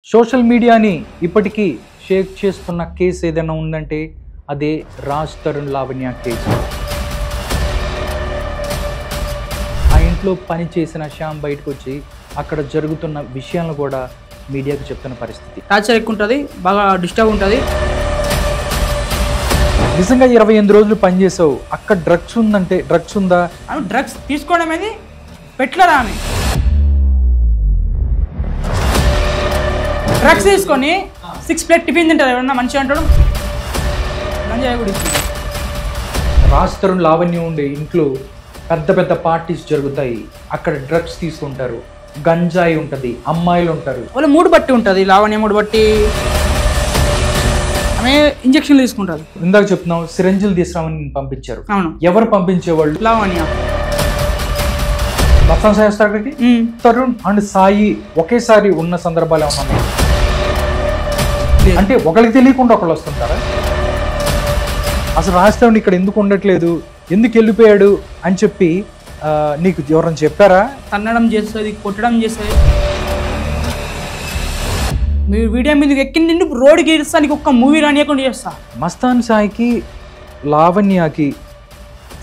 Social మీడియాని ఇప్పటికీ షేక్ చేస్తున్న కేసు ఏదైనా ఉందంటే అదే రాజ్ తరుణ్ లావణ్య కేసు. ఆ ఇంట్లో పని చేసిన శ్యామ్ బయటకు వచ్చి అక్కడ జరుగుతున్న విషయాలను కూడా మీడియాకు చెప్తున్న పరిస్థితి. టార్చర్ ఎక్కువ ఉంటుంది, బాగా డిస్టర్బ్ ఉంటుంది. నిజంగా 28 రోజులు పనిచేసావు, అక్కడ డ్రగ్స్ ఉందంటే డ్రగ్స్ ఉందా? ఆమె డ్రగ్స్ తీసుకోవడం అనేది పెట్టలేదా? ఆమె డ్రగ్స్ తీసుకొని 6 ప్లేట్ టిఫిన్ తింటారు. ఎవరన్నా మంచిగా అంటాడు. రాజ్ తరుణ్ లావణ్య ఉండే ఇంట్లో పెద్ద పెద్ద పార్టీస్ జరుగుతాయి, అక్కడ డ్రగ్స్ తీసుకుంటారు, గంజాయి ఉంటుంది, అమ్మాయిలు ఉంటారు. వాళ్ళ మూడు బట్టి ఉంటుంది. లావణ్య మూడు బట్టి ఆమె ఇంజక్షన్లు తీసుకుంటారు. ఇందాక చెప్తున్నావు సిరంజిలు తీసుకురామని పంపించారు. అవును. ఎవరు పంపించేవాళ్ళు? లావణ్య. మొత్తం చేస్తారు అక్కడికి. తరుణ్ అండ్ సాయి ఒకేసారి ఉన్న సందర్భాలు ఏమన్నా? అంటే ఒకరికి తెలియకుండా ఒకళ్ళు వస్తుంటారా? అసలు రాజ్ తరుణ్ ఇక్కడ ఎందుకు ఉండట్లేదు, ఎందుకు వెళ్ళిపోయాడు అని చెప్పి నీకు ఎవరైనా చెప్పారా? తన్నడం చేస్తుంది, కొట్టడం చేస్తుంది. మీ వీడియో మీద ఎక్కింది రోడ్డుకి ఇస్తా, నీకు ఒక్క మూవీ రానియకుండా చేస్తా. మస్తాన్ సాయికి లావణ్యకి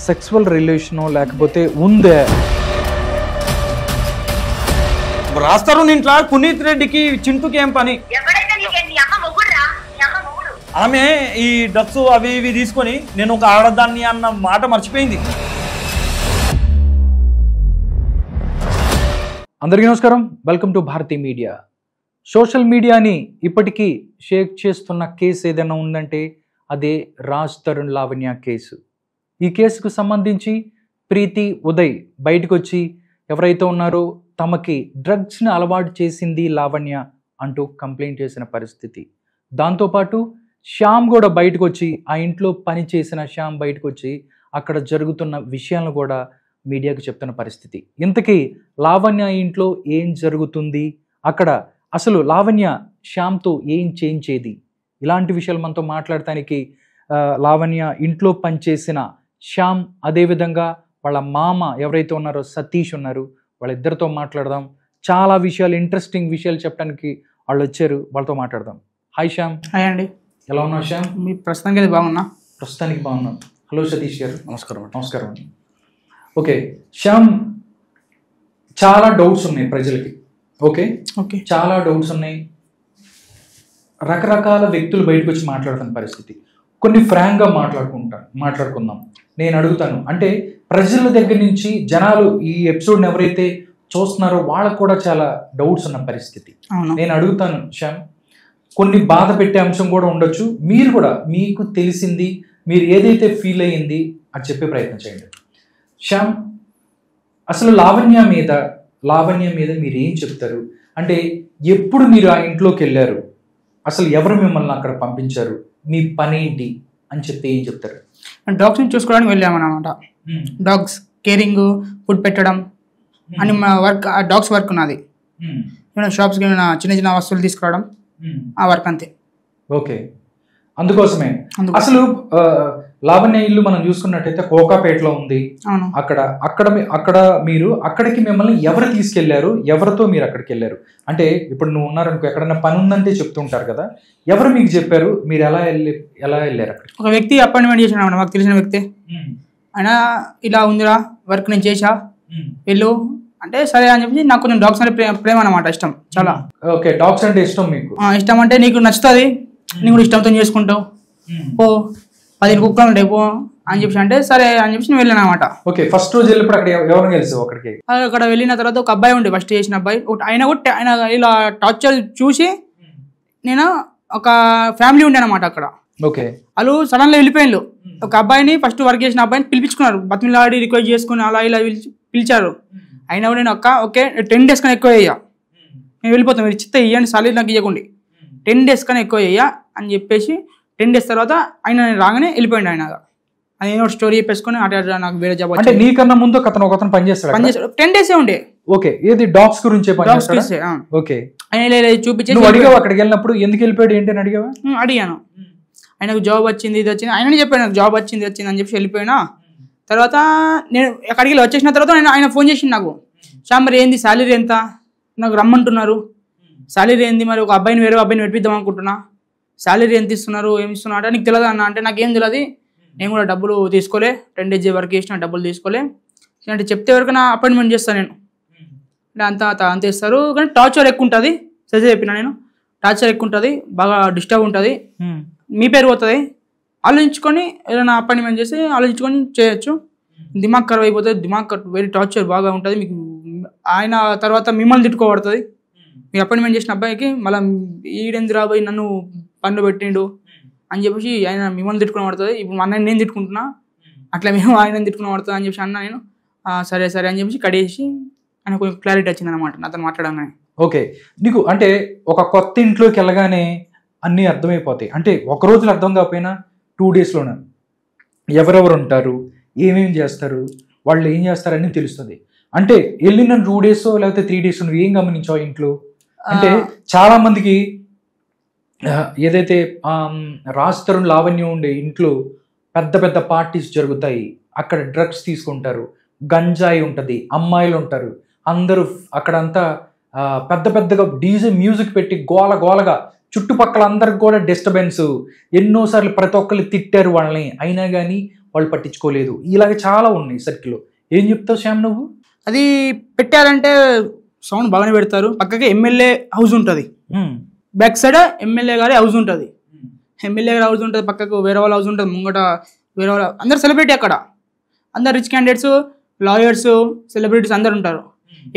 సెక్సువల్ రిలేషను లేకపోతే ఉందే? రాస్తారు ఇంట్లో పునీత్ రెడ్డికి చింటూకి ఏం పని? ఆమె ఈ డ్రగ్స్ అవి ఇవి తీసుకొని నేను ఒక ఆడదాన్ని అన్న మాట మర్చిపోయింది. అందరికీ నమస్కారం, welcome to Bharati media. Social మీడియాని ఇప్పటికీ షేక్ చేస్తున్న కేసు ఏదైనా ఉందంటే అదే రాజ్ తరుణ్ లావణ్య కేసు. ఈ కేసుకు సంబంధించి ప్రీతి ఉదయ్ బయటకు వచ్చి ఎవరైతే ఉన్నారో తమకి డ్రగ్స్ని అలవాటు చేసింది లావణ్య అంటూ కంప్లైంట్ చేసిన పరిస్థితి. దాంతోపాటు శ్యామ్ కూడా బయటకు వచ్చి, ఆ ఇంట్లో పని చేసిన శ్యామ్ బయటకు వచ్చి అక్కడ జరుగుతున్న విషయాలను కూడా మీడియాకు చెప్తున్న పరిస్థితి. ఇంతకీ లావణ్య ఇంట్లో ఏం జరుగుతుంది, అక్కడ అసలు లావణ్య శ్యామ్తో ఏం చేయించేది, ఇలాంటి విషయాలు మనతో మాట్లాడటానికి లావణ్య ఇంట్లో పనిచేసిన శ్యామ్, అదేవిధంగా వాళ్ళ మామ ఎవరైతే ఉన్నారో సతీష్ ఉన్నారు, వాళ్ళిద్దరితో మాట్లాడదాం. చాలా విషయాలు, ఇంట్రెస్టింగ్ విషయాలు చెప్పడానికి వాళ్ళు వచ్చారు, వాళ్ళతో మాట్లాడదాం. హాయ్ శ్యామ్. హాయ్ అండి. ఎలా ఉన్నావు శ్యామ్? మీ ప్రస్తుతానికి అది బాగున్నా? ప్రస్తుతానికి బాగున్నాను. హలో సతీష్ గారు. నమస్కారం. నమస్కారం అండి. ఓకే శ్యామ్, చాలా డౌట్స్ ఉన్నాయి ప్రజలకి. ఓకే, చాలా డౌట్స్ ఉన్నాయి. రకరకాల వ్యక్తులు బయటకు వచ్చి మాట్లాడుతున్న పరిస్థితి. కొన్ని ఫ్రాంక్గా మాట్లాడుకుందాం. నేను అడుగుతాను, అంటే ప్రజల దగ్గర నుంచి జనాలు ఈ ఎపిసోడ్ని ఎవరైతే చూస్తున్నారో వాళ్ళకు కూడా చాలా డౌట్స్ ఉన్న పరిస్థితి. నేను అడుగుతాను శ్యామ్, కొన్ని బాధ పెట్టే అంశం కూడా ఉండొచ్చు, మీరు కూడా మీకు తెలిసింది, మీరు ఏదైతే ఫీల్ అయ్యింది అది చెప్పే ప్రయత్నం చేయండి. శ్యామ్, అసలు లావణ్య మీద మీరు ఏం చెప్తారు? అంటే ఎప్పుడు మీరు ఆ ఇంట్లోకి వెళ్ళారు, అసలు ఎవరు మిమ్మల్ని అక్కడ పంపించారు, మీ పని ఏంటి అని చెప్తే ఏం చెప్తారు? డాగ్స్ని చూసుకోవడానికి వెళ్ళామన్నమాట. డాగ్స్ కేరింగ్, ఫుడ్ పెట్టడం అని మా వర్క్, డాగ్స్ వర్క్ ఉన్నది. ఏమైనా షాప్స్కి ఏమైనా చిన్న చిన్న వస్తువులు తీసుకురావడం, ఆ వర్క్ అంతే. ఓకే, అందుకోసమే. అసలు లావణ్య ఇల్లు మనం చూసుకున్నట్టయితే కోకాపేటలో ఉంది. అక్కడ మీరు అక్కడికి మిమ్మల్ని ఎవరు తీసుకెళ్లారు, ఎవరితో మీరు అక్కడికి వెళ్ళారు? అంటే ఇప్పుడు నువ్వు ఉన్నారనుకో, ఎక్కడన్నా పని ఉందంటే చెప్తుంటారు కదా, ఎవరు మీకు చెప్పారు, మీరు ఎలా వెళ్ళారు అక్కడ? ఒక వ్యక్తి అపాయింట్మెంట్ చేసిన, మాకు తెలిసిన వ్యక్తి. ఆయన ఇలా ఉందిరా వర్క్ నేను చేసా, వెళ్ళు అంటే సరే అని చెప్పి, నాకు కొంచెం డాగ్స్ అంటే ప్రేమ అన్నమాట, ఇష్టం చాలా. ఓకే, డాగ్స్ అంటే ఇష్టం మీకు? ఇష్టం అంటే నీకు నచ్చుతుంది, నీకు కూడా ఇష్టంతో చేసుకుంటావు, పో 10 కుక్కలు ఉంటాయి పో అని చెప్పి అంటే సరే అని చెప్పి నేను వెళ్ళాను అనమాట. ఓకే, ఫస్ట్ రోజు వెళ్ళినప్పుడు అక్కడ ఎవరు కలిసావు? అక్కడ వెళ్ళిన తర్వాత ఒక అబ్బాయి ఉండే, ఫస్ట్ చేసిన అబ్బాయి. ఆయన ఇలా టార్చర్ చూసి నేను ఒక ఫ్యామిలీ ఉండే అనమాట అక్కడ. ఓకే, వాళ్ళు సడన్ గా వెళ్ళిపోయిండు. ఒక అబ్బాయిని ఫస్ట్ వర్క్ చేసిన అబ్బాయిని పిలిపించుకున్నారు, బతిమిలాడి రిక్వెస్ట్ చేసుకుని అలా ఇలా పిలిచారు. అయినా కూడా నేను ఓకే 10 days కన్నా ఎక్కువ అయ్యా, నేను వెళ్ళిపోతాను, మీరు చిత్త ఇవ్వండి, సాలరీ నాకు ఇవ్వకండి, 10 days కన్నా ఎక్కువ అయ్యా అని చెప్పేసి 10 days తర్వాత ఆయన రాగానే వెళ్ళిపోయింది. ఆయన ఏదో స్టోరీ చెప్పేసుకుని అటు నాకు వేరే జాబ్. అంటే నీకన్నా ముందు ఒకతను పనిచేస్తాడు 10 days ఉండే. ఓకే, ఏది డాగ్స్ గురించి? ఓకే, ఆయన చూపించేసి అడిగావు అక్కడికి వెళ్ళినప్పుడు ఎందుకు వెళ్ళిపోయాడు ఏంటి అని అడిగావా? అడిగాను. ఆయనకు జాబ్ వచ్చింది, ఇది వచ్చింది, ఆయననే చెప్పాను నాకు జాబ్ వచ్చింది అని చెప్పి వెళ్ళిపోయినా. తర్వాత నేను అక్కడికి వచ్చేసిన తర్వాత ఆయన ఫోన్ చేసింది నాకు, శ్యామ్ మరి ఏంది శాలరీ ఎంత, నాకు రమ్మంటున్నారు, శాలరీ ఏంది మరి, ఒక అబ్బాయిని వేరే అబ్బాయిని పెట్టిద్దాం అనుకుంటున్నా, శాలరీ ఎంత ఇస్తున్నారు ఏమి ఇస్తున్నారు అంటే నీకు తెలియదు అన్న అంటే నాకేం తెలియదు, నేను కూడా డబ్బులు తీసుకోలే, 10 days వర్క్ చేసిన డబ్బులు తీసుకోలే అంటే చెప్తే వరకు నా అపాయింట్మెంట్ చేస్తాను నేను అంత ఇస్తారు. కానీ టార్చర్ ఎక్కువ ఉంటుంది, సజెస్ట్ చెప్పిన నేను, టార్చర్ ఎక్కువ ఉంటుంది, బాగా డిస్టర్బ్ ఉంటుంది, మీ పేరు పోతుంది, ఆలోచించుకొని ఏదైనా అపాయింట్మెంట్ చేసి ఆలోచించుకొని చేయొచ్చు. దిమాగ్ ఖరాబ్ అయిపోతుంది, దిమాగ్ వెరీ టార్చర్ బాగా ఉంటుంది మీకు. ఆయన తర్వాత మిమ్మల్ని తిట్టుకోబడుతుంది, మీరు అపాయింట్మెంట్ చేసిన అబ్బాయికి మళ్ళీ ఈడెంది రాబోయి నన్ను పన్ను పెట్టిండు అని చెప్పేసి ఆయన మిమ్మల్ని తిట్టుకుని పడుతుంది. ఇప్పుడు మా అన్నయ్య నేను తిట్టుకుంటున్నా, అట్లా మేము ఆయన తిట్టుకుని పడుతుంది అని చెప్పి అన్న నేను సరే సరే అని చెప్పేసి కడేసి ఆయన కొంచెం క్లారిటీ వచ్చింది అనమాట నాతో మాట్లాడగానే. ఓకే, నీకు అంటే ఒక కొత్త ఇంట్లోకి వెళ్ళగానే అన్నీ అర్థమైపోతాయి అంటే ఒక రోజులో అర్థం కాకపోయినా 2 daysలోనే ఎవరెవరు ఉంటారు, ఏమేమి చేస్తారు, వాళ్ళు ఏం చేస్తారని తెలుస్తుంది. అంటే వెళ్ళిన 2 days లేకపోతే 3 days నువ్వు ఏం గమనించావు ఇంట్లో? అంటే చాలా మందికి ఏదైతే రాజ్ తరుణ్ లావణ్యం ఉండే ఇంట్లో పెద్ద పెద్ద పార్టీస్ జరుగుతాయి, అక్కడ డ్రగ్స్ తీసుకుంటారు, గంజాయి ఉంటుంది, అమ్మాయిలు ఉంటారు, అందరూ అక్కడంతా పెద్ద పెద్దగా డీజే మ్యూజిక్ పెట్టి గోల గోలగా చుట్టుపక్కల అందరికి కూడా డిస్టర్బెన్స్, ఎన్నోసార్లు ప్రతి ఒక్కరు తిట్టారు వాళ్ళని, అయినా కానీ వాళ్ళు పట్టించుకోలేదు. ఇలాగ చాలా ఉన్నాయి సర్కిల్లో. ఏం చెప్తావు శ్యామ్ నువ్వు? అది పెట్టారంటే సౌండ్ బాగానే పెడతారు, పక్కకి ఎమ్మెల్యే హౌస్ ఉంటుంది, బ్యాక్ సైడ్ ఎమ్మెల్యే గారి హౌస్ ఉంటుంది, ఎమ్మెల్యే గారి హౌస్ ఉంటుంది, పక్కకు వేరే వాళ్ళ హౌస్ ఉంటుంది, ముంగట వేరే వాళ్ళ అందరు సెలబ్రిటీ, అక్కడ అందరు రిచ్ క్యాండిడేట్స్, లాయర్స్, సెలబ్రిటీస్ అందరు ఉంటారు.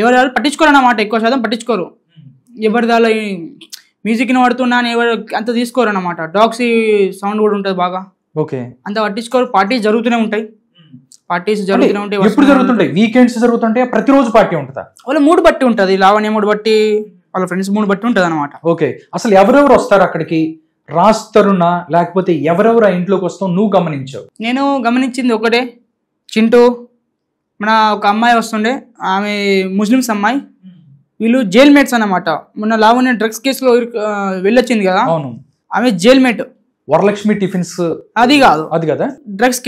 ఎవరు పట్టించుకోరు అన్నమాట, ఎక్కువ శాతం పట్టించుకోరు. ఎవరి దాని మ్యూజిక్ని వాడుతున్నా అని ఎవరు అంత తీసుకోరు అన్నమాట. డాగ్స్ సౌండ్ కూడా ఉంటుంది బాగా, ఓకే, అంత పట్టించుకోరు. పార్టీస్ జరుగుతూనే ఉంటాయి, పార్టీస్ జరుగుతూనే ఉంటాయి. ఎప్పుడు జరుగుతుంటాయి? వీకెండ్స్ జరుగుతుంటాయి, ప్రతిరోజు పార్టీ ఉంటుందా? వాళ్ళ మూడు బట్టి ఉంటుంది, లావణ్య మూడు బట్టి, వాళ్ళ ఫ్రెండ్స్ మూడు బట్టి ఉంటుంది అనమాట. ఓకే, అసలు ఎవరెవరు వస్తారు అక్కడికి? రాజ్ తరుణ లేకపోతే ఎవరెవరు ఆ ఇంట్లోకి వస్తావు నువ్వు గమనించావు? నేను గమనించింది ఒకటే, చింటూ, మన ఒక అమ్మాయి వస్తుండే, ఆమె ముస్లిమ్స్ అమ్మాయి, వీళ్ళు జైల్ మేట్స్ అన్నమాట. మొన్న లావణ్య డ్రగ్స్ కేసులో వెళ్ళొచ్చింది కదా, ఆమె జైల్ మేట్. వరలక్ష్మి టిఫిన్స్ అది కాదు, అది కదా, డ్రగ్స్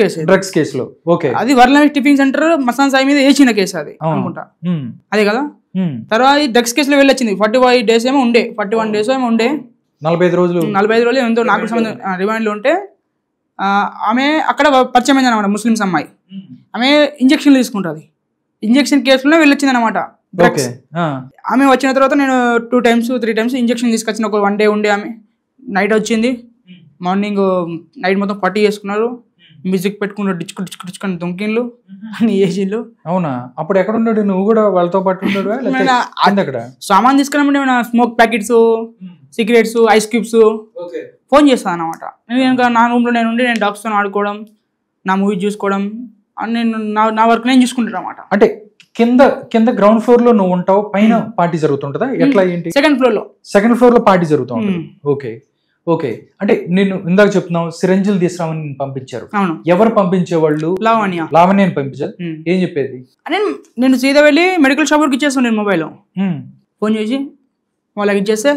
కేసులో. ఓకే, అది వరలక్ష్మి టిఫిన్ సెంటర్ మసాన్ సాయి మీద వేసిన కేసు అది అనుకుంటా, అదే కదా. తర్వాత ఈ డ్రగ్స్ కేసులో వెళ్ళొచ్చింది, 41 days ఏమో ఉండే, 45 రోజులు ఎంతో నాకు రిమాండ్ లో ఉంటే ఆమె అక్కడ పరిచయం అయింది అనమాట, ముస్లిమ్స్ అమ్మాయి. ఆమె ఇంజక్షన్లు తీసుకుంటుంది, ఇంజక్షన్ కేసులోనే వెళ్ళొచ్చింది అనమాట. ఆమె వచ్చిన తర్వాత నేను 2 times 3 times ఇంజక్షన్ తీసుకొచ్చిన. ఒక 1 day ఉండే ఆమె, నైట్ వచ్చింది, మార్నింగ్ నైట్ మొత్తం పట్టి చేసుకున్నారు, మ్యూజిక్ పెట్టుకున్నారు, డిచ్చుకొని దొంకిన్లు అని వేసిండ్లు. అవునా? అప్పుడు ఎక్కడ ఉన్నాడు? నువ్వు కూడా వాళ్ళతో పాటు ఉన్నాడు? అక్కడ సామాన్ తీసుకురామంటే smoke packets, cigarettes, ice cubes phone చేస్తాను అనమాట. నేను నా రూమ్లో నేను డాగ్స్తో ఆడుకోవడం, నా మూవీ చూసుకోవడం అని నేను నా వర్క్ నేను చూసుకుంటాను అనమాట. అంటే కింద గ్రౌండ్ ఫ్లోర్ లో నువ్వు ఉంటావు, పైన పార్టీ జరుగుతుంటదా? ఎట్లా ఏంటి? సెకండ్ ఫ్లోర్ లో పార్టీ జరుగుతూ ఉంటుంది. ఓకే, అంటే నేను ఇందాక చెప్తున్నావు సిరంజిల్ తీసుకురామని పంపించారు. ఎవరు పంపించేవాళ్ళు? లావణ్యని పంపించారు. ఏం చెప్పేది? నేను సీదా వెళ్ళి మెడికల్ షాప్ వరకు ఇచ్చేస్తాను, నేను మొబైల్ ఫోన్ చేసి వాళ్ళకి ఇచ్చేస్తే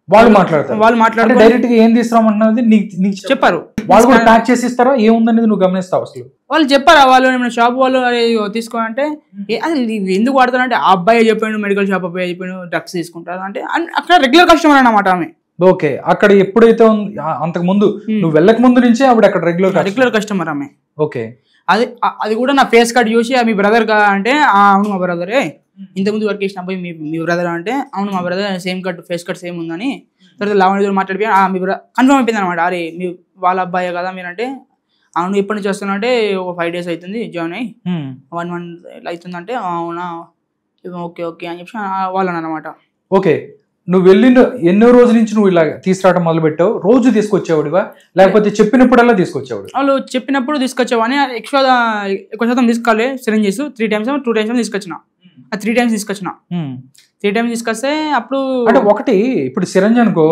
వాళ్ళు మాట్లాడతారు. డైరెక్ట్ గా ఏం తీసుకురామన్నది నీకు చెప్పారు, వాళ్ళు కూడా ప్యాక్ చేసి ఇస్తారా? ఏముందనేది నువ్వు గమనిస్తావు? అసలు వాళ్ళు చెప్పారా? వాళ్ళు షాప్ వాళ్ళు తీసుకోవాలంటే ఎందుకు వాడతారంటే ఆ అబ్బాయి చెప్పాడు, మెడికల్ షాప్ అబ్బాయి చెప్పాడు డ్రగ్స్ తీసుకుంటారు అంటే, అక్కడ రెగ్యులర్ కస్టమర్ అన్నమాట ఆమె. ఓకే, అక్కడ ఎప్పుడైతే అంతకు ముందు నువ్వు వెళ్ళక ముందు నుంచే ఆవిడ అక్కడ రెగ్యులర్ కస్టమర్ ఆమె. ఓకే, అది కూడా నా ఫేస్ కట్ చూసి మీ బ్రదర్ కా అంటే అవును మా బ్రదరే, ఇంతకుముందు వర్క్ చేసిన అబ్బాయి మీ బ్రదర్ అంటే అవును మా brother, same cut face cut same ఉందని. తర్వాత లావణ్య మాట్లాడిపోయి మీ బ్రదర్ కన్ఫర్మ్ అయిపోయింది అనమాట. అరే మీ వాళ్ళ అబ్బాయే కదా మీరంటే, అవును ఎప్పటి నుంచి వస్తున్నా అంటే ఒక 5 days అవుతుంది జాయిన్ అయ్యి, 1 month అవుతుందంటే అవునా ఓకే అని చెప్పి వాళ్ళు అనమాట. ఓకే, నువ్వు వెళ్ళిన ఎన్నో రోజుల నుంచి నువ్వు ఇలా తీసుకురావడం మొదలు పెట్టావు? రోజు తీసుకొచ్చేవాడివా లేకపోతే చెప్పినప్పుడల్లా తీసుకొచ్చేవాడు? వాళ్ళు చెప్పినప్పుడు తీసుకొచ్చేవాడిని, ఎక్కువ శాతం తీసుకోవాలి. సిరంజెస్ 3 times 2 times తీసుకొచ్చిన, 3 times తీసుకొచ్చిన. 3 times తీసుకొస్తే అప్పుడు అంటే ఒకటి, ఇప్పుడు సిరంజ్ అనుకో,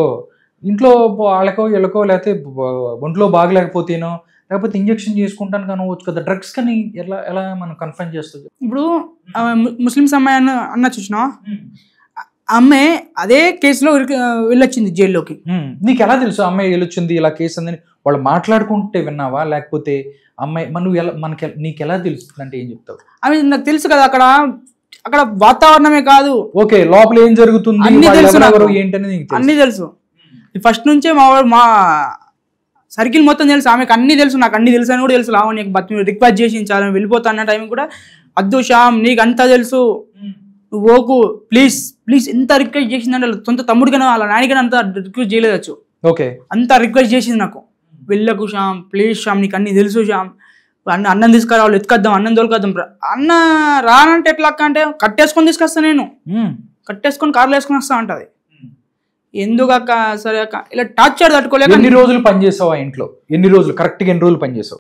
ఇంట్లో వాళ్ళకో వీళ్ళకో లేకపోతే ఒంట్లో బాగలేకపోతేనో లేకపోతే ఇంజక్షన్ చేసుకుంటాను కానవచ్చు కదా, డ్రగ్స్ కానీ ఎలా మనం కన్ఫర్మ్ చేస్తుంది? ఇప్పుడు ముస్లిమ్స్ అమ్మాయి అన్న చూసినా, అమ్మాయి అదే కేసులో వెళ్ళొచ్చింది జైల్లోకి. నీకు ఎలా తెలుసు అమ్మాయి వెళ్ళొచ్చింది ఇలా కేసు అందని? వాళ్ళు మాట్లాడుకుంటే విన్నావా లేకపోతే అమ్మాయి నువ్వు నీకు ఎలా తెలుస్తుంది అంటే ఏం చెప్తావు? అవి నాకు తెలుసు కదా, అక్కడ అక్కడ వాతావరణమే కాదు, ఓకే లోపల ఏం జరుగుతుంది, అన్ని వాళ్ళు తెలుసు ఎవరెవరు నాకు. ఏంటనేది నీకు తెలుసు. అన్నీ తెలుసు. ఫస్ట్ నుంచే మా సర్కిల్ మొత్తం తెలుసు, ఆమెకు అన్నీ తెలుసు, నాకు అన్ని తెలుసు అని కూడా తెలుసు. లావణ్యకి బతికి రిక్వెస్ట్ చేసి చాలా వెళ్ళిపోతా అన్న టైం కూడా అద్దు శ్యామ్ నీకు అంతా తెలుసు, నువ్వు ఓకు ప్లీజ్ ప్లీజ్, ఎంత రిక్వెస్ట్ చేసిందంటే సొంత తమ్ముడికైనా వాళ్ళ నాయకైనా అంత రిక్వెస్ట్ చేయలేదచ్చు, ఓకే అంత రిక్వెస్ట్ చేసింది నాకు. వెళ్ళకు శ్యామ్ ప్లీజ్ శ్యామ్ నీకు అన్ని తెలుసు శ్యామ్, అన్నం తీసుకురా వాళ్ళు ఎత్తుకొద్దాం, అన్నం తోలుకొద్దాం. అన్న రానంటే ఎట్లా అక్క అంటే కట్టేసుకొని తీసుకొస్తా, నేను కట్టేసుకొని కార్లో వేసుకొని వస్తా అంటది. ఎందుకు అక్క సరే అక్క ఇలా టార్చర్ తట్టుకోలేక. ఎన్ని రోజులు పనిచేసావు ఆ ఇంట్లో, ఎన్ని రోజులు కరెక్ట్ గా ఎన్ని రోజులు పనిచేసావు?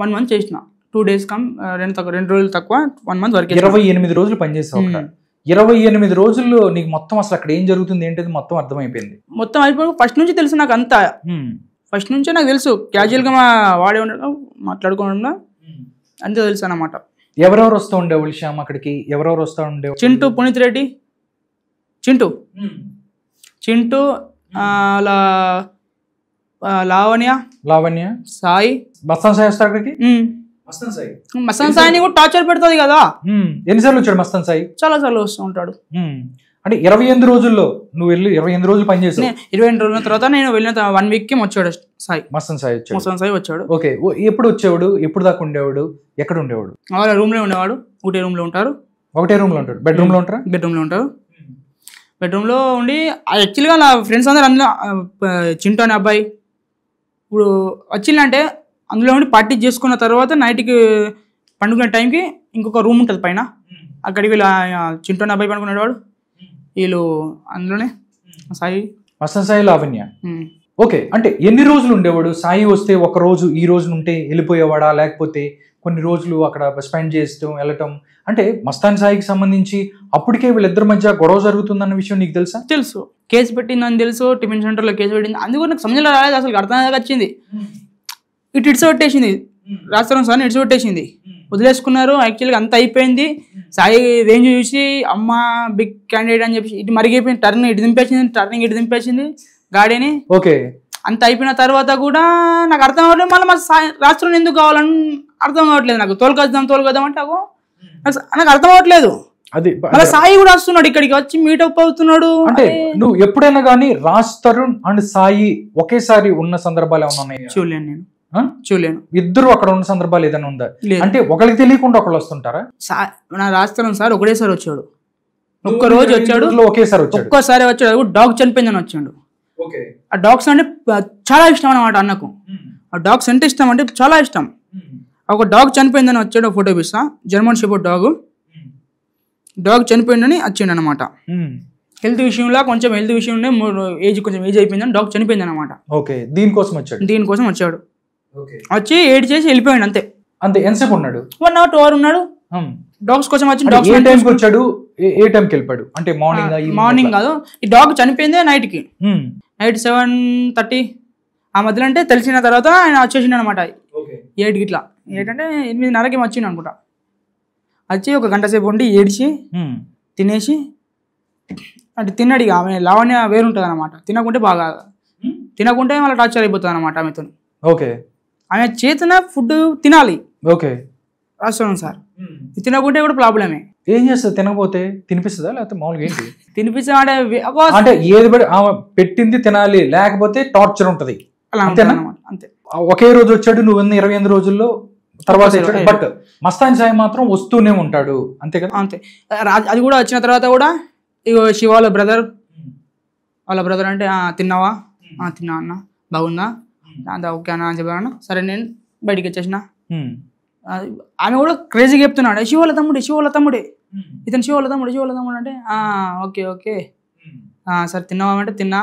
1 month చేసిన, 2 days కమ్ 2 రోజులు తక్కువ, 1 month వరకు. 28 రోజులు పనిచేసావు అక్కడ. 28 రోజుల్లో నీకు మొత్తం అసలు అక్కడ ఏం జరుగుతుంది ఏంటది మొత్తం అర్థమైపోయింది? మొత్తం అయిపోయి ఫస్ట్ నుంచి తెలుసు నాకు అంతా, ఫస్ట్ నుంచే నాకు తెలుసు. క్యాజువల్గా వాడే ఉండడం మాట్లాడుకోవడం అంతే తెలుసు అన్నమాట. ఎవరెవరు వస్తూ ఉండేవాళ్ళు శ్యామ్ అక్కడికి, ఎవరెవరు వస్తూ ఉండేవాళ్ళు? చింటూ, పునీత్ రెడ్డి, చింటూ లావణ్య, సాయి. మస్తాన్ సాయి వస్తాడు అక్కడికి. మస్తాన్ సాయిని కూడా టార్చర్ పెడుతుంది కదా. ఎన్నిసార్లు వచ్చాడు మస్తాన్ సాయి? చాలా సార్లు వస్తూ ఉంటాడు. అంటే 28 రోజుల్లో నువ్వు వెళ్ళి 28 రోజులు పనిచేసావు. 28 రోజుల తర్వాత నేను వెళ్ళిన 1 week కి వచ్చాడు సాయి, మస్తాన్ సాయి వచ్చాడు. మస్తాన్ సాయి వచ్చాడు. ఓకే, ఎప్పుడు వచ్చేవాడు, ఎప్పుడు దాకా ఉండేవాడు, ఎక్కడ ఉండేవాడు? వాళ్ళ రూమ్ లో ఉండేవాడు, ఒకటే రూమ్ లో ఉంటారు. ఒకటే రూమ్ లో ఉంటాడు. బెడ్రూమ్ లో ఉంటారా? బెడ్రూమ్ లో ఉంటారు. బెడ్రూమ్ లో ఉండి యాక్చువల్గా నా ఫ్రెండ్స్ అందరూ అందులో చింటూ అనే అబ్బాయి ఇప్పుడు వచ్చిందంటే అందులో ఉండి పార్టీ చేసుకున్న తర్వాత నైట్కి పండుకునే టైంకి ఇంకొక రూమ్ ఉంటుంది పైన, అక్కడికి వీళ్ళు చింటూ అనే అబ్బాయి పండుకునేవాడు, వీళ్ళు అందులోనే సాయి, మస్తాన్ సాయి, లావణ్య. ఓకే, అంటే ఎన్ని రోజులు ఉండేవాడు? సాయి వస్తే ఒక రోజు ఈ రోజు ఉంటే వెళ్ళిపోయేవాడా, లేకపోతే కొన్ని రోజులు అక్కడ స్పెండ్ చేస్తూ వెళ్ళటం? అంటే మస్తాన్ సాయికి సంబంధించి అప్పటికే వీళ్ళిద్దరి మధ్య గొడవ జరుగుతుందన్న విషయం నీకు తెలుసా? తెలుసు, కేసు పెట్టిందని తెలుసు, టిఫిన్ సెంటర్లో కేసు పెట్టింది. అందుకు నాకు సమయంలో రాలేదు, అసలు అర్థం వచ్చింది. ఇట్స్ పెట్టేసింది, రాస్తారం సార్ ఇట్స్ పెట్టేసింది, వదిలేసుకున్నారు. యాక్చువల్గా అంత అయిపోయింది. సాయి రేంజ్ చూసి అమ్మ బిగ్ క్యాండిడేట్ అని చెప్పి ఇటు మరిగిపోయింది, టర్నింగ్ ఇటు దింపేసింది గాడిని. ఓకే, అంత అయిపోయిన తర్వాత కూడా నాకు అర్థం అవ్వట్లేదు, మళ్ళీ మా రాష్ట్రం ఎందుకు కావాలని అర్థం కావట్లేదు నాకు. తోలుకొద్దాం అంటే నాకు అర్థం అవ్వట్లేదు. అది మళ్ళీ సాయి కూడా వస్తున్నాడు ఇక్కడికి వచ్చి మీటప్ అవుతున్నాడు. అంటే నువ్వు ఎప్పుడైనా కానీ రాజ్ తరుణ్ అండ్ సాయి ఒకేసారి ఉన్న సందర్భాలు ఏమైనా ఉన్నాయా? చూడలేను. ఇద్దరు అక్కడ ఉన్న సందర్భాలు ఏదైనా ఉందా? అంటే ఒకరికి తెలియకుండా ఒకళ్ళు వస్తుంటారా? నా రాస్తారం సార్ ఒకటేసారి వచ్చాడు, ఒక్క రోజు వచ్చాడు, ఒక్కసారి వచ్చాడు. అది కూడా డాగ్ చనిపోయిందని వచ్చాడు. ఆ డాగ్స్ అంటే చాలా ఇష్టం అన్నమాట అన్నకు. ఆ డాగ్స్ అంటే ఇష్టం, అంటే చాలా ఇష్టం. ఒక డాగ్ చనిపోయిందని వచ్చాడు, ఫోటో పిస్తా, జర్మన్ షెపర్డ్ డాగ్ చనిపోయిందని వచ్చిండు అనమాట. హెల్త్ విషయంలో కొంచెం కొంచెం ఏజ్ అయిపోయిందని డాగ్ చనిపోయింది అనమాట. దీనికోసం వచ్చాడు. వచ్చి ఏడ్ చేసి వెళ్ళిపోయాడు అంతే. ఎంతసేపు ఉన్నాడు? 1 hour 2 hours ఉన్నాడు. డాగ్స్ కోసం వచ్చి మార్నింగ్ కాదు, ఈ డాగ్ చనిపోయింది నైట్ 7:30 ఆ మధ్యలో. అంటే తెలిసిన తర్వాత ఆయన వచ్చేసిండు అనమాట 8 గిట్లా. 8 అంటే 8:30కి వచ్చిండు అనుకుంటా. వచ్చి ఒక గంట సేపు ఉండి ఏడిచి తినేసి అంటే తిన్నాడు. ఇక ఆమె లావణ్య వేరుంటుంది అనమాట. తినకుంటే మళ్ళీ టార్చర్ అయిపోతుంది అనమాట ఆమెతో. ఆమె చేతిన ఫుడ్ తినాలి. రాస్తున్నాం సార్, తినకుంటే కూడా ప్రాబ్లమే. ఏం చేస్తుంది? తినకపోతే తినిపిస్తుందా లేకపోతే మామూలుగా ఏంటి? తినిపిస్తా అంటే ఏది ఆమె పెట్టింది తినాలి, లేకపోతే టార్చర్ ఉంటది అంతే. ఒకే రోజు వచ్చాడు, నువ్వు 28 రోజుల్లో తర్వాత వచ్చాడు. బట్ మస్తాన్ సాయి మాత్రం వస్తూనే ఉంటాడు, అంతే కదా? అంతే. అది కూడా వచ్చిన తర్వాత కూడా ఇగో శివ వాళ్ళ బ్రదర్ అంటే తిన్నావా? తిన్నా అన్న, బాగుందా? ఓకే అన్న అని చెప్పాను. సరే నేను బయటికి వచ్చేసిన. ఆమె కూడా క్రేజీగా చెప్తున్నాడు, శివోళ్ళ తమ్ముడే ఇతను శివోళ్ళ తమ్ముడు అంటే ఓకే సరే తిన్నావా అంటే తిన్నా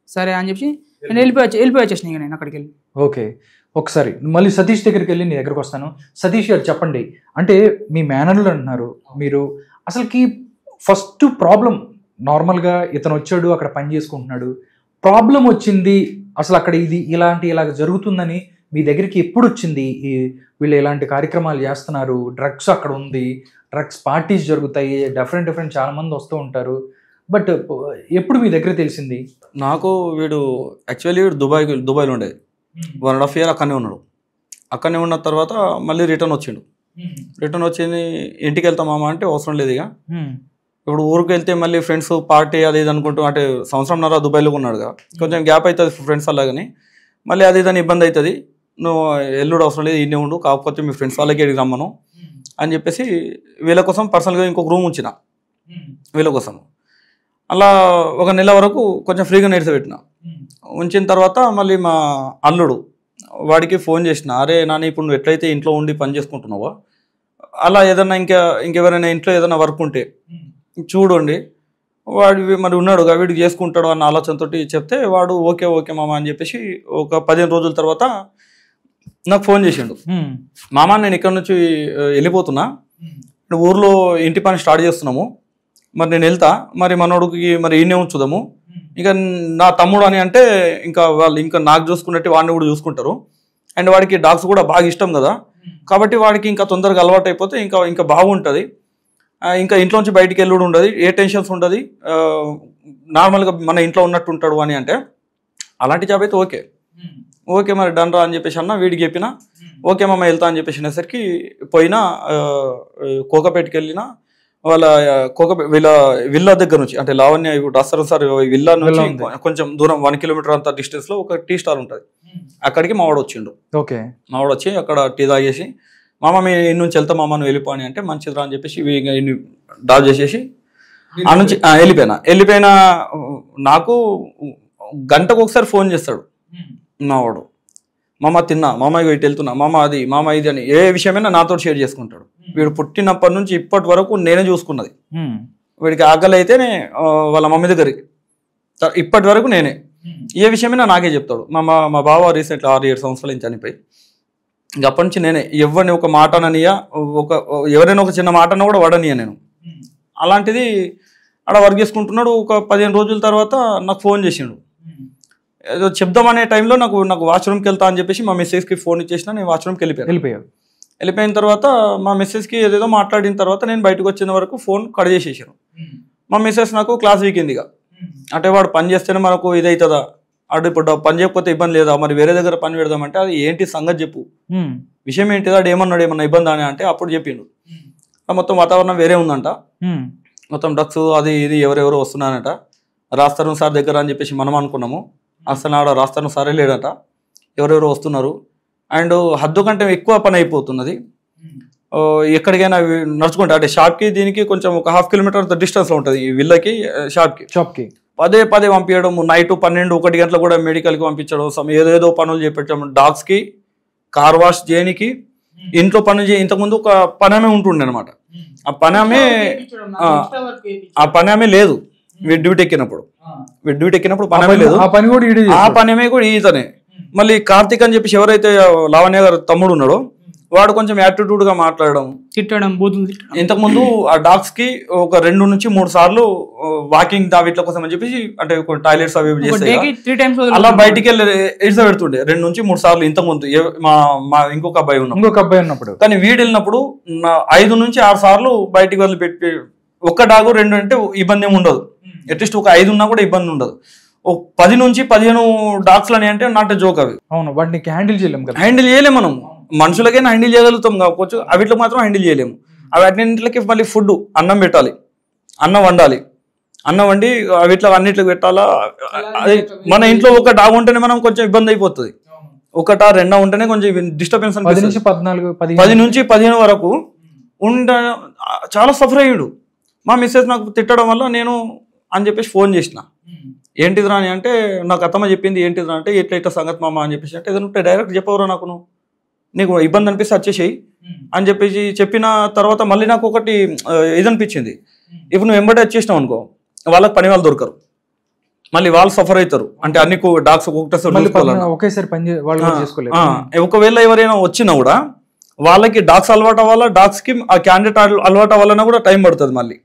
సరే అని చెప్పి నేను వెళ్ళిపోయి వచ్చేసిన ఇక నేను అక్కడికి వెళ్ళి. ఓకే, ఒకసారి మళ్ళీ సతీష్ దగ్గరికి వెళ్ళి నీ దగ్గరకు వస్తాను. సతీష్ గారు చెప్పండి, అంటే మీ మేనర్లు అంటున్నారు మీరు, అసలుకి ఫస్ట్ ప్రాబ్లం నార్మల్గా ఇతను వచ్చాడు, అక్కడ పని చేసుకుంటున్నాడు, ప్రాబ్లం వచ్చింది అసలు అక్కడ ఇలాగ జరుగుతుందని మీ దగ్గరికి ఎప్పుడు వచ్చింది? వీళ్ళు ఇలాంటి కార్యక్రమాలు చేస్తున్నారు, డ్రగ్స్ అక్కడ ఉంది, డ్రగ్స్ పార్టీస్ జరుగుతాయి, డిఫరెంట్ చాలా మంది వస్తూ ఉంటారు, బట్ ఎప్పుడు మీ దగ్గర తెలిసింది? నాకు వీడు యాక్చువల్లీ దుబాయ్లో ఉండేది 1.5 year అక్కడనే ఉన్నాడు. అక్కడనే ఉన్న తర్వాత మళ్ళీ రిటర్న్ వచ్చిండు. రిటర్న్ వచ్చింది ఇంటికి వెళ్తాం మామ అంటే అవసరం లేదు ఇక ఇప్పుడు ఊరికి వెళ్తే మళ్ళీ ఫ్రెండ్స్ పార్టీ అది ఇది అనుకుంటూ అంటే సంవత్సరంన్నర దుబాయ్లో ఉన్నాడుగా కొంచెం గ్యాప్ అవుతుంది ఫ్రెండ్స్ అలాగని మళ్ళీ అది ఇదని ఇబ్బంది అవుతుంది నువ్వు ఎల్లుడు అవసరం లేదు ఇన్నే ఉండు కాకపోతే మీ ఫ్రెండ్స్ వాళ్ళకి ఎడికి రమ్మను అని చెప్పేసి వీళ్ళ కోసం పర్సనల్గా ఇంకొక రూమ్ ఉంచిన వీళ్ళ కోసం అలా ఒక నెల వరకు కొంచెం ఫ్రీగా నేర్చబెట్టిన ఉంచిన తర్వాత మళ్ళీ మా అల్లుడు వాడికి ఫోన్ చేసిన అరే నాని ఇప్పుడు నువ్వు ఎట్లయితే ఇంట్లో ఉండి పని చేసుకుంటున్నావో అలా ఏదన్నా ఇంకెవరైనా ఇంట్లో ఏదైనా వర్క్ ఉంటే చూడండి వాడు మరి ఉన్నాడు వీడికి చేసుకుంటాడు అన్న ఆలోచనతో చెప్తే వాడు ఓకే ఓకే మామ అని చెప్పేసి ఒక 15 రోజుల తర్వాత నాకు ఫోన్ చేసిండు మామ నేను ఇక్కడ నుంచి వెళ్ళిపోతున్నా ఊర్లో ఇంటి పని స్టార్ట్ చేస్తున్నాము మరి నేను వెళ్తా మరి మనోడికి మరి ఈయనే ఉంచుదాము ఇంకా నా తమ్ముడు అని అంటే ఇంకా వాళ్ళు ఇంకా నాకు చూసుకున్నట్టు వాడిని కూడా చూసుకుంటారు అండ్ వాడికి డాగ్స్ కూడా బాగా ఇష్టం కదా కాబట్టి వాడికి ఇంకా తొందరగా అలవాటు అయిపోతే ఇంకా బాగుంటుంది ఇంకా ఇంట్లోంచి బయటికి వెళ్ళుడు ఉండదు ఏ టెన్షన్స్ ఉండదు నార్మల్గా మన ఇంట్లో ఉన్నట్టు ఉంటాడు అని అంటే అలాంటి జాబ్ అయితే ఓకే ఓకే మరి డన్ రా అని చెప్పేసి అన్న వీడికి చెప్పిన ఓకే మామ వెళ్తా అని చెప్పేసి అనేసరికి పోయినా కోకపేటకి వెళ్ళిన వాళ్ళ వీళ్ళ విల్లా దగ్గర నుంచి అంటే లావణ్య రాస్తారు సార్ విల్లా నుంచి కొంచెం దూరం 1 కిలోమీటర్ అంత డిస్టెన్స్ లో ఒక టీ స్టాల్ ఉంటుంది అక్కడికి మావాడు వచ్చిండు ఓకే మావాడు వచ్చి అక్కడ టీ తాగేసి మామ మీ ఇన్ని నుంచి వెళ్తా మామ నువ్వు వెళ్ళిపో అని అంటే మంచిదిరా అని చెప్పేసి డ్రాప్ చేసేసి ఆ నుంచి వెళ్ళిపోయినా నాకు గంటకు ఒకసారి ఫోన్ చేస్తాడు మావాడు మామ తిన్నా మామ ఇటు వెళ్తున్నా మామ అది మామ ఇది అని ఏ విషయమైనా నాతో షేర్ చేసుకుంటాడు వీడు పుట్టినప్పటి నుంచి ఇప్పటి వరకు నేనే చూసుకున్నది వీడికి ఆకలి అయితేనే వాళ్ళ మమ్మీ దగ్గరికి ఇప్పటి వరకు నేనే ఏ విషయమైనా నాకే చెప్తాడు మా బావ రీసెంట్లీ 6-7 సంవత్సరాల నుంచి చనిపోయి ఇంక అప్పటి నుంచి నేనే ఎవరిని ఒక మాట అననియా ఎవరైనా ఒక చిన్న మాట అన్నా కూడా వాడనియా నేను అలాంటిది అక్కడ వర్క్ చేసుకుంటున్నాడు ఒక 15 రోజుల తర్వాత నాకు ఫోన్ చేసిండు ఏదో చెప్దామనే టైంలో నాకు వాష్రూమ్కి వెళ్తా అని చెప్పేసి మా మెసేజ్కి ఫోన్ ఇచ్చేసిన నేను వాష్రూమ్కి వెళ్ళిపోయిన తర్వాత మా మెసేజ్కి ఏదేదో మాట్లాడిన తర్వాత నేను బయటకు వచ్చిన వరకు ఫోన్ కట్ చేసేసాను మా మెసేజ్ నాకు క్లాస్ వీకిందిగా అంటే వాడు పని చేస్తేనే మనకు ఇది అవుతుందా అటు ఇప్పుడు పని చేయకపోతే ఇబ్బంది లేదా మరి వేరే దగ్గర పని పెడదామంటే అది ఏంటి సంగతి చెప్పు విషయం ఏంటిదా అది ఏమన్నా ఇబ్బంది అని అంటే అప్పుడు చెప్పిండు మొత్తం వాతావరణం వేరే ఉందంట మొత్తం డ్రగ్స్ అది ఇది ఎవరెవరు వస్తున్నారట రాస్తారు సార్ దగ్గర అని చెప్పేసి మనం అనుకున్నాము అసలు ఆడ రాస్తాను సరే లేడట ఎవరెవరు వస్తున్నారు అండ్ హద్దు కంటే ఎక్కువ పని అయిపోతున్నది ఎక్కడికైనా నడుచుకుంటా అంటే షాప్కి దీనికి కొంచెం ఒక 1/2 కిలోమీటర్ డిస్టెన్స్లో ఉంటుంది ఈ విల్లకి షాప్కి పదే పంపించడం నైట్ 12-1 గంటలకు కూడా మెడికల్కి పంపించడం ఏదేదో పనులు చేపించడం డాగ్స్కి కార్ వాష్ చేయడానికి ఇంట్లో పనులు ఇంతకుముందు ఒక పనమే ఉంటుండే అనమాట ఆ పనమే లేదు వీడు డ్యూటీ ఎక్కినప్పుడు పనమే లేదు ఆ పనమే కూడా ఈతనే మళ్ళీ కార్తీక్ అని చెప్పేసి ఎవరైతే లావణ్య గారు తమ్ముడు ఉన్నాడో వాడు కొంచెం యాటిట్యూడ్ గా మాట్లాడడం తిట్టడం ఇంతకు ముందు ఆ డాగ్స్ కి ఒక 2 నుంచి 3 సార్లు వాకింగ్ వీటి కోసం అని చెప్పేసి అంటే టాయిలెట్స్ అవి చేస్తే అలా బయటికి వెళ్ళి ఇడ్స పెడుతుండే 2 నుంచి 3 సార్లు ఇంతకు ముందు మా ఇంకొక అబ్బాయి ఉన్నప్పుడు కానీ వీడు వెళ్ళినప్పుడు 5 నుంచి 6 సార్లు బయటికి వెళ్ళి పెట్టి ఒక్క డాగు 2 అంటే ఇబ్బంది ఏమి ఉండదు అట్లీస్ట్ ఒక 5 ఉన్నా కూడా ఇబ్బంది ఉండదు 10 నుంచి 15 డాగ్స్ అని అంటే నాట్ జోక్ అవి అవును వాటిని హ్యాండిల్ చేయలేము మనం మనుషులకైనా హ్యాండిల్ చేయగలుగుతాం కావచ్చు అవిట్లో మాత్రం హ్యాండిల్ చేయలేము అన్నింటికి మళ్ళీ ఫుడ్ అన్నం పెట్టాలి అన్నం వండి అన్నిట్లకి పెట్టాలా అది మన ఇంట్లో ఒక డాగ్ ఉంటేనే మనం కొంచెం ఇబ్బంది అయిపోతుంది 1-2 ఉంటేనే కొంచెం డిస్టర్బెన్స్ 10 నుంచి 15 వరకు చాలా సఫర్ అయ్యాడు మా మిస్సెస్ నాకు తిట్టడం వల్ల నేను అని చెప్పేసి ఫోన్ చేసిన ఏంటిదిరా అని అంటే నాకు అత్తమ్మ చెప్పింది ఏంటిదిరా అంటే ఇట్లా సంగతి మామ అని చెప్పేసి అంటే ఏదంటే డైరెక్ట్ చెప్పవరా నాకు నీకు ఇబ్బంది అనిపిస్తే వచ్చేసేయి అని చెప్పేసి చెప్పిన తర్వాత మళ్ళీ నాకు ఒకటి ఇది అనిపించింది ఇప్పుడు నువ్వు వెంబడి వచ్చేసినావు అనుకో వాళ్ళకి పని వాళ్ళు దొరకరు మళ్ళీ వాళ్ళు సఫర్ అవుతారు అంటే అన్ని డాగ్స్ ఒకవేళ ఎవరైనా వచ్చినా కూడా వాళ్ళకి డాగ్స్ అలవాటు అవ్వాలా డాగ్స్కి ఆ క్యాండిడేట్ అలవాటు అవ్వాలన్నా కూడా టైం పడుతుంది మళ్ళీ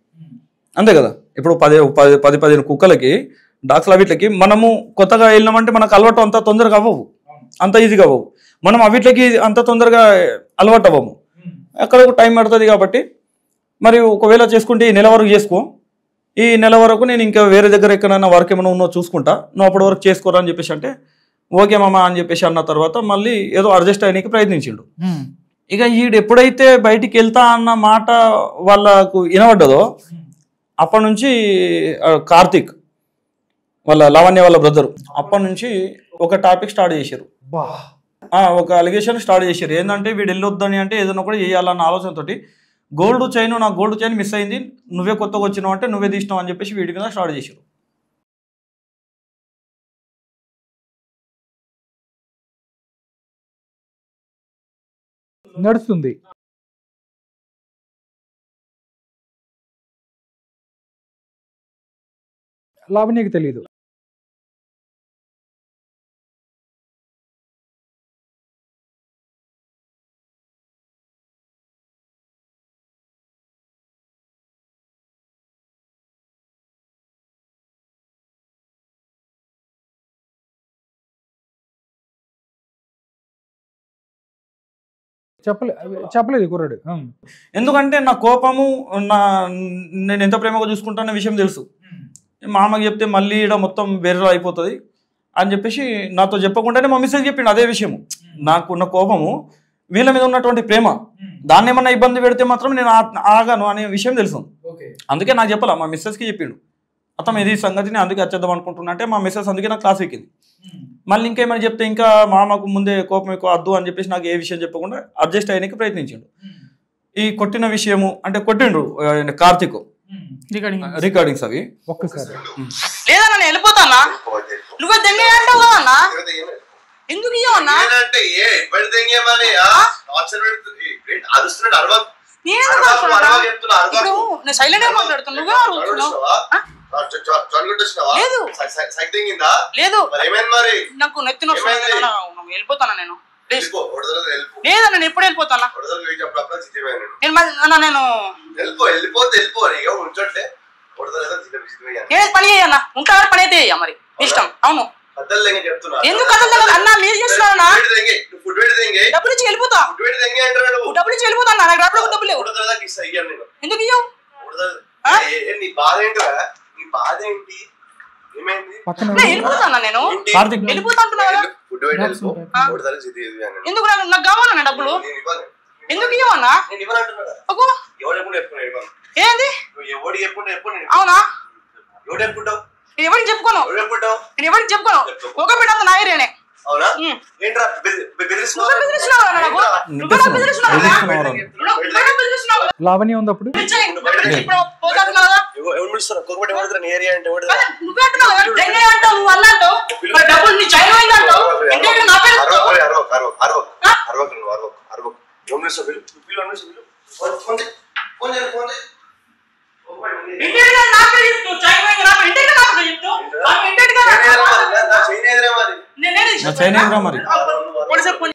అంతే కదా ఇప్పుడు 10-15 కుక్కలకి డాగ్స్ వీటికి మనము కొత్తగా వెళ్ళినామంటే మనకు అలవాటు అంత తొందరగా అవ్వవు అంత ఈజీగా అవ్వవు మనం అవిట్లకి అంత తొందరగా అలవాటు అవ్వము అక్కడ ఒక టైం పడుతుంది కాబట్టి మరి ఒకవేళ చేసుకుంటే ఈ నెల వరకు చేసుకో ఈ నెల వరకు నేను ఇంకా వేరే దగ్గర ఎక్కడైనా వర్క్ ఏమైనా ఉన్నో చూసుకుంటా నువ్వు అప్పటి వరకు చేసుకోరా అని చెప్పేసి అంటే ఓకే మామ అని చెప్పేసి అన్న తర్వాత మళ్ళీ ఏదో అడ్జస్ట్ అయ్యడానికి ప్రయత్నించిండు ఇక ఈడు ఎప్పుడైతే బయటికి వెళ్తా అన్న మాట వాళ్ళకు వినబడ్డదో అప్పటి నుంచి కార్తిక్ వాళ్ళ లావణ్య వాళ్ళ బ్రదరు అప్పటి నుంచి ఒక టాపిక్ స్టార్ట్ చేశారు, ఒక అలిగేషన్ స్టార్ట్ చేశారు. ఏంటంటే వీడు వెళ్ళొద్దని అంటే ఏదైనా కూడా చేయాలన్న ఆలోచనతోటి గోల్డ్ చైన్, నాకు గోల్డ్ చైన్ మిస్ అయింది, నువ్వే కొత్తగా వచ్చినావు అంటే నువ్వే తీసినావు అని చెప్పేసి వీడి మీద స్టార్ట్ చేశారు. నడుస్తుంది. లావణ్యకి తెలియదు. చెప్పలేదు కుర్రాడు. ఎందుకంటే నా కోపము నేను ఎంత ప్రేమగా చూసుకుంటానన్న విషయం తెలుసు. మా అమ్మకి చెప్తే మళ్ళీ ఇక్కడ మొత్తం వేరే అయిపోతుంది అని చెప్పేసి నాతో చెప్పకుండానే మా మిస్సెస్ చెప్పిండు అదే విషయము. నాకున్న కోపము వీళ్ళ మీద ఉన్నటువంటి ప్రేమ, దాన్ని ఏమన్నా ఇబ్బంది పెడితే మాత్రం నేను ఆగాను అనే విషయం తెలుసు. అందుకే నాకు చెప్పాల, మా మిస్సెస్కి చెప్పిండు అతను ఇది సంగతిని అందుకే వచ్చేద్దాం అనుకుంటున్నా అంటే మా మిస్సెస్ అందుకే నాకు క్లాస్ ఎక్కింది. మళ్ళీ ఇంకేమైనా చెప్తే ఇంకా మా అమ్మకు ముందే కోపం ఎక్కువ వద్దు అని చెప్పేసి నాకు ఏ విషయం చెప్పకుండా అడ్జస్ట్ అయ్యడానికి ప్రయత్నించిండు. ఈ కొట్టిన విషయము అంటే కొట్టిండ్రు కార్తిక్ రికార్డింగ్స్ అవి ఒక్కసారి లేదా నేను వెళ్ళిపోతానా, నువ్వే దెంగే అంటావు కదా అన్న, ఎందుకు ఇవ్వన్నా నేను సైలెంట్ గా మాట్లాడుతున్నా, లేదు నాకు నెత్తి వెళ్ళిపోతానా నేను, లేదా నేను ఎప్పుడు వెళ్ళిపోతానా నేను పని చేయన్నా, ఉంటా పని అయితే మరి ఇష్టం. అవును ఎందుకు అన్న మీరు చేస్తున్నా డబ్బులు ఇచ్చి వెళ్ళిపోతా, డబ్బులు ఇచ్చి వెళ్ళిపోతా డబ్బులు ఎందుకు ఇవ్వవు, వెళ్ళిపోతానా నేను వెళ్ళిపోతా అంటున్నా కదా, ఎందుకు నాకు కావాలన్నా డబ్బులు, ఎందుకు ఇవ్వన్నా ఏంది అవునా ఎవరికి చెప్పుకోను, నేను ఎవరికి చెప్పుకోను, ఒక బిడ్డ నా ఏరియానే. లావణ్య ఉంది అప్పుడు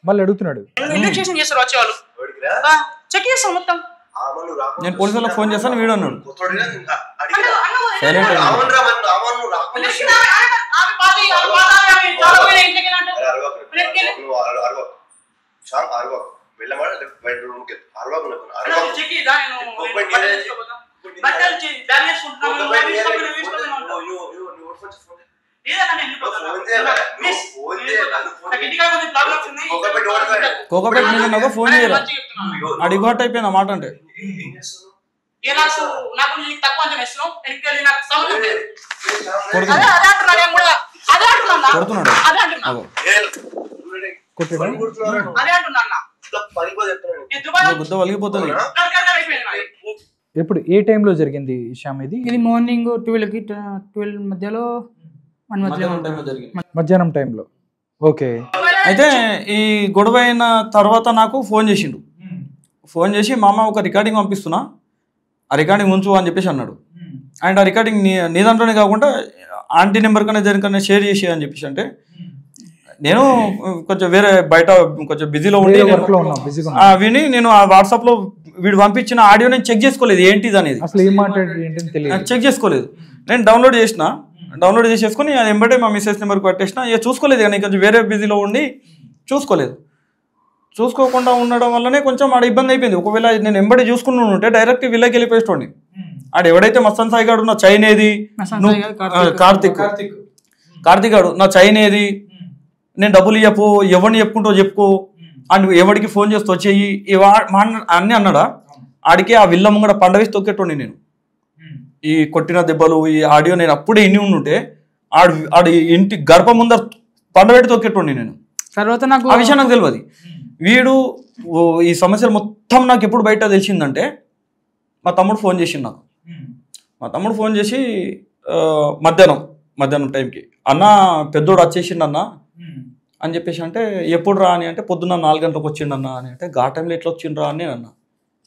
మళ్ళీ అడుగుతున్నాడు. నేను పోలీసులకు ఫోన్ చేస్తాను, వీడు అన్నాడు. కోకపేట మీద ఫోన్ చేయరా, అడిగోట్ అయిపోయింది మాట అంటే గుద్ద వలిగిపోతుంది. ఎప్పుడు ఏ టైంలో జరిగింది శ్యామ్ ఇది? ఇది మార్నింగ్ 12 మధ్యలో మధ్యాహ్నం టైంలో. ఓకే. అయితే ఈ గొడవ అయిన తర్వాత నాకు ఫోన్ చేసిండు. ఫోన్ చేసి మా అమ్మ ఒక రికార్డింగ్ పంపిస్తున్నా, ఆ రికార్డింగ్ ఉంచు అని చెప్పేసి అన్నాడు. అండ్ ఆ రికార్డింగ్ నీ దాంట్లోనే కాకుండా ఆంటీ నెంబర్ కన్నా దేనికన్నా షేర్ చేసి అని చెప్పేసి అంటే నేను కొంచెం వేరే బయట కొంచెం బిజీలో ఉండి విని నేను ఆ వాట్సాప్లో వీడు పంపించిన ఆడియో నేను చెక్ చేసుకోలేదు ఏంటిది అనేది, అసలు ఏం మాట్లాడి చెక్ చేసుకోలేదు. నేను డౌన్లోడ్ చేసేసుకుని అది ఎంబడే మా మిస్సెస్ నెంబర్కి పెట్టేసిన. ఇక చూసుకోలేదు కానీ కొంచెం వేరే బిజీలో ఉండి చూసుకోకుండా ఉండడం వల్లనే కొంచెం ఆడ ఇబ్బంది అయిపోయింది. ఒకవేళ నేను ఎంబడి చూసుకుని ఉంటే డైరెక్ట్ వీళ్ళకి వెళ్ళిపోయేటోండి. ఆడ ఎవడైతే మస్తాన్ సాయి గాడు నా చైన్ ఏది, కార్తిక్ గాడు నా చైన్ ఏది, నేను డబ్బులు చెప్పు, ఎవరిని చెప్పుకుంటో చెప్పుకో, అండ్ ఎవరికి ఫోన్ చేస్తూ వచ్చేయి అన్ని అన్నాడా, ఆడికి ఆ విల్ల ముంగడ పండవేసి తొక్కేటోండి నేను. ఈ కొట్టిన దెబ్బలు ఈ ఆడియో నేను అప్పుడే ఇన్ని ఉండుంటే ఆడి ఇంటి గర్భం ముందర పండబెట్టి తొక్కేటోండి నేను. తర్వాత నాకు ఆ విషయం నాకు తెలియదు. వీడు ఈ సమస్యలు మొత్తం నాకు ఎప్పుడు బయట తెలిసిందంటే మా తమ్ముడు ఫోన్ చేసిండు నాకు. మా తమ్ముడు ఫోన్ చేసి మధ్యాహ్నం టైంకి, అన్న పెద్దోడు వచ్చేసిండు అన్న అని చెప్పేసి అంటే, ఎప్పుడు రా అని అంటే, పొద్దున్న 4 గంటలకు వచ్చిండన్న అని అంటే, గా టైంలో ఎట్లా వచ్చిండ్రా అని నేను అన్నా.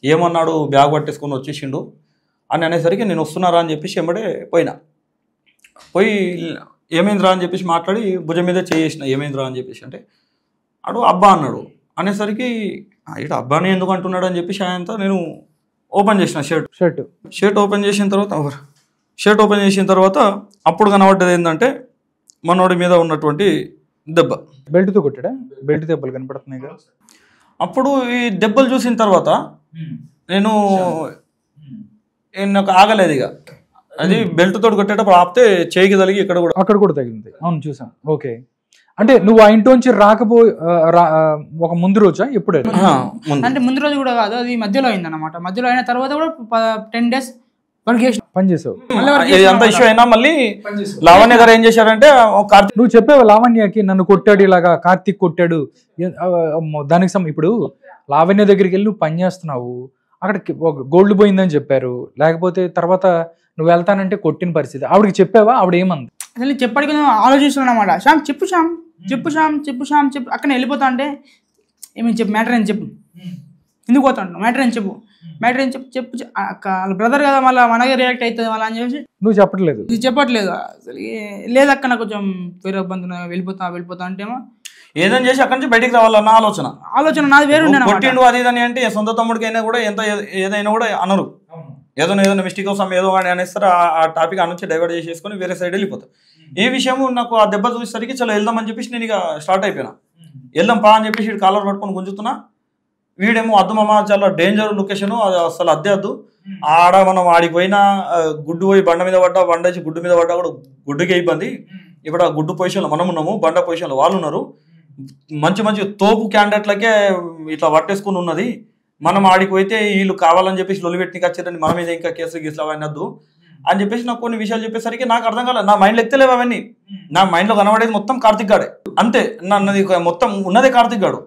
ఏమన్నాడు, బ్యాగ్ పట్టేసుకొని వచ్చేసిండు అని అనేసరికి నేను వస్తున్నారా అని చెప్పేసి వెంబడే పోయి ఏమైందిరా అని చెప్పేసి మాట్లాడి భుజం మీద చేసిన. ఏమైందిరా అని చెప్పేసి అంటే అడు అబ్బా అన్నాడు. అనేసరికి ఇటు అబ్బాని ఎందుకు అంటున్నాడు అని చెప్పేసి ఆయనతో నేను ఓపెన్ చేసిన షర్ట్ ఓపెన్ చేసిన తర్వాత అప్పుడు కనబడ్డది ఏంటంటే మనోడి మీద ఉన్నటువంటి దెబ్బ. బెల్ట్తో కొట్టాడా? బెల్ట్ దెబ్బలు కనపడుతున్నాయి కదా. అప్పుడు ఈ దెబ్బలు చూసిన తర్వాత నాకు ఆగలేదు ఇక. అది బెల్ట్ తోటి కొట్టేటప్పుడు ఆపితే చేయికి తగిలి అక్కడ కూడా తగిలింది. అవును, చూసాం. ఓకే, అంటే నువ్వు ఆ ఇంట్లోంచి ఒక ముందు రోజా ఎప్పుడే? అంటే ముందు రోజు కూడా కాదు, అది మధ్యలో అయింది అనమాట. మధ్యలో అయిన తర్వాత కూడా 10 days పని చేసావు. అంత ఇష్యూ అయినా మళ్ళీ లావణ్య గారు ఏం చేశారంటే, నువ్వు చెప్పావు లావణ్యకి నన్ను కొట్టాడు ఇలాగా, కార్తీక్ కొట్టాడు దానికి ఇప్పుడు లావణ్య దగ్గరికి వెళ్ళి నువ్వు పని చేస్తున్నావు, అక్కడ గోల్డ్ పోయిందని చెప్పారు, లేకపోతే తర్వాత నువ్వు వెళ్తానంటే కొట్టిన పరిస్థితి. ఆవిడకి చెప్పావా? ఆవిడ ఏమంది? అసలు చెప్పడానికి ఆలోచిస్తున్నాను అనమాట. శ్యామ్ చెప్పు అక్కడ వెళ్ళిపోతా అంటే, ఏమని చెప్పు, మ్యాటర్ అని చెప్పు, ఎందుకు పోతాడు, మ్యాటర్ అని చెప్పు అక్క వాళ్ళ బ్రదర్ కదా, మళ్ళీ మనగా రియాక్ట్ అవుతుంది మళ్ళీ అని చెప్పేసి నువ్వు చెప్పట్లేదు. అసలు లేదక్క నాకు కొంచెం వేరే బంధు వెళ్ళిపోతా అంటేమో ఏదైనా చేసి అక్కడి నుంచి బయటికి రావాలన్న ఆలోచన నాది వేరు. కొట్టిండు అది ఇదని అంటే సొంత తమ్ముడికైనా కూడా ఏదైనా కూడా అనరు, ఏదైనా మిస్టేక్ కోసం ఏదో అని అనేస్తారు. ఆ టాపిక్ నుంచి డైవర్ట్ చేసేసుకొని వేరే సైడ్ వెళ్ళిపోతారు. ఈ విషయం నాకు ఆ దెబ్బ చూసేసరికి చలో వెళ్దామని చెప్పేసి నేను ఇక స్టార్ట్ అయిపోయినా. వెళ్దాం పా అని చెప్పేసి కాలర్ పట్టుకొని గుంజుతున్నా. వీడేమో అద్దు మామ చాలా డేంజర్ లొకేషన్, అది అసలు అద్దు ఆడ మనం ఆడికి పోయినా గుడ్డు పోయి బండ మీద పడ్డా, బండ వేసి గుడ్డు మీద పడ్డా కూడా గుడ్డుకే ఇబ్బంది. ఇప్పుడు ఆ గుడ్డు పొజిషన్లో మనం ఉన్నాము, బండ పొజిషన్లో వాళ్ళు ఉన్నారు. మంచి తోపు క్యాండిడేట్లకే ఇట్లా పట్టేసుకుని ఉన్నది. మనం ఆడికి పోయితే వీళ్ళు కావాలని చెప్పేసి లొల్లి పెట్టినకి వచ్చారని మన మీద ఇంకా కేసులు గీసులు అవన్నీ వద్దు అని చెప్పేసి నాకు కొన్ని విషయాలు చెప్పేసరికి నాకు అర్థం కాలేదు. నా మైండ్లో ఎక్కలేవు అవన్నీ. నా మైండ్లో కనబడేది మొత్తం కార్తిక్ గాడే, అంతే. నన్నది మొత్తం ఉన్నదే కార్తిక్ గాడు.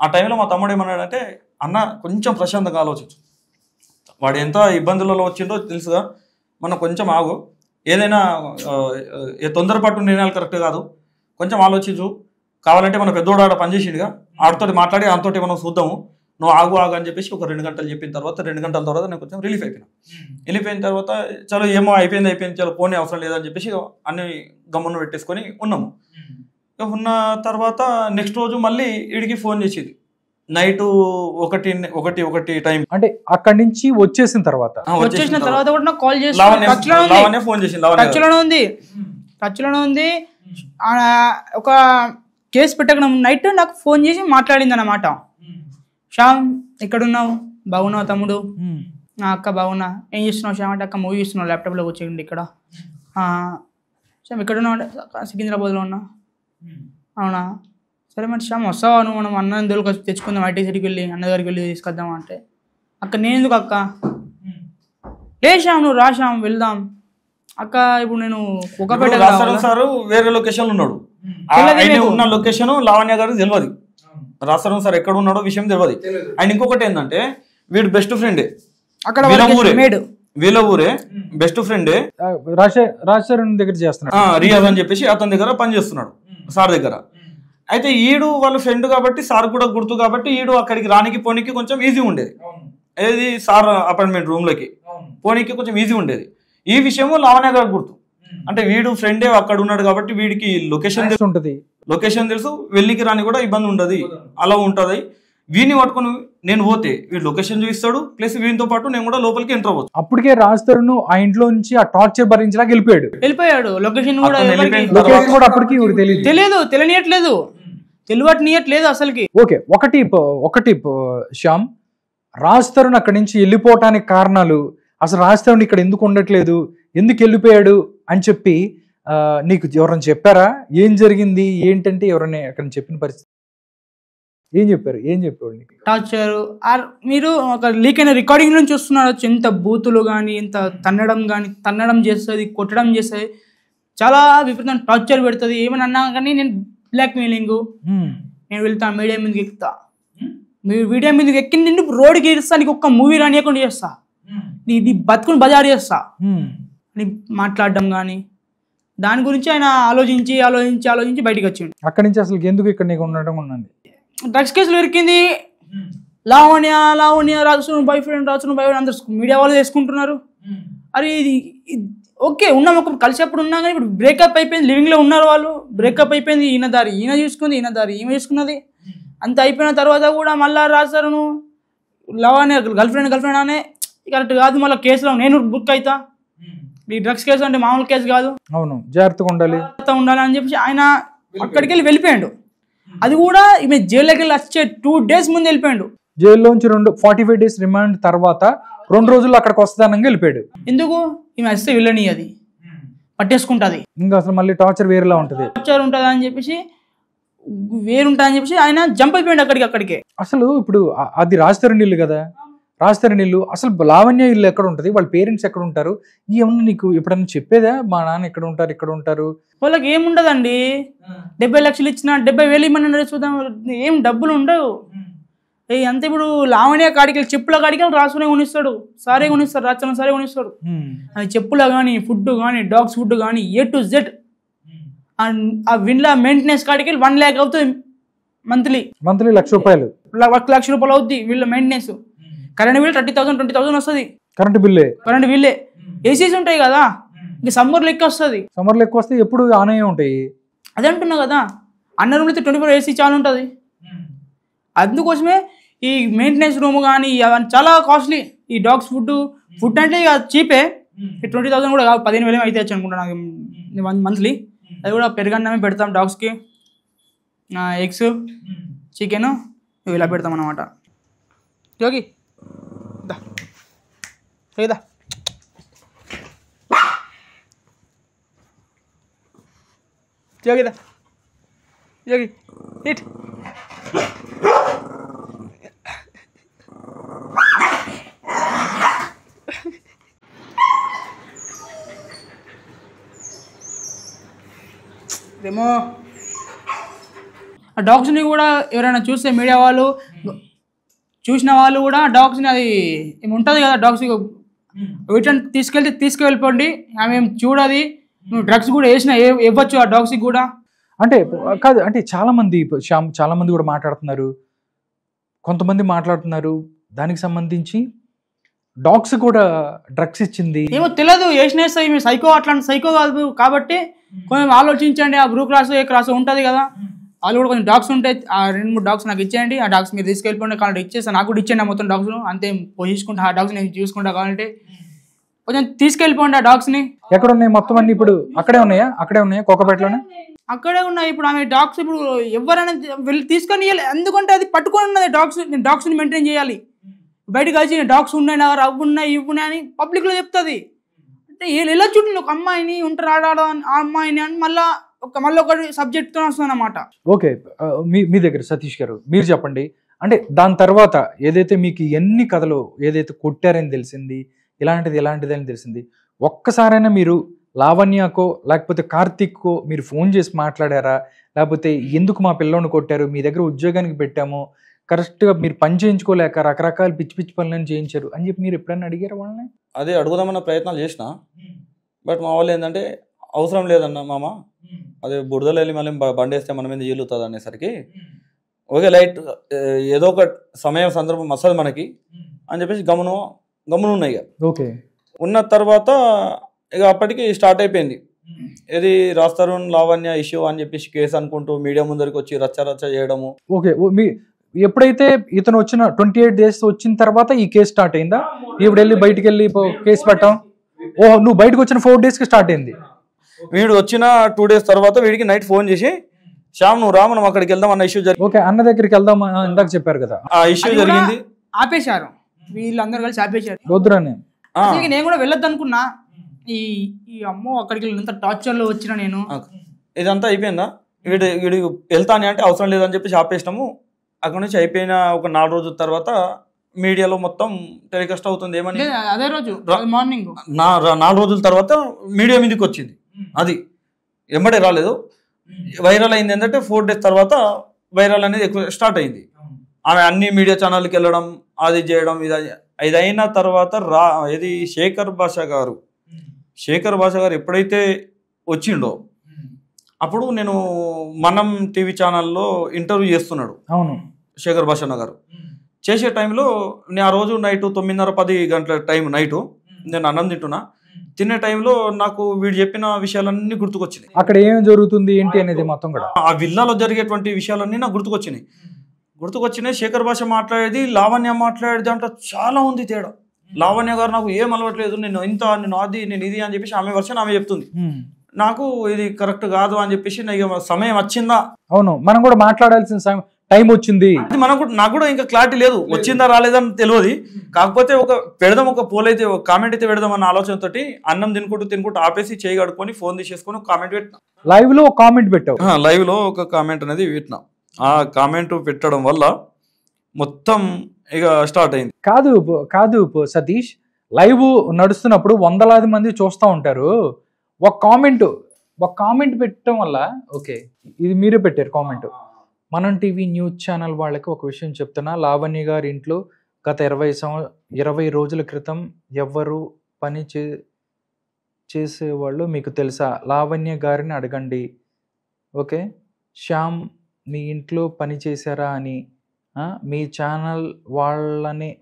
ఆ టైంలో మా తమ్ముడు ఏమన్నాడంటే, అన్న కొంచెం ప్రశాంతంగా ఆలోచించు, వాడు ఎంత ఇబ్బందులలో వచ్చిండో తెలుసుగా, మనం కొంచెం ఆగు, ఏదైనా తొందరపాటు నిర్ణయాలు కరెక్ట్ కాదు, కొంచెం ఆలోచించు, కావాలంటే మన పెద్దోడు ఆడ పనిచేసిండుగా, ఆడితోటి మాట్లాడి ఆడితోటి మనం చూద్దాము, నువ్వు ఆగు అని చెప్పేసి ఒక 2 గంటలు చెప్పిన తర్వాత 2 గంటల తర్వాత నేను కొంచెం రిలీఫ్ వెళ్ళిపోయిన తర్వాత చలో ఏమో అయిపోయింది చలో పోనీ అవసరం లేదని చెప్పేసి అన్ని గమ్మున పెట్టేసుకొని ఉన్నాము. ఉన్న తర్వాత నెక్స్ట్ రోజు మళ్ళీ వీడికి ఫోన్ చేసేది నైట్ 1 టైం. అంటే అక్కడి నుంచి వచ్చేసిన తర్వాత కూడా నాకు కాల్ చేసి ఫోన్ చేసింది. టచ్లోనే ఉంది. ఒక కేసు పెట్టక నైట్ నాకు ఫోన్ చేసి మాట్లాడింది అన్నమాట. శ్యామ్ ఎక్కడున్నావు, బాగున్నావు తమ్ముడు, అక్క బాగున్నా, ఏం చేస్తున్నావు శ్యామ్ అంటే, అక్క మూవీ చూస్తున్నావు ల్యాప్టాప్లో వచ్చేయండి ఇక్కడ. శ్యామ్ ఎక్కడున్నావు అంటే, సికింద్రాబాద్లో ఉన్నా. అవునా, సరే మరి శ్యామ్ వస్తావా నువ్వు, మనం అన్న దొరికి తెచ్చుకుందాం, ఐటీ సిటీకి వెళ్ళి అన్న దగ్గరికి వెళ్ళి తీసుకొద్దాం అంటే, అక్క నేను ఎందుకు అక్క, లే శ్యామ్ నువ్వు రా శ్యామ్ వెళ్దాం. అక్క ఇప్పుడు నేను సార్ వేరే లొకేషన్ ఉన్నాడు, ఉన్న లొకేషన్ లావణ్య గారికి తెలియదు. రాస్తారం సార్ ఎక్కడ ఉన్నాడో విషయం తెలియదు. అండ్ ఇంకొకటి ఏంటంటే వీడు బెస్ట్ ఫ్రెండే, అక్కడ వీళ్ళ ఊరే బెస్ట్ ఫ్రెండే, రాజశేఖర్ దగ్గర చేస్తున్నాడు, రియాజ్ అని చెప్పేసి అతని దగ్గర పని చేస్తున్నాడు సార్ దగ్గర. అయితే ఈడు వాళ్ళ ఫ్రెండ్ కాబట్టి సార్ కూడా గుర్తు కాబట్టి ఈడు అక్కడికి రానికి పోనీకి కొంచెం ఈజీ ఉండేది. ఏది సార్ అపాయింట్మెంట్ రూమ్ లోకి పోనీకి కొంచెం ఈజీ ఉండేది. ఈ విషయము లావణ్య గారు గుర్తు, అంటే వీడు ఫ్రెండే అక్కడ ఉన్నాడు కాబట్టి వీడికి లొకేషన్ తెలుసు, వెళ్ళికి రాని కూడా ఇబ్బంది ఉండదు, అలా ఉంటది. వీడిని పట్టుకుని నేను పోతే వీడు లొకేషన్ చూపిస్తాడు, ప్లస్ వీడితో పాటు నేను కూడా లోపలికి ఎంటర్ అవ్వచ్చు. అప్పటికే రాజును ఆ ఇంట్లో నుంచి ఆ టార్చర్ భరించడానికి వెళ్ళిపోయాడు. లొకేషన్ కూడా అప్పటికి తెలియట్లేదు అసలుకి. ఓకే, ఒకటి శ్యామ్, రాజ్ తరుణ్ అక్కడి నుంచి వెళ్ళిపోవటానికి కారణాలు, అసలు రాజ్ తరుణ్ ఇక్కడ ఎందుకు ఉండట్లేదు, ఎందుకు వెళ్ళిపోయాడు అని చెప్పి నీకు ఎవరైనా చెప్పారా? ఏం జరిగింది ఏంటంటే ఎవరైనా అక్కడ చెప్పిన పరిస్థితి? ఏం చెప్పేవాళ్ళు నీకు? టార్చర్ మీరు ఒక లీక్ అయిన రికార్డింగ్ నుంచి చూస్తున్నారు, ఎంత బూతులు కానీ, ఎంత తన్నడం చేస్తుంది, కొట్టడం చేస్తుంది, చాలా విపరీతమైన టార్చర్ పెడుతుంది. ఏమని అన్నా కానీ నేను బ్లాక్ మెయిలింగ్, నేను వెళ్తాను మీడియా మీదకి ఎక్కుతా, మీడియా మీదకి ఎక్కి నిన్ను రోడ్డుకి ఇస్తా, నీకు ఒక్క మూవీ రానియకుండా చేస్తా, నీ బతుకుని బజారు చేస్తా అని మాట్లాడడం కానీ, దాని గురించి ఆయన ఆలోచించి బయటకు వచ్చిండు. అక్కడి నుంచి అసలు ఎందుకు ఇక్కడ నీకు ఉండడం ఉన్నది? డ్రగ్స్ కేసులు దొరికింది, లావణ్య రాజు బాయ్ ఫ్రెండ్ అందరు మీడియా వాళ్ళు చేసుకుంటున్నారు. అరే ఇది ఓకే ఉన్నాం, ఒక కలిసేప్పుడు ఉన్నాం, కానీ ఇప్పుడు బ్రేకప్ అయిపోయింది, లివింగ్లో ఉన్నారు వాళ్ళు, బ్రేకప్ అయిపోయింది, ఈయన దారి ఈయన చూసుకుంది, ఈయన దారి ఈమె చూసుకున్నది, అంత అయిపోయిన తర్వాత కూడా మళ్ళీ రాశారు లావణ్య గర్ల్ ఫ్రెండ్ అనే కరెక్ట్ కాదు, మళ్ళీ కేసులో నేను బుక్ అవుతా, ఈ డ్రగ్స్ కేసు అంటే మామూలు కేసు కాదు, అవును జాగ్రత్తగా ఉండాలి అని చెప్పి ఆయన అక్కడికి వెళ్ళిపోయాడు. అది కూడా ఈమె జైల్లోకి వెళ్ళి వచ్చే 2 days ముందు వెళ్ళిపోయాడు. జైల్లోంచి 45 days రిమాండ్ తర్వాత 2 రోజుల్లో అక్కడికి వస్తానంగా వెళ్ళిపోయాడు. ఎందుకు? ఈమె వస్తే వెళ్ళని అది పట్టేసుకుంటుంది, ఇంకా అసలు మళ్ళీ టార్చర్ వేరేలా ఉంటుంది, ఉంటుంది అని చెప్పేసి ఆయన జంప్ అయిపోయాడు అక్కడికే. అసలు ఇప్పుడు అది రాజతరుణ్ ఇల్లు కదా, రాజతరుణ్ ఇల్లు అసలు లావణ్య ఇల్లు ఎక్కడ ఉంటుంది, వాళ్ళ పేరెంట్స్ ఎక్కడ ఉంటారు, ఏమన్నా నీకు ఎప్పుడన్నా చెప్పేదా మా నాన్న ఇక్కడ ఉంటారు? వాళ్ళకి ఏముండదండి, 70 లక్షలు ఇచ్చిన 70,000 ఇమ్మని చూద్దాం, ఏం డబ్బులు ఉండవు. అంతే. ఇప్పుడు లావణ్య కాడికి చెప్పుల కాడికి రాసుకునే కొనిస్తాడు, సారే కొనిస్తాడు, రాచన సారే కొనిస్తాడు. అది చెప్పుల కానీ, ఫుడ్ కానీ, డాగ్స్ ఫుడ్ కానీ, A to Z. ఆ విన్లా మెయింటెనెన్స్ కాడికి 1 lakh అవుతుంది మంత్లీ ₹1,00,000 అవుద్ది వీళ్ళ మెయింటెనెన్స్. కరెంట్ బిల్ 30,000 20,000 వస్తుంది, కరెంట్ బిల్లే. ఏసీస్ ఉంటాయి కదా, ఇంకా సమ్మర్లో ఎక్కువ వస్తుంది, ఎప్పుడు ఆనే ఉంటాయి. అదే అంటున్నా కదా, అన్న రూమ్ అయితే 24 ఏసీ చాలా ఉంటుంది. అందుకోసమే ఈ మెయింటెనెన్స్ రూమ్ కానీ అవన్నీ చాలా కాస్ట్లీ. ఈ డాగ్స్ ఫుడ్ అంటే ఇక చీపే, 20,000 కూడా కాదు, 15,000 అయితే వచ్చి అనుకుంటా నాకు మంత్లీ. అది కూడా పెరుగన్నమే పెడతాం డాగ్స్కి, ఎగ్స్, చికెన్ ఇలా పెడతాం అన్నమాట. జోగి ఏదా జోగి ఇట్ ఏమో ఆ డాగ్స్ని కూడా ఎవరైనా చూస్తే మీడియా వాళ్ళు చూసిన వాళ్ళు కూడా డాగ్స్ని అది ఏమి ఉంటుంది కదా, డాగ్స్ రిటర్న్ తీసుకువెళ్ళిపోండి, ఆమె ఏం చూడది, నువ్వు డ్రగ్స్ కూడా వేసినా ఇవ్వచ్చు ఆ డాగ్స్కి కూడా. అంటే కాదు, అంటే చాలా మంది కూడా మాట్లాడుతున్నారు, కొంతమంది మాట్లాడుతున్నారు దానికి సంబంధించి డాగ్స్ కూడా డ్రగ్స్ ఇచ్చింది ఏమో తెలియదు, వేసినేస్తాయి, మీ సైకో అట్లాంటి సైకో కాదు కాబట్టి కొంచెం ఆలోచించండి. ఆ బ్లూ క్రాస్ ఏ క్రాస్ ఉంటుంది కదా, వాళ్ళు కూడా కొంచెం డాగ్స్ ఉంటాయి, ఆ 2-3 డాగ్స్ నాకు ఇచ్చేయండి, ఆ డాగ్స్ మీరు తీసుకెళ్ళిపోండి, కావాలంటే ఇచ్చేస్తాను, నాకు కూడా ఇచ్చేయండి మొత్తం డాగ్స్, అంతే పోషించుకుంటా, ఆ డాగ్స్ నేను చూసుకుంటా, కావాలంటే కొంచెం తీసుకెళ్ళిపోండి ఆ డాగ్స్ని. ఎక్కడ ఉన్నాయి మొత్తం అన్ని? ఇప్పుడు అక్కడే ఉన్నాయా కోకపేటలోనే అక్కడే ఉన్నాయి. ఇప్పుడు ఆమె డాగ్స్ ఇప్పుడు ఎవరైనా వెళ్ళి తీసుకొని ఎందుకంటే అది పట్టుకొని ఉన్నది డాగ్స్, నేను డాగ్స్ని మెయింటైన్ చేయాలి, బయటకు వచ్చి డాగ్స్ ఉన్నాయి నా అవి ఉన్నాయి ఇవి ఉన్నాయి అని పబ్లిక్లో చెప్తుంది. అంటే ఎలా చూడండి ఒక అమ్మాయిని ఉంటారు ఆ అమ్మాయిని అని మళ్ళీ ఒకటి సబ్జెక్ట్తో వస్తుంది అన్నమాట. ఓకే, మీ దగ్గర సతీష్ గారు మీరు చెప్పండి, అంటే దాని తర్వాత ఏదైతే మీకు ఎన్ని కథలు ఏదైతే కొట్టారని తెలిసింది, ఇలాంటిది అని తెలిసింది, ఒక్కసారైనా మీరు లావణ్యకో లేకపోతే కార్తిక్కో మీరు ఫోన్ చేసి మాట్లాడారా, లేకపోతే ఎందుకు మా పిల్లోని కొట్టారు, మీ దగ్గర ఉద్యోగానికి పెట్టాము, కరెక్ట్గా మీరు పని చేయించుకోలేక రకరకాల పిచ్చి పనులను చేయించారు అని చెప్పి మీరు ఎప్పుడైనా అడిగారా వాళ్ళని? అదే అడుగుదామన్న ప్రయత్నాలు చేసిన, బట్ మా వాళ్ళు ఏంటంటే అవసరం లేదన్న మామ, అదే బురదలో వెళ్ళి మళ్ళీ బండి వేస్తే మన మీద ఈలుతుంది అనేసరికి ఓకే లైట్ ఏదో ఒక సమయం సందర్భం వస్తుంది మనకి అని చెప్పేసి గమనం ఉన్నాయి. ఓకే, ఉన్న తర్వాత ఇక అప్పటికి స్టార్ట్ అయిపోయింది, ఇది రాజతరుణ్ లావణ్య ఇష్యూ అని చెప్పేసి కేసు అనుకుంటూ మీడియా ముందరికి వచ్చి రచ్చ చేయడము. ఓకే, ఎప్పుడైతే ఇతను వచ్చిన 28 days వచ్చిన తర్వాత ఈ కేసు స్టార్ట్ అయిందా? ఇప్పుడు వెళ్ళి బయటికి వెళ్ళి కేసు పెట్టాం, ఓహో నువ్వు బయటకు వచ్చిన 4 daysకి స్టార్ట్ అయింది. వీడు వచ్చిన 2 days తర్వాత వీడికి నైట్ ఫోన్ చేసి శ్యామ్ నువ్వు రా మనం అక్కడికి వెళ్దాం అన్న ఇష్యూ జరిగింది. ఓకే, అన్న దగ్గరికి వెళ్దాం ఇందాక చెప్పారు కదా, ఆ ఇష్యూ జరిగింది, ఆపేశారు వీళ్ళందరూ కలిసి ఆపేశారు. వద్దురా నేను కూడా వెళ్ళొద్దు అనుకున్నా, ఈ అమ్మో అక్కడికి ఎంత టార్చర్లో వచ్చిన నేను. ఇదంతా అయిపోయిందా, వీడు వెళ్తానే అంటే అవసరం లేదని చెప్పేసి ఆపేసినాము, అక్కడ నుంచి అయిపోయిన ఒక 4 రోజుల తర్వాత మీడియాలో మొత్తం టెలికాస్ట్ అవుతుంది ఏమని, అదే రోజు మార్నింగ్ 4 రోజుల తర్వాత మీడియా మీదకి వచ్చింది. అది వెంబడే రాలేదు, వైరల్ అయింది. ఏంటంటే 4 days తర్వాత వైరల్ అనేది ఎక్కువ స్టార్ట్ అయింది. ఆమె అన్ని మీడియా ఛానల్కి వెళ్ళడం, అది చేయడం, ఇది అయిన తర్వాత ఇది శేఖర్ భాష గారు ఎప్పుడైతే వచ్చిండో అప్పుడు నేను మనం టీవీ ఛానల్లో ఇంటర్వ్యూ చేస్తున్నాడు. అవును, శేఖర్ భాష గారు చేసే టైంలో నేను ఆ రోజు నైట్ 9:30-10 గంటల టైం నైటు నేను అన్నం తినే టైంలో నాకు వీడు చెప్పిన విషయాలన్నీ గుర్తుకొచ్చినాయి. అక్కడ ఏం జరుగుతుంది ఏంటి అనేది మొత్తం కూడా ఆ విల్లాలో జరిగేటువంటి విషయాలన్నీ నాకు గుర్తుకొచ్చినాయి. శేఖర్ భాష మాట్లాడేది, లావణ్య మాట్లాడేది అంటే చాలా ఉంది తేడా. లావణ్య గారు నాకు ఏం అలవట్లేదు, నేను అది నేను ఇది అని చెప్పేసి ఆమె వర్షన్ ఆమె చెప్తుంది. నాకు ఇది కరెక్ట్ కాదు అని చెప్పేసి సమయం వచ్చిందా, అవును మనం కూడా మాట్లాడాల్సిన టైం వచ్చింది. అది నాకు కూడా ఇంకా క్లారిటీ లేదు, వచ్చిందా రాలేదని తెలియదు. కాకపోతే ఒక పోల్ అయితే ఒక కామెంట్ అయితే పెడదాం అన్న ఆలోచనతో అన్నం తినుకుంటూ ఆపేసి చేయి కడుక్కొని ఫోన్ తీసేసుకొని ఒక కామెంట్ పెట్టినా. లైవ్ లో కామెంట్ పెట్టావు? లైవ్ లో ఒక కామెంట్ అనేది పెట్టినా. ఆ కామెంట్ పెట్టడం వల్ల మొత్తం ఇక స్టార్ట్ అయింది. కాదు సతీష్, లైవ్ నడుస్తున్నప్పుడు వందలాది మంది చూస్తూ ఉంటారు. ఒక కామెంట్ పెట్టడం వల్ల, ఓకే ఇది మీరే పెట్టారు కామెంట్, మనం టీవీ న్యూస్ ఛానల్ వాళ్ళకి ఒక విషయం చెప్తున్నా. లావణ్య గారి ఇంట్లో గత 20 రోజుల క్రితం ఎవరు పని చేసేవాళ్ళు మీకు తెలుసా? లావణ్య గారిని అడగండి. ఓకే, శ్యామ్ మీ ఇంట్లో పని చేశారా అని మీ ఛానల్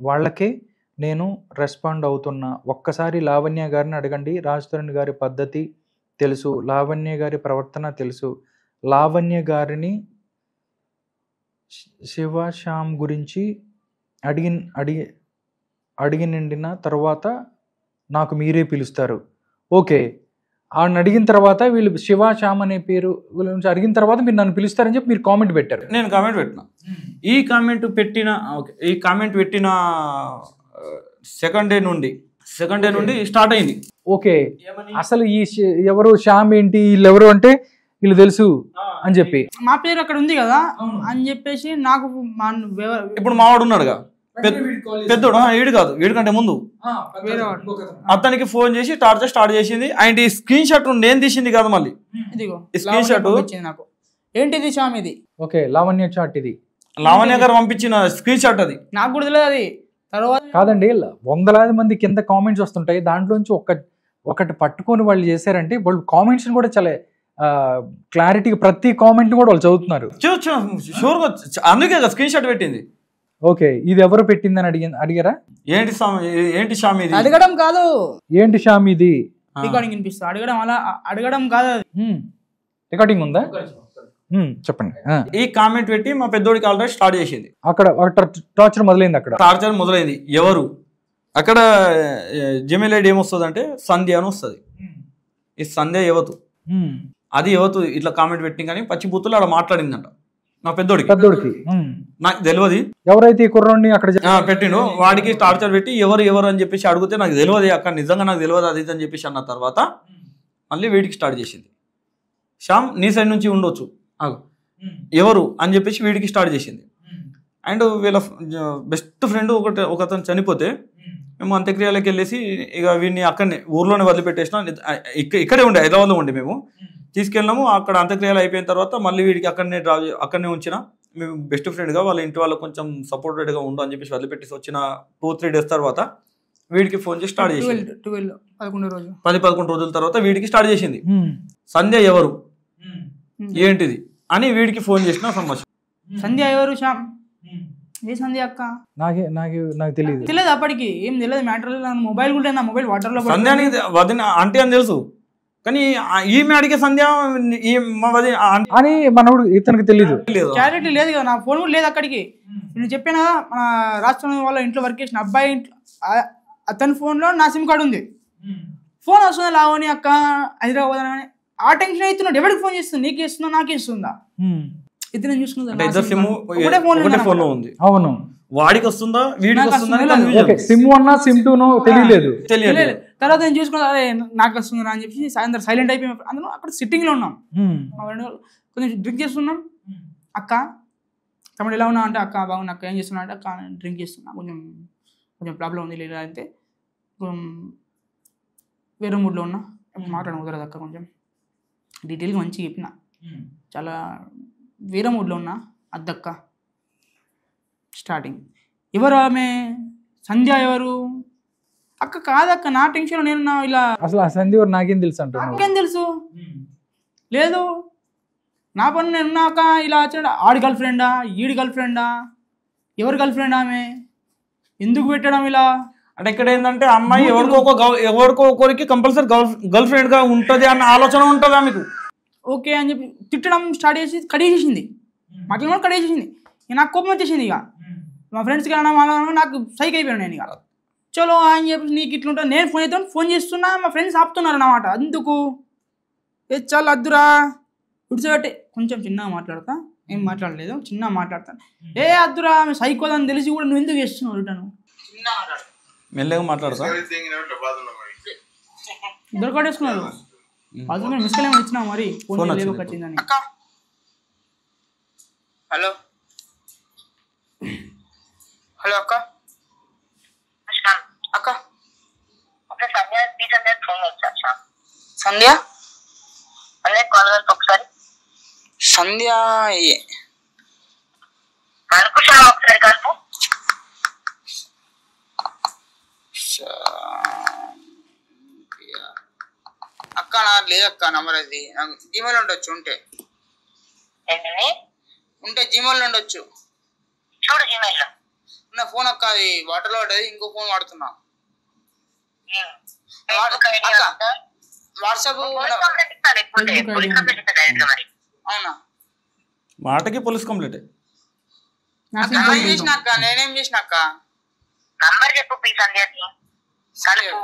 వాళ్ళకే నేను రెస్పాండ్ అవుతున్నా. ఒక్కసారి లావణ్య గారిని అడగండి. రాజ్ తరుణ్ గారి పద్ధతి తెలుసు, లావణ్య గారి ప్రవర్తన తెలుసు. లావణ్య గారిని శివశ్యామ్ గురించి అడిగిన తర్వాత నాకు మీరే పిలుస్తారు. ఓకే, ఆయన అడిగిన తర్వాత వీళ్ళు శివశ్యామ్ అనే పేరు గురించి అడిగిన తర్వాత మీరు నన్ను పిలుస్తారని చెప్పి మీరు కామెంట్ పెట్టారు. నేను కామెంట్ పెట్టిన. ఈ కామెంట్ పెట్టిన సెకండ్ డే నుండి స్టార్ట్ అయింది. ఓకే, అసలు ఈ ఎవరు శ్యామ్ ఏంటి, వీళ్ళు ఎవరు అంటే వీళ్ళు తెలుసు అని చెప్పి మా పేరు అక్కడ ఉంది కదా అని చెప్పేసి నాకు ఇప్పుడు మావాడు ఉన్నాడుగా పెద్దోడు, వీడు కాదు, వీడికంటే ముందు అతనికి ఫోన్ చేసి టార్చర్ స్టార్ట్ చేసింది. ఆయన స్క్రీన్ షాట్ నేను తీసింది కాదు, మళ్ళీ స్క్రీన్ షాట్ నాకు ఏంటిది శ్యామ్ ఇది. ఓకే, లావణ్య చాట్ ఇది, లావణ్య గారు పంపించిన స్క్రీన్ షాట్ అది. నాకు కూడా తెలియదు అది. తర్వాత కాదండి, వందలాది మంది కింద కామెంట్స్ వస్తుంటాయి, దాంట్లోంచి ఒకటి పట్టుకొని వాళ్ళు చేశారంటే వాళ్ళు కామెంట్స్ కూడా చాలా క్లారిటీగా ప్రతి కామెంట్ కూడా వాళ్ళు చదువుతున్నారు. షూర్గా, అందుకే స్క్రీన్ షాట్ పెట్టింది. ఓకే, ఇది ఎవరు పెట్టిందని అడిగారా? ఏంటి శ్యామ్ ఇది? అడగడం కాదు, ఏంటి శ్యామ్ ఇది రికార్డింగ్ వినిపిస్తా. అడగడం కాదు, రికార్డింగ్ ఉందా? చెప్పండి. ఈ కామెంట్ పెట్టి మా పెద్దోడికి ఆల్రెడీ స్టార్ట్ చేసింది. అక్కడ టార్చర్ మొదలైంది. ఎవరు అక్కడ జిమెయిల్ ఐడి ఏమొస్తుంది అంటే సంధ్య అని వస్తుంది. ఈ సంధ్య యువతు, అది యువతు ఇట్లా కామెంట్ పెట్టి కానీ పచ్చి బూతులు అక్కడ మాట్లాడిందంట మా పెద్దోడికి. నాకు తెలియదు ఎవరైతే ఈ కుర్రోడిని అక్కడ పెట్టిండు, వాడికి టార్చర్ పెట్టి ఎవరు అని చెప్పేసి అడిగితే నాకు తెలియదు అక్కడ, నిజంగా నాకు తెలియదు అది అని చెప్పేసి అన్న తర్వాత మళ్ళీ వీడికి స్టార్ట్ చేసింది. శ్యామ్ నీ సైడ్ నుంచి ఉండొచ్చు, ఎవరు అని చెప్పేసి వీడికి స్టార్ట్ చేసింది. అండ్ వీళ్ళ బెస్ట్ ఫ్రెండ్ ఒకతను చనిపోతే మేము అంత్యక్రియలకు వెళ్ళేసి ఇక వీడిని అక్కడనే ఊర్లోనే వదిలిపెట్టేసినాం. ఇక్కడే ఉండే, హైదరాబాద్లో ఉండే మేము. తీసుకెళ్ళినాము, అక్కడ అంత్యక్రియలు అయిపోయిన తర్వాత మళ్ళీ వీడికి అక్కడనే ఉంచిన. మేము బెస్ట్ ఫ్రెండ్గా వాళ్ళ ఇంటి వాళ్ళకి కొంచెం సపోర్టెడ్గా ఉండు అని చెప్పేసి వదిలిపెట్టేసి వచ్చిన 2-3 days తర్వాత వీడికి ఫోన్ చేసి స్టార్ట్ చేసింది. 10-11 రోజుల తర్వాత వీడికి స్టార్ట్ చేసింది. సంధ్య ఎవరు ఏంటిది అని వీడికి ఫోన్ చేసిన సమస్య. సంధ్య ఎవరు శ్యామ్? ఏ సంధ్య అక్క? నాకు తెలియదు అప్పటికి ఏం తెలియదు. మ్యాటర్ మొబైల్ కూడా నా మొబైల్ వాటర్ లో సంధ్య వదిన అంటే అని తెలుసు, కానీ ఈమె అడిగే సంధ్య అని మనోడు ఇతనికి తెలియదు, క్లారిటీ లేదు కదా. నా ఫోన్ కూడా లేదు అక్కడికి. నేను చెప్పాను కదా, మన రాష్ట్రం వాళ్ళ ఇంట్లో వర్క్ చేసిన అబ్బాయి ఇంట్లో అతని ఫోన్లో నా సిమ్ కార్డు ఉంది. ఫోన్ వస్తుంది లావని అక్క హైదరాబాద్ అని. ఆ టెన్షన్ అవుతున్నాడు, ఎవరికి ఫోన్ చేస్తుంది, నీకు ఇస్తుందా నాకే ఇస్తుందా? ఇద్దరు చూసుకుందా? అవును, వాడికి వస్తుందా వీడికి వస్తుందా సిమ్ 1 సిమ్ 2 తెలియలేదు. తర్వాత నేను చూసుకున్నా, అదే నాకు వస్తుందా అని చెప్పి సాయంత్రం సైలెంట్ అయిపోయి అందులో అక్కడ సిట్టింగ్ లో ఉన్నాం. కొంచెం డ్రింక్ చేస్తున్నాం. అక్క తమ్ముడు ఎలా ఉన్నా అంటే అక్క బాగున్నా అక్క ఏం చేస్తున్నా అంటే అక్క డ్రింక్ చేస్తున్నా కొంచెం ప్రాబ్లం ఉంది లేదా అంటే వేరే మూడ్లో ఉన్నా మాట్లాడడం కుదరదు అక్క కొంచెం డీటెయిల్గా మంచిగా చెప్పిన చాలా వేరే మూడ్లో ఉన్నా అద్దక్క స్టార్టింగ్ ఎవరు ఆమె సంధ్య ఎవరు అక్క కాదక్క నా టెన్షన్ నేను ఇలా అసలు ఆ సంధ్య నాకేం తెలుసు అంటున్నావు నాకేం తెలుసు లేదు నా పని నేను ఉన్నాక ఇలా వచ్చాడు ఆడి గర్ల్ ఫ్రెండా ఈడి గర్ల్ ఫ్రెండా ఎవరి గర్ల్ ఫ్రెండ్ ఆమె ఎందుకు పెట్టడం ఇలా అంటే ఇక్కడ ఏంటంటే అమ్మాయి ఎవరికో ఒకరికి కంపల్సరీ గర్ల్ ఫ్రెండ్ గా ఉంటది అన్న ఆలోచన ఉంటుందా మీకు ఓకే అని చెప్పి తిట్టడం స్టార్ట్ చేసి కడిగేసింది మాట్లాడడం కడిగేసింది నాకు కోపం వచ్చేసింది ఇక మా ఫ్రెండ్స్కి అన్నా నాకు సైక్ అయిపోయాను నేను ఇక చలో అని చెప్పి నీకు ఇట్లుంటా నేను ఫోన్ చేస్తాను ఫోన్ చేస్తున్నా మా ఫ్రెండ్స్ ఆపుతున్నారు అన్నమాట అందుకు చాలా అద్దురా విడిచిపెట్టే కొంచెం చిన్నగా మాట్లాడతా ఏం మాట్లాడలేదు చిన్నగా మాట్లాడతాను అద్దురా సైకోదని తెలిసి కూడా నువ్వు ఎందుకు చేస్తున్నావు రిటర్ను మెల్లగా మాట్లాడతా దొరకడేసుకున్నారు అది మిస్కల్ ఏమైనా ఇచ్చినా మరి ఫోన్ లేవు కట్టిందని హలో హలో అక్క అక్క సంధ్య ఒకసారి సంధ్య ఒకసారి కలుపు అక్క నాకు లేదక్క నంబర్ అది నాకు జీమెయిల్ ఉండొచ్చు ఉంటే జీమెయిల్ ఉండొచ్చు చూడు జీమెయిల్ నా ఫోన్ అక్క అది వాటర్ లో పడ్డది ఇంకో ఫోన్ వాడుతున్నా వాట్సాప్ అవునా మాటకి పోలీస్ కంప్లైంట్ చేసిన అక్క నేనేం చేసిన అక్క నంబర్ చెప్పు ప్లీజ్ అందేది కలుపు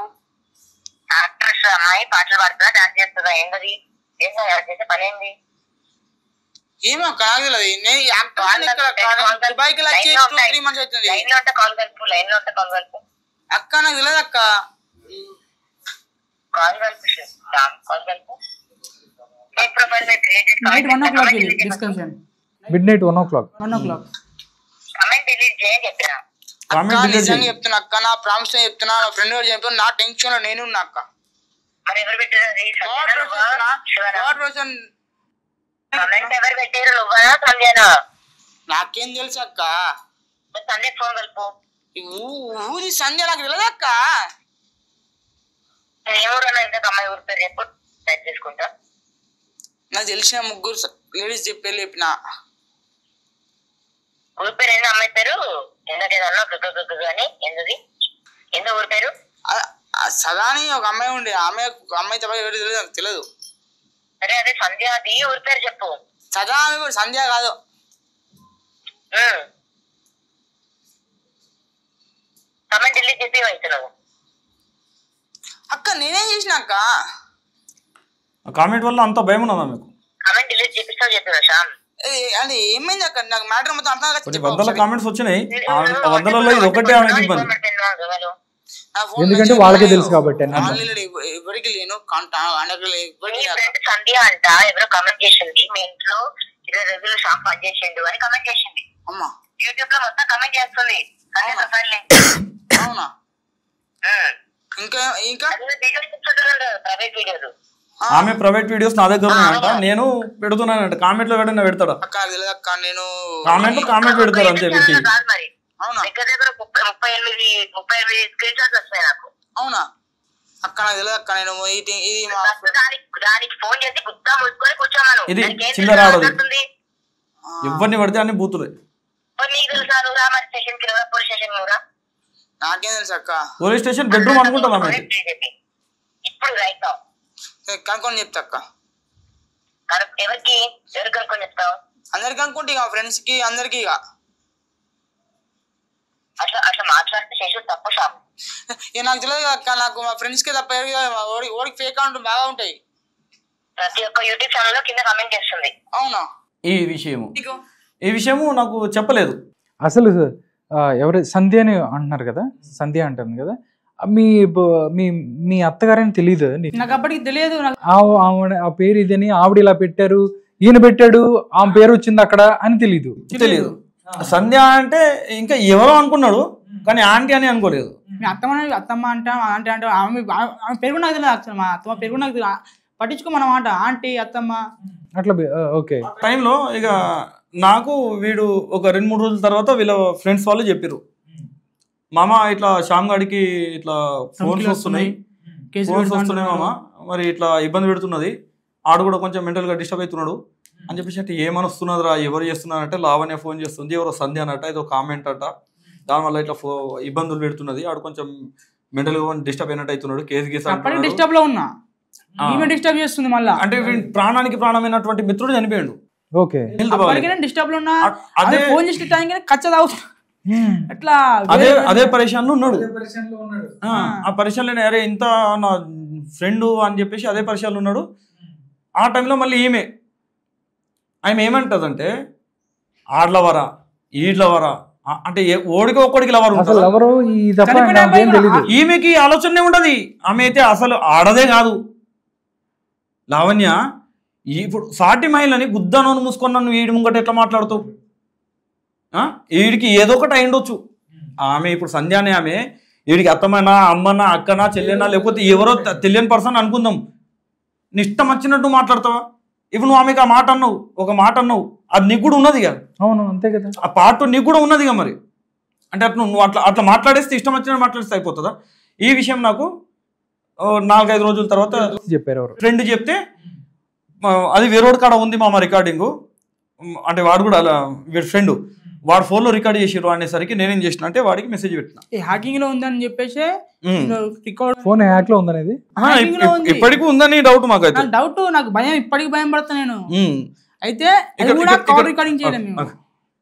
యాక్ట్రెస్ అమ్మాయి పాటలు పాడుతుందా డాన్స్ చేస్తుందా ఏంటది ఏంటో చేసే పని ఏంది ఏమో అక్క నాకు తెలియదు నేను దుబాయ్కి వచ్చి 2-3 months అవుతుంది లైన్ లో కాల్ కలుపు అక్క నాకు తెలియదు అక్క కాల్ కలుపు night 1 o'clock discussion midnight 1 o'clock comment delete చేయని చెప్పినా నిజంగా చెప్తున్నా అక్క నా ప్రామిస్ చెప్తున్నా నా ఫ్రెండ్ కూడా చెప్తున్నా నా టెన్షన్ లో నేను ఉన్నా అక్క మరి ఎవరు పెట్టారు నాకేం తెలుసు అక్క సంధ్య ఫోన్ కలుపు ఊది సంధ్య నాకు తెలియదు అక్క అమ్మాయి ఊరి పేరు చెప్పు టైప్ చేసుకుంటా నాకు తెలిసిన 3 లేడీస్ చెప్పి చెప్పిన ఊరి పేరు ఏంది అమ్మాయి పేరు ఎందుకేదన్నా అని ఎందుకు ఊరి పేరు సదాని ఒక అమ్మాయి ఉండే అమ్మాయి తప్ప ఎవరు తెలియదు నాకు తెలియదు సరే అదే సంధ్య అది ఊరి పేరు చెప్పు సదా ఆమె సంధ్య కాదు కమెంట్ డిలీట్ చెప్పి అవుతున్నావు అక్క నేనేం చేసిన అక్క కామెంట్ వల్ల అంత భయం ఉన్నదా మీకు కమెంట్ డిలీట్ చేపిస్తావు చెప్పినా శ్యామ్ అది ఏమైంది అక్క నాకు మ్యాటర్ మొత్తం అర్థం కొన్ని వందల కామెంట్స్ వచ్చినాయి ఆ వందలలో ఇది ఒకటే ఆమెకి ఇబ్బంది ఎందుకంటే వాళ్ళకే తెలుసు కాబట్టి ఎవరికి లేను సంధ్య అంట ఎవరో కమెంట్ చేసింది మీ ఇంట్లో 20 రోజులు షాప్ పని చేసిండు అని కమెంట్ చేసింది అమ్మా యూట్యూబ్ లో మొత్తం కమెంట్ చేస్తుంది అవునా ఇంకా ప్రైవేట్ వీడియోలు ఆమె ప్రైవేట్ వీడియోస్ నా దగ్గర ఉన్నాయంట నేను పెడుతున్నానంట కామెంట్ లో పెడతాడు అక్క తెలియదు అక్క నేను కామెంట్ పెడతారు అంతే పెట్టి అవునా దగ్గర 38 స్క్రీన్ షాట్స్ వస్తాయి నాకు అవునా అక్క నాకు తెలియదు అక్క నేను ఇది దానికి ఫోన్ చేసి గుద్దా ముట్టుకొని కూర్చోమను ఇది చిల్లర ఆడదు ఎవరిని పడితే అన్ని బూతులే నీకు తెలుసా నువ్వు రా మరి స్టేషన్ కి పోలీస్ స్టేషన్ నువ్వురా నాకేం తెలుసు అక్క పోలీస్ స్టేషన్ బెడ్రూమ్ అనుకుంటాను ఆమె ఇప్పుడు రైట్ కనుక్కొని చెప్తా అక్క ఎవరికి కనుక్కొని చెప్తావు అందరికి అనుకుంటే ఇక ఫ్రెండ్స్ కి అందరికి ఇక అట్లా మాట్లాడితే చేసి తప్పు షాప్ ఇక నాకు తెలియదు అక్క నాకు మా ఫ్రెండ్స్ కి తప్ప ఓడికి ఫేక్ అకౌంట్ బాగా ఉంటాయి ప్రతి ఒక్క యూట్యూబ్ ఛానల్ లో కింద కామెంట్ చేస్తుంది అవునా ఈ విషయము నాకు చెప్పలేదు అసలు ఎవరు సంధ్య అని అంటున్నారు కదా సంధ్య అంటుంది కదా మీ అత్తగారని తెలియదు నాకు అప్పటికి తెలియదు ఆ పేరు ఇదని ఆవిడ ఇలా పెట్టారు ఈయన పెట్టాడు ఆమె పేరు వచ్చింది అక్కడ అని తెలియదు సంధ్య అంటే ఇంకా ఎవరో అనుకున్నాడు కానీ ఆంటీ అని అనుకోలేదు. మీ అత్తమ్మ అంటే ఆమె పేరు కూడా నాకు తెలియదు. యాక్చువల్ మా అత్తమ్మ పేరు కూడా నాకు తెలియదు. పట్టించుకో మనం మాట ఆంటీ అత్తమ్మ అట్లా. ఓకే. టైంలో ఇక నాకు వీడు ఒక 2-3 రోజుల తర్వాత వీళ్ళ ఫ్రెండ్స్ వాళ్ళు చెప్పారు, మామ ఇట్లా శ్యామ్ గాడికి ఇట్లా ఫోన్స్ వస్తున్నాయి మామ, మరి ఇట్లా ఇబ్బంది పెడుతున్నది, ఆడు కూడా కొంచెం మెంటల్గా డిస్టర్బ్ అవుతున్నాడు అని చెప్పేసి. అంటే ఏమని వస్తున్నదిరా, ఎవరు చేస్తున్నారంటే లావణ్య ఫోన్ చేస్తుంది, ఎవరో సంధ్య అనట, ఏదో కామెంట్ అట, దానివల్ల ఇట్లా ఇబ్బందులు పెడుతున్నది, ఆడు కొంచెం మెంటల్గా డిస్టర్బ్ అయినట్టు అవుతున్నాడు, కేసు గీసు డిస్టర్బ్ లో ఉన్నా డిస్టర్బ్ చేస్తుంది మళ్ళీ. అంటే ప్రాణానికి ప్రాణమైనటువంటి మిత్రుడు చనిపోయాడు. ఓకే. డిస్టర్బ్ లో ఉన్నా అదే ఫోన్ చేసిన టైం కచ్చ తాగుతా అట్లా అదే పరిశాన్లో ఉన్నాడు. ఆ పరిశాన్లో అరే ఇంత నా ఫ్రెండ్ అని చెప్పేసి అదే పరిశాన్లో ఉన్నాడు. ఆ టైంలో మళ్ళీ ఆమె ఏమంటదంటే ఆడ్లవరా ఈడ్లవరా అంటే ఓడికి ఒక్కడికి లవర్ ఉంటుంది. ఈమెకి ఆలోచనే ఉండదు. ఆమె అయితే అసలు ఆడదే కాదు. లావణ్య ఇప్పుడు సాటి మహిళని గుద్దనోను మూసుకొని నువ్వు ఈడి ముంగట ఎట్లా మాట్లాడుతావు? వీడికి ఏదో ఒకటి అయిండొచ్చు. ఆమె ఇప్పుడు సంధ్యానే ఆమె వీడికి అత్తమైనా అమ్మనా అక్కనా చెల్లెనా లేకపోతే ఎవరో తెలియని పర్సన్ అనుకుందాం. నీ ఇష్టం వచ్చినట్టు మాట్లాడతావా? ఇప్పుడు నువ్వు ఆమెకి ఆ మాట అన్నావు, ఒక మాట అన్నావు, అది నీకు కూడా ఉన్నది కదా. అవును, అంతే కదా. ఆ పార్ట్ నీకు కూడా ఉన్నది కదా. మరి అంటే అట్లా నువ్వు అట్లా మాట్లాడేస్తే ఇష్టం వచ్చినట్టు మాట్లాడిస్తే అయిపోతుందా? ఈ విషయం నాకు 4-5 రోజుల తర్వాత చెప్పారు ఫ్రెండ్ చెప్తే, అది వేరేవాడు కాడ ఉంది మామ రికార్డింగు, అంటే వాడు కూడా అలా వీడి ఫ్రెండ్ వాడు ఫోన్లో రికార్డ్ చేసిరు అనేసరికి నేనేం చేసిన అంటే వాడికి మెసేజ్ పెట్టిన, హ్యాకింగ్ లో ఉందని చెప్పేసి ఫోన్ హ్యాక్ లో ఉందనేది ఇప్పటికీ ఉందని డౌట్. మాకు అయితే డౌట్, నాకు భయం, ఇప్పటికి భయం పడతా నేను. అయితే రికార్డింగ్ చేయడం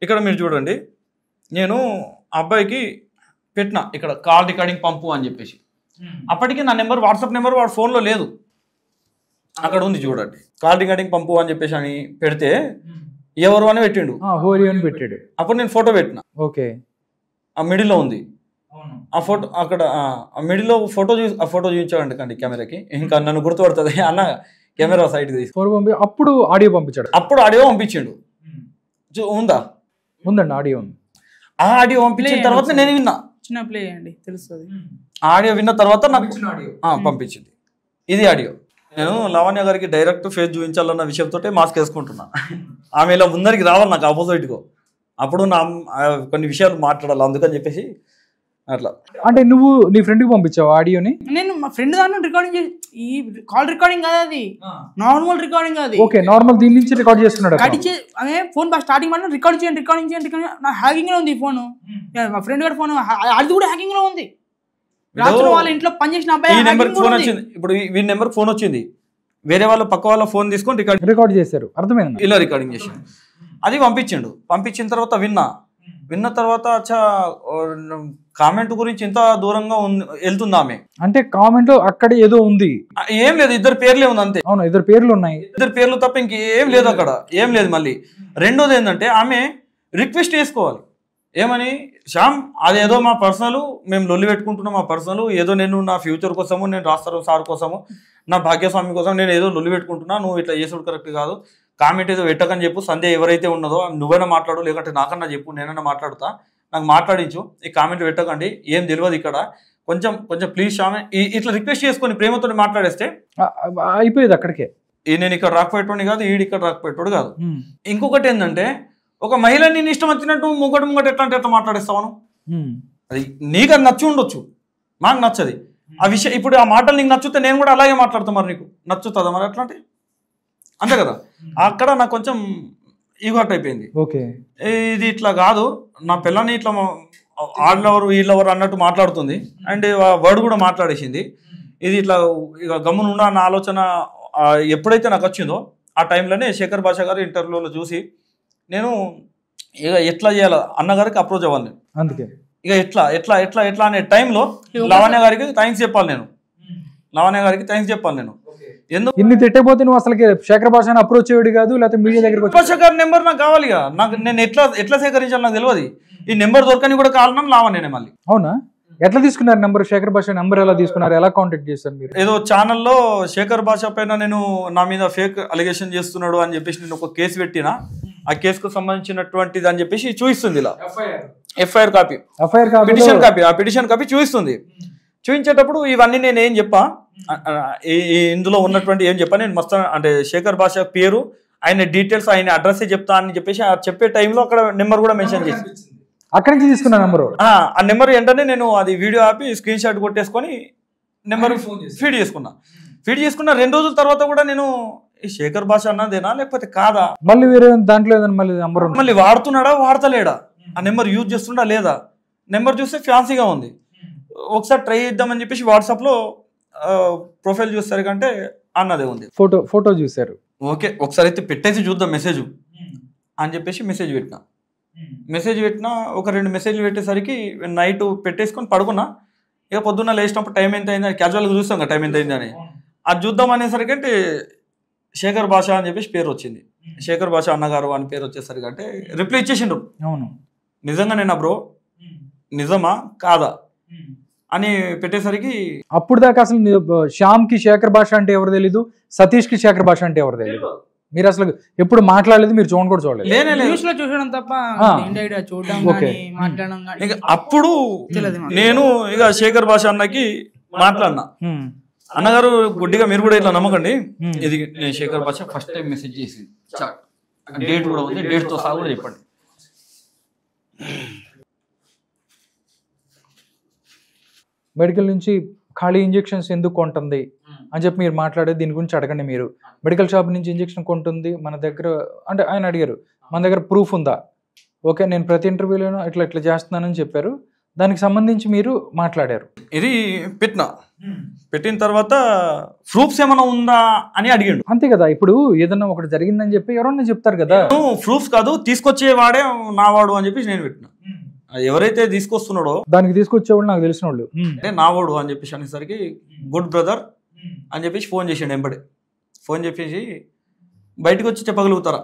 ఇక్కడ మీరు చూడండి, నేను అబ్బాయికి పెట్టిన ఇక్కడ కాల్ రికార్డింగ్ పంపు అని చెప్పేసి. అప్పటికి నా నెంబర్ వాట్సాప్ నెంబర్ వాడు ఫోన్లో లేదు, అక్కడ ఉంది చూడండి, కాల్ రికార్డింగ్ పంపు అని చెప్పేసి అని పెడితే ఎవరు అని పెట్టిండు, హోరీ అని పెట్టాడు. అప్పుడు నేను ఫోటో పెట్టిన. ఓకే. ఆ మిడిల్లో ఉంది ఆ ఫోటో, అక్కడ ఆ మిడిల్లో ఆ ఫోటో చూపించాడండి కండి కెమెరాకి, ఇంకా నన్ను గుర్తుపడుతుంది అన్న కెమెరా సైడ్ తీసుకు. అప్పుడు ఆడియో పంపించాడు, అప్పుడు ఆడియో పంపించిండు. ఉందా? ఉందండి, ఆడియో ఉంది. ఆ ఆడియో పంపించిన తర్వాత నేను విన్నా, చిన్న ప్లే అండి తెలుస్తుంది. ఆడియో విన్న తర్వాత నాకు పంపించింది. ఇది ఆడియో. నేను లావణ్య గారికి డైరెక్ట్ ఫేస్ చూపించాలన్న విషయంతో మాస్క్ వేసుకుంటున్నా. ఆమె ఇలా ముందరికి రావాలి నాకు ఆపోజిట్గా, అప్పుడు నా కొన్ని విషయాలు మాట్లాడాలి, అందుకని చెప్పేసి అట్లా. అంటే నువ్వు నీ ఫ్రెండ్కి పంపించావు ఆడియోని? నేను మా ఫ్రెండ్ దాంట్లో రికార్డింగ్ చేసి, ఈ కాల్ రికార్డింగ్ కాదు, అది నార్మల్ రికార్డింగ్. అది ఓకే, నార్మల్ దీని నుంచి రికార్డ్ చేస్తున్నాడు. ఆమె ఫోన్ స్టార్టింగ్ వల్ల రికార్డ్ చేయండి నా హ్యాకింగ్ లో ఉంది ఫోన్. మా ఫ్రెండ్ గారి ఫోన్ అది కూడా హ్యాకింగ్ లో ఉంది. రాత్రి వాళ్ళ ఇంట్లో పనిచేసిన అబ్బాయి ఫోన్ వచ్చింది. ఇప్పుడు వీడి నెంబర్ ఫోన్ వచ్చింది, వేరే వాళ్ళ పక్క వాళ్ళ ఫోన్ తీసుకొని రికార్డ్ చేశారు. అర్థమైంది, ఇలా రికార్డింగ్ చేశాడు. అది పంపించిండు. పంపించిన తర్వాత విన్న తర్వాత అచ్చా కామెంట్ గురించి ఇంత దూరంగా వెళ్తుంది ఆమె. అంటే కామెంట్ అక్కడ ఏదో ఉంది, ఏం లేదు, 2 పేర్లే ఉంది అంతే. అవును, 2 పేర్లు ఉన్నాయి, 2 పేర్లు తప్ప ఇంకేం లేదు అక్కడ, ఏం లేదు. మళ్ళీ రెండోది ఏంటంటే ఆమె రిక్వెస్ట్ చేసుకోవాలి, ఏమని, శ్యామ్ అదేదో మా పర్సనల్, మేము లొల్లి పెట్టుకుంటున్నాం, మా పర్సనల్ ఏదో, నేను నా ఫ్యూచర్ కోసము, నేను రాస్తారు సార్ కోసము, నా భాగ్యస్వామి కోసం నేను ఏదో లొల్లి పెట్టుకుంటున్నా, నువ్వు ఇట్లా చేసుడు కరెక్ట్ కాదు, కామెంట్ ఏదో పెట్టకని చెప్పు, సంధ్య ఎవరైతే ఉన్నదో నువ్వైనా మాట్లాడు, లేకుంటే నాకన్నా చెప్పు, నేనైనా మాట్లాడుతా, నాకు మాట్లాడించు, ఈ కామెంట్ పెట్టకండి, ఏం తెలియదు ఇక్కడ, కొంచెం ప్లీజ్ శ్యామ్ ఇట్లా రిక్వెస్ట్ చేసుకొని ప్రేమతో మాట్లాడేస్తే అయిపోయేది అక్కడికే. నేను ఇక్కడ రాకపోయేటోని కాదు, ఈడు ఇక్కడ రాకపోయేటోడు కాదు. ఇంకొకటి ఏంటంటే, ఒక మహిళ నేను ఇష్టం వచ్చినట్టు ముంగట ఎట్లా అంటే ఎట్లా మాట్లాడేస్తాను, అది నీకు అది నచ్చి ఉండొచ్చు, నాకు నచ్చది ఆ విషయం. ఇప్పుడు ఆ మాటలు నీకు నచ్చితే నేను కూడా అలాగే మాట్లాడతాను, మరి నీకు నచ్చుతుందా మరి అట్లా అంటే? అంతే కదా. అక్కడ నాకు కొంచెం ఈగో హర్ట్ అయిపోయింది. ఓకే, ఇది ఇట్లా కాదు, నా పిల్లని ఇట్లా ఆడలెవరు వీళ్ళెవరు అన్నట్టు మాట్లాడుతుంది, అండ్ వర్డ్ కూడా మాట్లాడేసింది. ఇది ఇట్లా ఇక గమ్మునుండ అన్న ఆలోచన ఎప్పుడైతే నాకు వచ్చిందో ఆ టైంలోనే శేఖర్ భాష గారు ఇంటర్వ్యూలో చూసి నేను ఇక ఎట్లా చేయాలి అన్నగారికి అప్రోచ్ అవ్వాలి నేను. అందుకే ఇక ఎట్లా అనే టైంలో లావణ్య గారికి థ్యాంక్స్ చెప్పాలి నేను. ఎందుకు ఇన్ని తిట్టకపోతే నువ్వు అసలు శేఖర్ భాషను అప్రోచ్ అయ్యాడు కాదు, లేకపోతే మీడియా దగ్గర భాష గారి నెంబర్ నాకు కావాలి, నాకు నేను ఎట్లా సేకరించాలి నాకు తెలియదు. ఈ నెంబర్ దొరకని కూడా కారణం లావణ్యనే మళ్ళీ. అవునా? ఎట్లా తీసుకున్నారు నెంబర్? శేఖర్ భాష నెంబర్ ఎలా తీసుకున్నారు? ఎలా కాంటాక్ట్ చేశారు మీరు? ఏదో ఛానల్లో శేఖర్ భాష పైన నేను నా మీద ఫేక్ అలిగేషన్ చేస్తున్నాడు అని చెప్పేసి నేను ఒక కేసు పెట్టినా, ఆ కేసుకు సంబంధించినటువంటిది అని చెప్పేసి చూపిస్తుంది ఇలా ఎఫ్ఐఆర్ కాపీ పిటిషన్ ఆ పిటిషన్ కాపీ చూపిస్తుంది. చూపించేటప్పుడు ఇవన్నీ నేను ఏం చెప్పా, ఇందులో ఉన్నటువంటి ఏం చెప్పా, నేను మొత్తం అంటే శేఖర్ భాష పేరు, ఆయన డీటెయిల్స్, ఆయన అడ్రస్ చెప్తా అని చెప్పేసి ఆ చెప్పే టైంలో అక్కడ నెంబర్ కూడా మెన్షన్ చేసి అక్కడి నుంచి తీసుకున్న నెంబర్, ఆ నెంబర్ వెంటనే నేను అది వీడియో ఆపి స్క్రీన్ షాట్ కొట్టేసుకొని నెంబర్ ఫీడ్ చేసుకున్నా. 2 రోజుల తర్వాత కూడా నేను ఈ శేఖర్ భాష అన్నదేనా లేకపోతే కాదా, మళ్ళీ వేరే దాంట్లో ఏదైనా మళ్ళీ నెంబర్ మళ్ళీ వాడుతున్నాడా వాడతలేడా, ఆ నెంబర్ యూజ్ చేస్తుండా లేదా, నెంబర్ చూస్తే ఫ్యాన్సీగా ఉంది, ఒకసారి ట్రై చేద్దామని చెప్పేసి వాట్సాప్లో ప్రొఫైల్ చూసేసరికంటే అన్నదే ఉంది. ఫోటో చూసారు. ఓకే ఒకసారి అయితే పెట్టేసి చూద్దాం మెసేజ్ అని చెప్పేసి మెసేజ్ పెట్టినా ఒక 2 మెసేజ్లు పెట్టేసరికి నైట్ పెట్టేసుకొని పడుకున్నా. ఇక పొద్దున్న లేచినప్పుడు టైం ఎంత అయిందని క్యాజువల్గా చూస్తాం కదా టైం ఎంత అయిందని, అది చూద్దాం అనేసరికి అంటే శేఖర్ భాష అని చెప్పేసి పేరు వచ్చింది. శేఖర్ భాష అన్నగారు అని పేరు వచ్చేసరికి అంటే రిప్లై ఇచ్చేసిండు, అవును నిజంగా నేను బ్రో నిజమా కాదా అని పెట్టేసరికి అప్పుడు దాకా అసలు శ్యామ్ కి శేఖర్ భాష అంటే ఎవరు తెలీదు, సతీష్ కి శేఖర్ భాష అంటే ఎవరు తెలీదు. మీరు అసలు ఎప్పుడు మాట్లాడలేదు, మీరు చూడడం కూడా చూడలేదు, చూడడం తప్ప చూడడం మాట్లాడడం. అప్పుడు నేను ఇక శేఖర్ భాష అన్నకి మాట్లాడినా, అన్నగారు గుడ్డిగా మీరు కూడా ఇట్లా నమ్మకండి, ఇది నేను శేఖర్ భాష ఫస్ట్ టైం మెసేజ్ చేసి డేట్ కూడా ఉంది, డేట్ తో సహా కూడా చెప్పండి. మెడికల్ నుంచి ఖాళీ ఇంజెక్షన్స్ ఎందుకు కొంటుంది అని చెప్పి మీరు మాట్లాడేది దీని గురించి అడగండి. మీరు మెడికల్ షాప్ నుంచి ఇంజెక్షన్ కొంటుంది మన దగ్గర అంటే ఆయన అడిగారు, మన దగ్గర ప్రూఫ్ ఉందా? ఓకే నేను ప్రతి ఇంటర్వ్యూలోనూ ఇట్లా చేస్తున్నానని చెప్పారు, దానికి సంబంధించి మీరు మాట్లాడారు. ఇది పెట్టిన తర్వాత ప్రూఫ్స్ ఏమైనా ఉందా అని అడిగాడు. అంతే కదా, ఇప్పుడు ఏదన్నా ఒకటి జరిగిందని చెప్పి ఎవరన్నా చెప్తారు కదా. ప్రూఫ్స్ కాదు తీసుకొచ్చేవాడే నావాడు అని చెప్పేసి నేను పెట్టినా. ఎవరైతే తీసుకొస్తున్నాడో దానికి తీసుకొచ్చేవాళ్ళు నాకు తెలిసిన వాళ్ళు అంటే నావాడు అని చెప్పేసి అనేసరికి గుడ్ బ్రదర్ అని చెప్పేసి ఫోన్ చేసిండు. ఎంబడే ఫోన్ చెప్పేసి బయటకు వచ్చి చెప్పగలుగుతారా,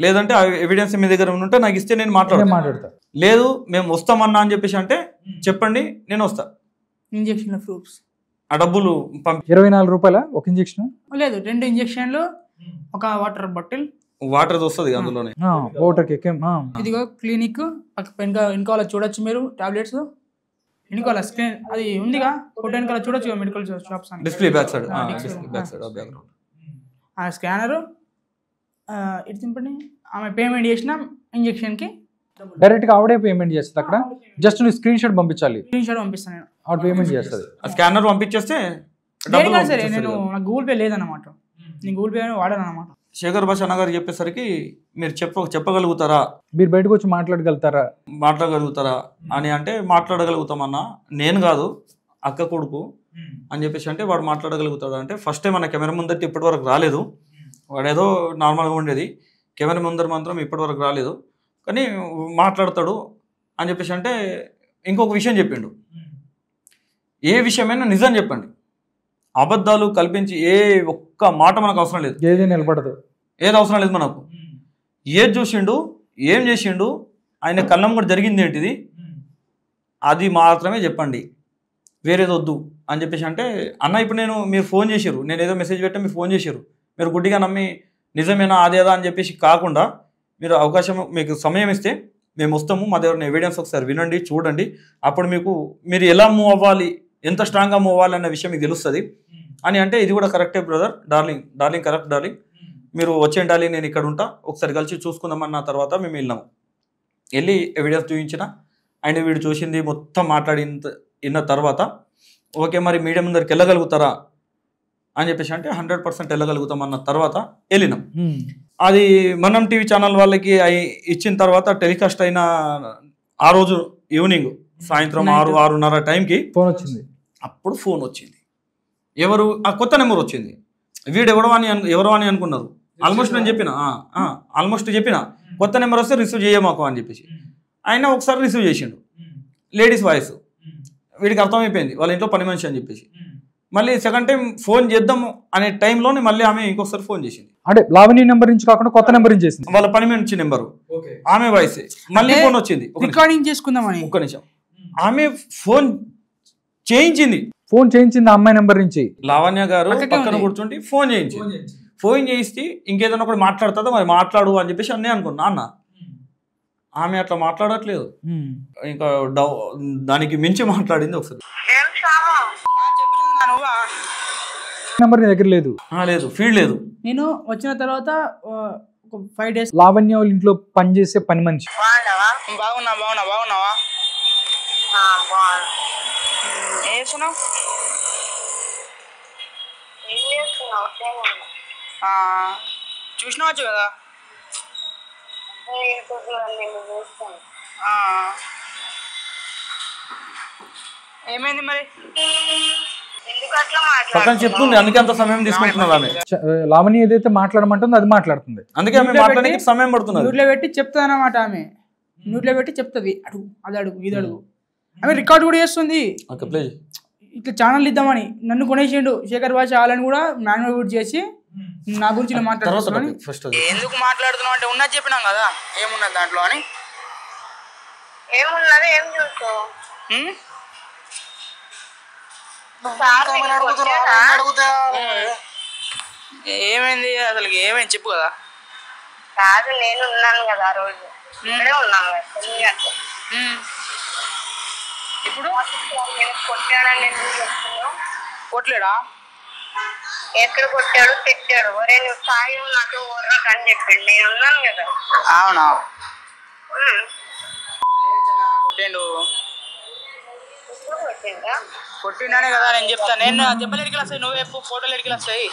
లేదంటే ఎవిడెన్స్ మీ దగ్గర ఉంటే నాకు ఇస్తే నేను మాట్లాడతా, లేదు మేము వస్తామన్నా అని చెప్పేసి అంటే చెప్పండి నేను వస్తా. ఇంజెక్షన్ ప్రూఫ్స్ ఆ డబ్బులు 24 రూపాయల ఒక ఇంజెక్షన్ లేదు, 2 ఇంజెక్షన్లు, ఒక వాటర్ బాటిల్, వాటర్ వస్తుంది అందులోనే. ఇదిగో క్లినిక్ వెనకాల చూడొచ్చు మీరు, టాబ్లెట్స్ వెనకాల స్క్రీన్ అది ఉందిగా, ఫోటో వెనకాల చూడొచ్చు medical shops display back side ఆ స్కానరు ఇటు తింపండి. ఆమె పేమెంట్ చేసిన ఇంజెక్షన్ కి డైరెక్ట్ గా ఆవిడే పేమెంట్ చేస్తుంది. అక్కడ జస్ట్ నువ్వు స్క్రీన్ షాట్ పంపించాలి, స్క్రీన్ షాట్ పంపిస్తాను నేను, ఆవిడ పేమెంట్ చేస్తుంది. స్కానర్ పంపించేస్తే సరే నేను నాకు గూగుల్ పే లేదన్నమాట, నేను గూగుల్ పే వాడాను అనమాట. శేఖర్ భాష అన్నగారు చెప్పేసరికి మీరు చెప్పగలుగుతారా, మీరు బయటకు వచ్చి మాట్లాడగలుగుతారా అని అంటే మాట్లాడగలుగుతామన్నా, నేను కాదు అక్క కొడుకు అని చెప్పేసి అంటే వాడు మాట్లాడగలుగుతాడు అంటే ఫస్ట్ టైం మన కెమెరా ముందర ఇప్పటి వరకు రాలేదు, వాడేదో నార్మల్గా ఉండేది, కెమెరా ముందర మాత్రం ఇప్పటి వరకు రాలేదు కానీ మాట్లాడతాడు అని చెప్పేసి అంటే ఇంకొక విషయం చెప్పిండు, ఏ విషయమైనా నిజం చెప్పండి, అబద్ధాలు కల్పించి ఏ ఒక్క మాట మనకు అవసరం లేదు, ఏది నిలబడదు, ఏది అవసరం లేదు మనకు, ఏది చూసిండు ఏం చేసిండు ఆయన కళ్ళం కూడా జరిగింది ఏంటిది అది మాత్రమే చెప్పండి, వేరేది వద్దు అని చెప్పేసి అంటే అన్న ఇప్పుడు మీరు ఫోన్ చేసారు, నేను ఏదో మెసేజ్ పెట్టా మీరు ఫోన్ చేసారు, మీరు గుడ్డిగా నమ్మి నిజమేనా అదేదా అని చెప్పేసి కాకుండా మీరు అవకాశం మీకు సమయం ఇస్తే మేము వస్తాము, మా దగ్గర ఎవిడెన్స్ ఒకసారి వినండి చూడండి, అప్పుడు మీరు ఎలా మూవ్ అవ్వాలి, ఎంత స్ట్రాంగ్గా మూవ్ అవ్వాలి అన్న విషయం మీకు తెలుస్తుంది అని అంటే ఇది కూడా కరెక్టే బ్రదర్, డార్లింగ్ కరెక్ట్ డార్లింగ్, మీరు వచ్చేయండి డార్లింగ్ నేను ఇక్కడ ఉంటా, ఒకసారి కలిసి చూసుకుందామన్న తర్వాత మేము వెళ్ళి ఎవిడెన్స్ చూపించిన ఆయన వీడు చూసింది మొత్తం విన్న తర్వాత ఓకే మరి మీడియా ముందరికి వెళ్ళగలుగుతారా అని చెప్పేసి అంటే 100% వెళ్ళగలుగుతాం అన్న తర్వాత వెళ్ళినాం. అది మనం టీవీ ఛానల్ వాళ్ళకి ఇచ్చిన తర్వాత టెలికాస్ట్ అయిన ఆ రోజు ఈవినింగ్ సాయంత్రం 6-6:30 టైంకి ఫోన్ వచ్చింది. అప్పుడు ఫోన్ వచ్చింది, ఎవరు ఆ కొత్త నెంబర్ వచ్చింది, వీడు ఎవరో అని అనుకున్నారు. ఆల్మోస్ట్ నేను చెప్పిన కొత్త నెంబర్ వస్తే రిసీవ్ చేయమాకు అని చెప్పేసి ఆయన ఒకసారి రిసీవ్ చేసిండు, లేడీస్ వాయిస్, వీడికి అర్థమైపోయింది వాళ్ళ ఇంట్లో పని మనిషి అని చెప్పేసి. మళ్ళీ సెకండ్ టైం ఫోన్ చేద్దాము అనే టైంలోనే మళ్ళీ ఆమె ఇంకొకసారి ఫోన్ చేసింది, అంటే లావణ్య నెంబర్ నుంచి కాకుండా కొత్త నెంబర్ నుంచి చేసింది, వాళ్ళ పని మనిషి నెంబరు, ఆమె వాయిస్. మళ్ళీ ఫోన్ వచ్చింది, రికార్డింగ్ చేసుకుందామని ఒక్క నిమిషం, ఆమె ఫోన్ చేయించింది ఆ అమ్మాయి నెంబర్ నుంచి. లావణ్య గారు పక్కన కూర్చుంటే ఫోన్ చేయించింది. ఫోన్ చేసి ఇంకేదైనా ఒకటి మాట్లాడుతుందో మరి మాట్లాడు అని చెప్పేసి అన్నీ అనుకున్నా అన్న. ఆమె అట్లా మాట్లాడట్లేదు, ఇంకా దానికి మించి మాట్లాడింది ఒకసారి. నెంబర్ నీ దగ్గర లేదు? లేదు, ఫీల్డ్ లేదు. నేను వచ్చిన తర్వాత 5 days లావణ్య వాళ్ళ ఇంట్లో పనిచేసే పని మనిషి. బాగున్నావా? చూసినావచ్చు కదా. ఏమైంది మరి? పక్కన చెప్తుంది, అందుకే అంత సమయం తీసుకుంటున్నారు ఆమె. లావణ్య ఏదైతే మాట్లాడమంటుందో అది మాట్లాడుతుంది, అందుకే ఆమె మాట్లాడడానికి సమయం పడుతుంది. నోట్లో పెట్టి చెప్తుంది అన్నమాట. ఆమె నోట్లో పెట్టి చెప్తుంది, అడుగు అది అడుగు ఇది అడుగు. ఆమె రికార్డ్ కూడా చేస్తుంది. ఇట్లా ఛానల్ ఇద్దామని నన్ను కొనేసిండు శేఖర్ భాష వాళ్ళని కూడా మాన్యువల్ చేసి నా గురించి మాట్లాడుతున్నాను. ఎందుకు మాట్లాడుతున్నావు అంటే ఉన్నది చెప్పినాం కదా, ఏమున్నది దాంట్లో అని. ఏమున్నది ఏం చూస్తావు? ఏమైంది అసలు? ఏమైంది చెప్పు కదా. కాదు, నేను ఉన్నాను కదా ఆ రోజు, ఇక్కడే ఉన్నాను కదా. ఇప్పుడు కొట్టాడని ఎందుకు చెప్తున్నావు? కొట్టలేడా? ఎక్కడ కొట్టాడు, తిట్టాడు. ఒరే నువ్వు సాయి నాకు ఊర్రకు అని చెప్పిండు, నేను ఉన్నాను కదా. అవునా? కొట్టిండు. కొట్టిండానే కదా నేను చెప్తాను. నేను దెబ్బలు ఎడికి వస్తాయి, నువ్వే ఫోటోలు ఎడికి వస్తాయి.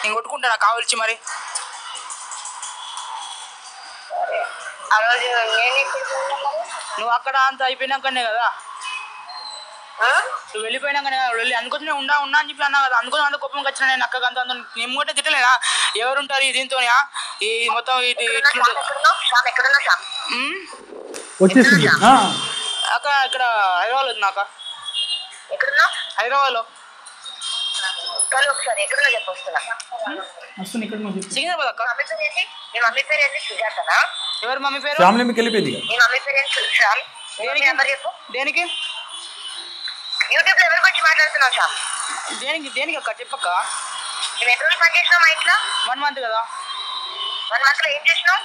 నేను కొట్టుకుంటాను కావలిచి మరి. ఆ రోజు నేను నువ్వు అక్కడ అంత అయిపోయినాకనే కదా, నువ్వు వెళ్ళిపోయినాకనే కదా వెళ్ళి. అందుకోసం నేను ఉన్నా అని చెప్పి అన్నా కదా, అందుకోసం అంత కోపంగా వచ్చిన నేను అక్కగా అంత నేను కూడా తిట్టలేదా? ఎవరుంటారు దీంతో ఈ మొత్తం వచ్చేసింది అక్క. ఇక్కడ హైదరాబాద్ ఉంది నాక. హైదరాబాద్ లో ఒకసారి ఎక్కడున్నా చెప్పు. సికింద్రాబాద్ అక్క. మీ మమ్మీ పేరు ఏంటి? సుజాతనా? ఎవరు మమ్మీ పేరు? ఫ్యామిలీ మీకు వెళ్ళిపోయింది. మీ మమ్మీ పేరు ఏంటి? శ్యామ్. చెప్పు. దేనికి? యూట్యూబ్ లో ఎవరి గురించి మాట్లాడుతున్నావు శ్యామ్? దేనికి అక్క చెప్పక్క. నువ్వు ఎన్ని రోజులు పని చేసినావు మా ఇంట్లో? 1 month కదా. 1 month లో ఏం చేసినావు?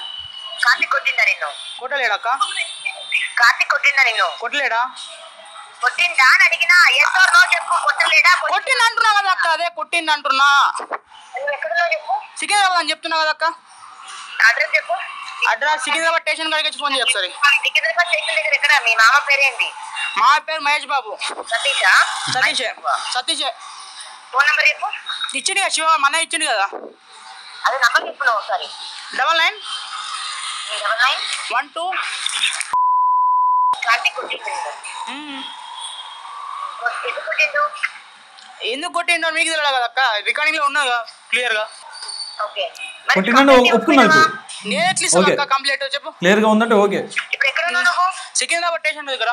కార్తీక్ కొట్టిందా నిన్ను? కొట్టలేడక్క. కార్తీక్ కొట్టిందా నిన్ను? కొట్టలేడా? కొట్టిందా అని అడిగినా ఎస్ ఆర్ నో చెప్పు. కొట్టలేడా? కొట్టింది అంటున్నా కదా అక్క. అదే కొట్టింది అంటున్నా. నువ్వు ఎక్కడున్నావు చెప్పు. సికింద్రాబాద్ అని చెప్తున్నా కదా అక్క. అడ్రస్ చెప్పు. అడ్రస్ సికింద్రాబాద్ స్టేషన్ కాడికి ఫోన్ చేయి ఒకసారి. సికింద్రాబాద్ స్టేషన్ దగ్గర ఎక్కడ? మీ మామ పేరేంటి? మా పేరు మహేష్ బాబు. సతీషా? సతీషే. ఫోన్ నెంబర్ చెప్పు. ఇచ్చింది కదా శివ, మన ఇచ్చింది కదా. అదే నంబర్ చెప్పు నువ్వు ఒకసారి. 99 12 కార్తీక్ కొట్టిండు. ఎందుకు కొట్టిండో మీకు తెలియదు కదా అక్క. రికార్డింగ్ లో ఉన్నా క్లియర్ గా. ఓకే, కొట్టిందంటే ఒప్పుకున్నాను. నేను ఎట్లా ఇస్తాను అక్క కంప్లీట్ చెప్పు. క్లియర్ గా ఉందంటే ఓకే. ఇప్పుడు ఎక్కడ ఉన్నావు నువ్వు? సికింద్రాబాద్ స్టేషన్ దగ్గర.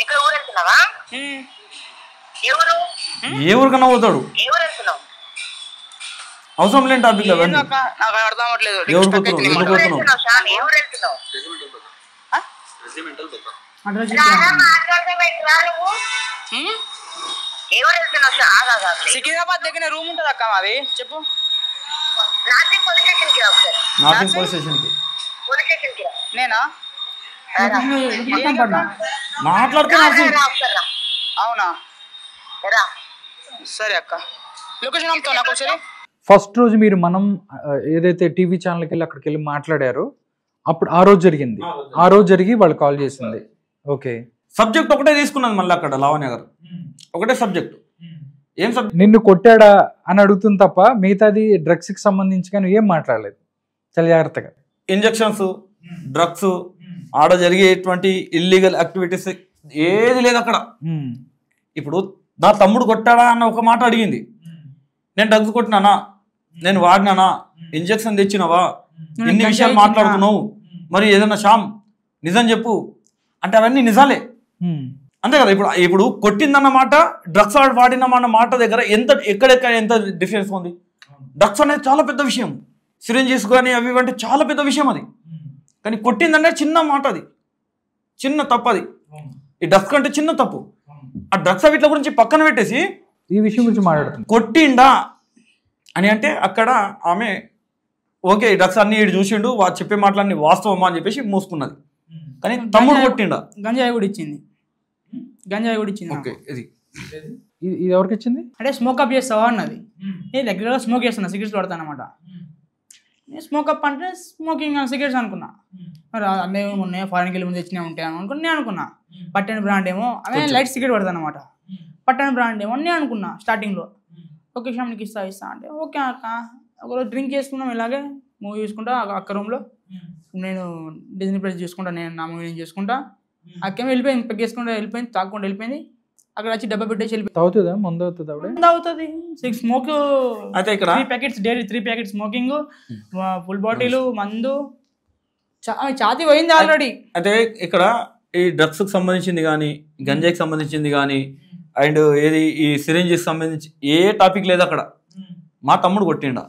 ఎక్కడ ఊరు వెళ్తున్నావా? ఏ ఊరికన్నా పోతాడు. ఏ ఊరు వెళ్తున్నావు? అవసరం లేని టాపిక్ అవన్నీ. నాకు అర్థం అవ్వట్లేదు. ఏ ఊరు పోతున్నావు? ఏ ఊరు వెళ్తున్నావు? సికింద్రాబాద్ దగ్గర రూమ్ ఉంటుంది అక్క మాది. చెప్పు. నార్సింగ్ పోలీస్ స్టేషన్ కి. నేనా? మాట్లాడితే అవునా? సరే అక్క. లొకేషన్ అమ్ముతావు నాకు ఒకసారి. ఫస్ట్ రోజు మీరు మనం ఏదైతే టీవీ ఛానల్కి వెళ్ళి అక్కడికి వెళ్ళి మాట్లాడారో అప్పుడు ఆ రోజు జరిగింది. ఆ రోజు జరిగి వాళ్ళు కాల్ చేసింది. ఓకే, సబ్జెక్ట్ ఒకటే తీసుకున్నది మళ్ళీ అక్కడ లావణ్య గారు. ఒకటే సబ్జెక్ట్. ఏం సబ్జెక్ట్? నిన్ను కొట్టాడా అని అడుగుతుంది తప్ప మిగతాది డ్రగ్స్కి సంబంధించి కానీ ఏం మాట్లాడలేదు. చాలా జాగ్రత్తగా. ఇంజెక్షన్స్, డ్రగ్స్, ఆడ జరిగేటువంటి ఇల్లీగల్ యాక్టివిటీస్ ఏది లేదు అక్కడ. ఇప్పుడు నా తమ్ముడు కొట్టాడా అన్న ఒక మాట అడిగింది. నేను డ్రగ్స్ కొట్టినానా, నేను వాడినానా, ఇంజెక్షన్ తెచ్చినావా, ఇన్ని విషయాలు మాట్లాడుతున్నావు, మరి ఏదన్నా శ్యామ్ నిజం చెప్పు అంటే అవన్నీ నిజాలే. అంతే కదా. ఇప్పుడు కొట్టిందన్న మాట, డ్రగ్స్ వాడినమన్న మాట దగ్గర ఎక్కడెక్కడ ఎంత డిఫరెన్స్ ఉంది. డ్రగ్స్ అనేది చాలా పెద్ద విషయం. సిరింజెస్ కానీ అవి అంటే చాలా పెద్ద విషయం అది. కానీ కొట్టిందంటే చిన్న మాట, అది చిన్న తప్పు. అది ఈ డ్రగ్స్ కంటే చిన్న తప్పు. ఆ డ్రగ్స్ వీటి గురించి పక్కన పెట్టేసి ఈ విషయం గురించి మాట్లాడుతుంది. కొట్టిండా అని అంటే అక్కడ ఆమె ఓకే డ్రగ్స్ అన్ని ఈడు చూసిండు చెప్పే మాటలన్నీ వాస్తవమా అని చెప్పేసి మూసుకున్నది. కానీ తమ్ముడు కొట్టిండా? గంజాయి కూడా ఇచ్చింది. ఓకే ఇది ఇది ఎవరికి ఇచ్చింది? అంటే స్మోకప్ చేస్తావా అన్నది. నేను రెగ్యులర్గా స్మోక్ చేస్తున్నా, సిగరెట్స్ పడతాను అనమాట. నేను స్మోకప్ అంటే స్మోకింగ్ సిగరెట్స్ అనుకున్నా. మరి అన్నీ ఉన్నాయి, ఫారెన్కి వెళ్ళి ముందు తెచ్చినా ఉంటాయి అనుకుని నేను అనుకున్నా. పట్టణ బ్రాండ్ ఏమో అదే లైట్ సిగరెట్ పడతాను అనమాట. పట్టణ బ్రాండ్ ఏమో నేను అనుకున్నా స్టార్టింగ్లో. ఓకే షామ్కి ఇస్తా అంటే ఓకే అక్క. ఒకరోజు డ్రింక్ చేసుకున్నాం, ఇలాగే మూవీ చూసుకుంటా అక్క రూమ్లో. నేను డిజ్నీ ప్లస్ చూసుకుంటా, నేను నా మూవీ నేను చేసుకుంటా. అక్కేమో వెళ్ళిపోయింది, పెగ్గేసుకుంటా వెళ్ళిపోయింది, తాకుండా వెళ్ళిపోయింది. అక్కడ వచ్చి డబ్బా పెట్టేసి వెళ్ళిపోయింది. తాగుతుందా? మందు అవుతుంది? ఆవిడ అవుతుంది. 6 స్మోక్, అయితే ఇక్కడ 3 packets daily, 3 packets smoking, full bottle మందు, ఛాతీ పోయింది ఆల్రెడీ. అయితే ఇక్కడ ఈ డ్రగ్స్కి సంబంధించింది కానీ, గంజాయికి సంబంధించింది కానీ, అండ్ ఏది ఈ సిరింజ్కి సంబంధించి ఏ టాపిక్ లేదు అక్కడ. మా తమ్ముడు కొట్టిండు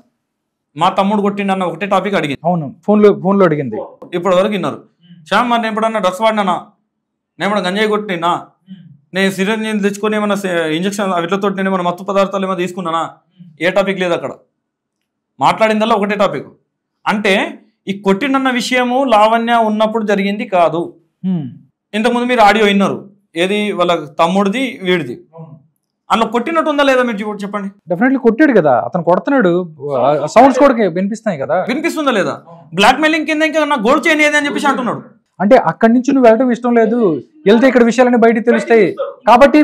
అన్న ఒకటే టాపిక్ అడిగింది. అవును, ఫోన్లో అడిగింది. ఇప్పటి వరకు విన్నారు. శ్యామ్ మరి నేను ఎప్పుడన్నా డ్రగ్స్ వాడినానా, నేను ఏమన్నా గంజాయి కొట్టినా, నేను సిరింజ్ తెచ్చుకొని ఏమన్నా ఇంజక్షన్ వీటితో నేను ఏమన్నా మత్తు పదార్థాలు ఏమైనా తీసుకున్నానా, ఏ టాపిక్ లేదు అక్కడ. మాట్లాడిందల్లా ఒకటే టాపిక్. అంటే ఈ కొట్టినన్న విషయము లావణ్య ఉన్నప్పుడు జరిగింది కాదు. ఇంతకుముందు మీరు ఆడియో విన్నారు, ఏది వాళ్ళ తమ్ముడిది వీడిది. అందులో కొట్టినట్టు ఉందా లేదా మీరు చెప్పండి. డెఫినెట్లీ కొట్టాడు కదా, అతను కొడుతున్నాడు, సౌండ్స్ కూడా వినిపిస్తున్నాయి కదా. వినిపిస్తుందా లేదా? బ్లాక్ మెయిలింగ్ కింద ఇంకా నా గోల్డ్ చైన్ ఏది అని చెప్పేసి అంటున్నాడు. అంటే అక్కడి నుంచి నువ్వు వెళ్ళడం ఇష్టం లేదు, వెళ్తే ఇక్కడ విషయాలన్నీ బయటికి తెలుస్తాయి కాబట్టి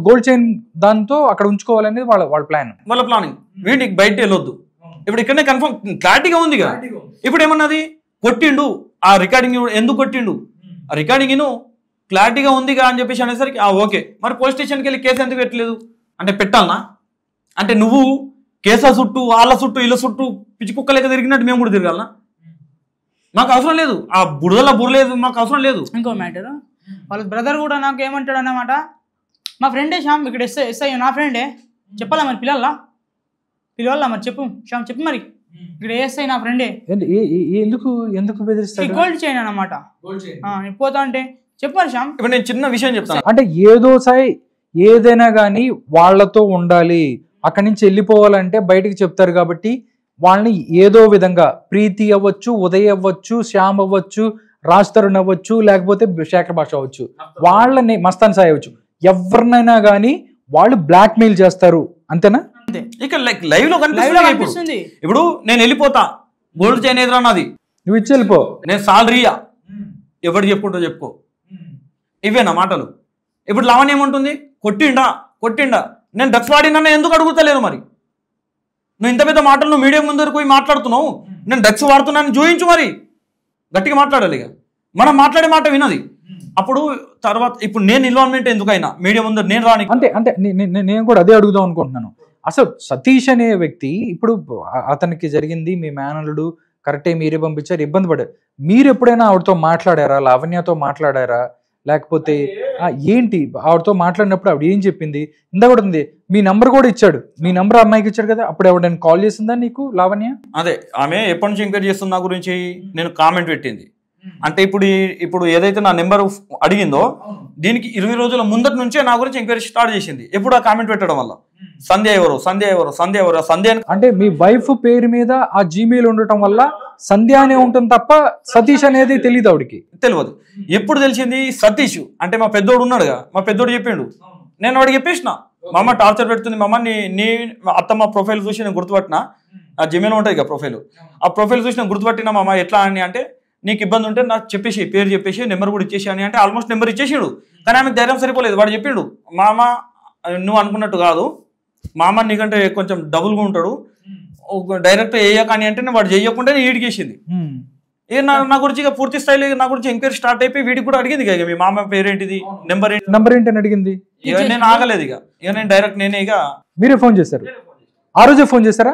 గోల్డ్ చైన్ దాంతో అక్కడ ఉంచుకోవాలనేది వాళ్ళ ప్లానింగ్. వీడికి బయట వెళ్ళొద్దు. ఇప్పుడు ఇక్కడనే కన్ఫర్మ్ క్లారిటీగా ఉంది కదా. ఇప్పుడు ఏమన్నది, కొట్టిండు, ఆ రికార్డింగ్ ఎందుకు కొట్టిండు, ఆ రికార్డింగ్ క్లారిటీగా ఉందిగా అని చెప్పేసి అనేసరికి ఓకే, మరి పోలీస్ స్టేషన్కి వెళ్ళి కేసు ఎందుకు పెట్టలేదు అంటే పెట్టాలనా? అంటే నువ్వు కేసుల చుట్టూ వాళ్ళ చుట్టూ వీళ్ళ చుట్టూ పిచ్చి కుక్క లెక్క తిరిగినట్టు మేము కూడా తిరగాలనా? మాకు అవసరం లేదు, ఆ బురలేదు, మాకు అవసరం లేదు. ఇంకో మ్యాటర్, వాళ్ళ బ్రదర్ కూడా నాకు ఏమంటాడు అన్నమాట, మా ఫ్రెండే శ్యామ్ ఇక్కడ ఎస్ఐ నా ఫ్రెండే, చెప్పాలా మరి పిలవాలా మరి చెప్పు శ్యామ్, చెప్పు మరి ఇక్కడ ఎస్ఐ నా ఫ్రెండే. ఎందుకు బెదిరిస్తాడు? గోల్డ్ చైన్ అన్నమాట. పోతా అంటే చెప్పారు శ్యామ్. ఇప్పుడు నేను చిన్న విషయం చెప్తాను. అంటే ఏదైనా కానీ వాళ్ళతో ఉండాలి, అక్కడి నుంచి వెళ్ళిపోవాలంటే బయటికి చెప్తారు కాబట్టి వాళ్ళని ఏదో విధంగా ప్రీతి అవ్వచ్చు, ఉదయ్ అవ్వచ్చు, శ్యామ్ అవ్వచ్చు, రాజ్ తరుణ్ అవ్వచ్చు, లేకపోతే శేఖర్ భాష అవ్వచ్చు, వాళ్ళని మస్తాన్ సాయి అవ్వచ్చు, ఎవరినైనా కానీ వాళ్ళు బ్లాక్ మెయిల్ చేస్తారు. అంతేనా? ఇక లైవ్ లో కనిపిస్తుంది. ఇప్పుడు నేను వెళ్ళిపోతా, గోల్డ్ చైన్ ఎదురా నాది, నువ్వు ఇచ్చి వెళ్ళిపో, నేను సాలరీయా, ఎవరు చెప్పుకుంటో చెప్పుకో, ఇవేనా మాటలు? ఇప్పుడు లావణ్య ఏమంటుంది, కొట్టిండా నేను డ్రగ్స్ వాడినా ఎందుకు అడుగుతలేను? మరి నువ్వు ఇంత పెద్ద మాటలు నువ్వు మీడియా ముందరకు పోయి మాట్లాడుతున్నావు, నేను డ్రగ్స్ వాడుతున్నాను చూయించు, మరి గట్టిగా మాట్లాడాలి. ఇక మనం మాట్లాడే మాట వినది. అప్పుడు తర్వాత ఇప్పుడు నేను ఇన్వాల్వ్మెంట్ ఎందుకైనా మీడియా ముందర నేను రాని అంటే నేను కూడా అదే అడుగుదాం అనుకుంటున్నాను. అసలు సతీష్ అనే వ్యక్తి ఇప్పుడు అతనికి జరిగింది, మీ మేనలుడు కరెక్టే, మీరే పంపించారు, ఇబ్బంది పడారు. మీరు ఎప్పుడైనా ఆవిడతో మాట్లాడారా, లావణ్యతో మాట్లాడారా, లేకపోతే ఏంటి ఆవిడతో మాట్లాడినప్పుడు ఆవిడ ఏం చెప్పింది? ఇందా కూడా ఉంది, మీ నంబర్ కూడా ఇచ్చాడు, మీ నంబర్ అమ్మాయికి ఇచ్చాడు కదా, అప్పుడు ఎవడైనా కాల్ చేసిందా నీకు లావణ్య? అదే ఆమె ఎప్పటి నుంచి ఎంక్వైరీ చేస్తుంది నా గురించి, నేను కామెంట్ పెట్టింది. అంటే ఇప్పుడు ఏదైతే నా నెంబర్ అడిగిందో దీనికి 20 రోజుల ముందటి నుంచే నా గురించి ఎంక్వైరీ స్టార్ట్ చేసింది. ఎప్పుడు ఆ కామెంట్ పెట్టడం వల్ల సంధ్య ఎవరు అంటే మీ వైఫ్ పేరు మీద ఆ జీమెయిల్ ఉండటం వల్ల సంధ్య అనే ఉంటుంది తప్ప సతీష్ అనేది తెలియదు, ఆవిడికి తెలియదు. ఎప్పుడు తెలిసింది? సతీష్ అంటే మా పెద్దోడు ఉన్నాడుగా, మా పెద్దోడు చెప్పిండు. నేను వాడికి చెప్పేసిన, మా అమ్మ టార్చర్ పెడుతుంది, మా అమ్మ నీ అత్తమ్మ ప్రొఫైల్ చూసి నేను గుర్తుపట్టిన, ఆ జీమెయిల్ ఉంటుంది కదా ప్రొఫైల్, ఆ ప్రొఫైల్ చూసి నేను గుర్తుపట్టిన. మా అమ్మ ఎట్లా అని అంటే, నీకు ఇబ్బంది ఉంటే నాకు చెప్పేసి, పేరు చెప్పేసి, నెంబర్ కూడా ఇచ్చేసి అని అంటే ఆల్మోస్ట్ నెంబర్ ఇచ్చేసాడు. కానీ ఆమెకు ధైర్యం సరిపోలేదు. వాడు చెప్పిండు, మా అమ్మ నువ్వు అనుకున్నట్టు కాదు, మా అమ్మ నీకంటే కొంచెం డబుల్గా ఉంటాడు, డైరెక్ట్ వేయకని అంటే వాడు చేయకుండా ఈడికేసింది. నా గురించి ఇక పూర్తి స్థాయిలో నా గురించి ఎంక్వైరీ స్టార్ట్ అయిపోయి వీడికి కూడా అడిగింది ఇక మీ మామ పేరేంటిది, నెంబర్ ఏంటి అని అడిగింది. ఇక నేను ఆగలేదు, ఇక నేను డైరెక్ట్ నేనే ఇక మీరే ఫోన్ చేశారు. ఆ రోజే ఫోన్ చేశారా?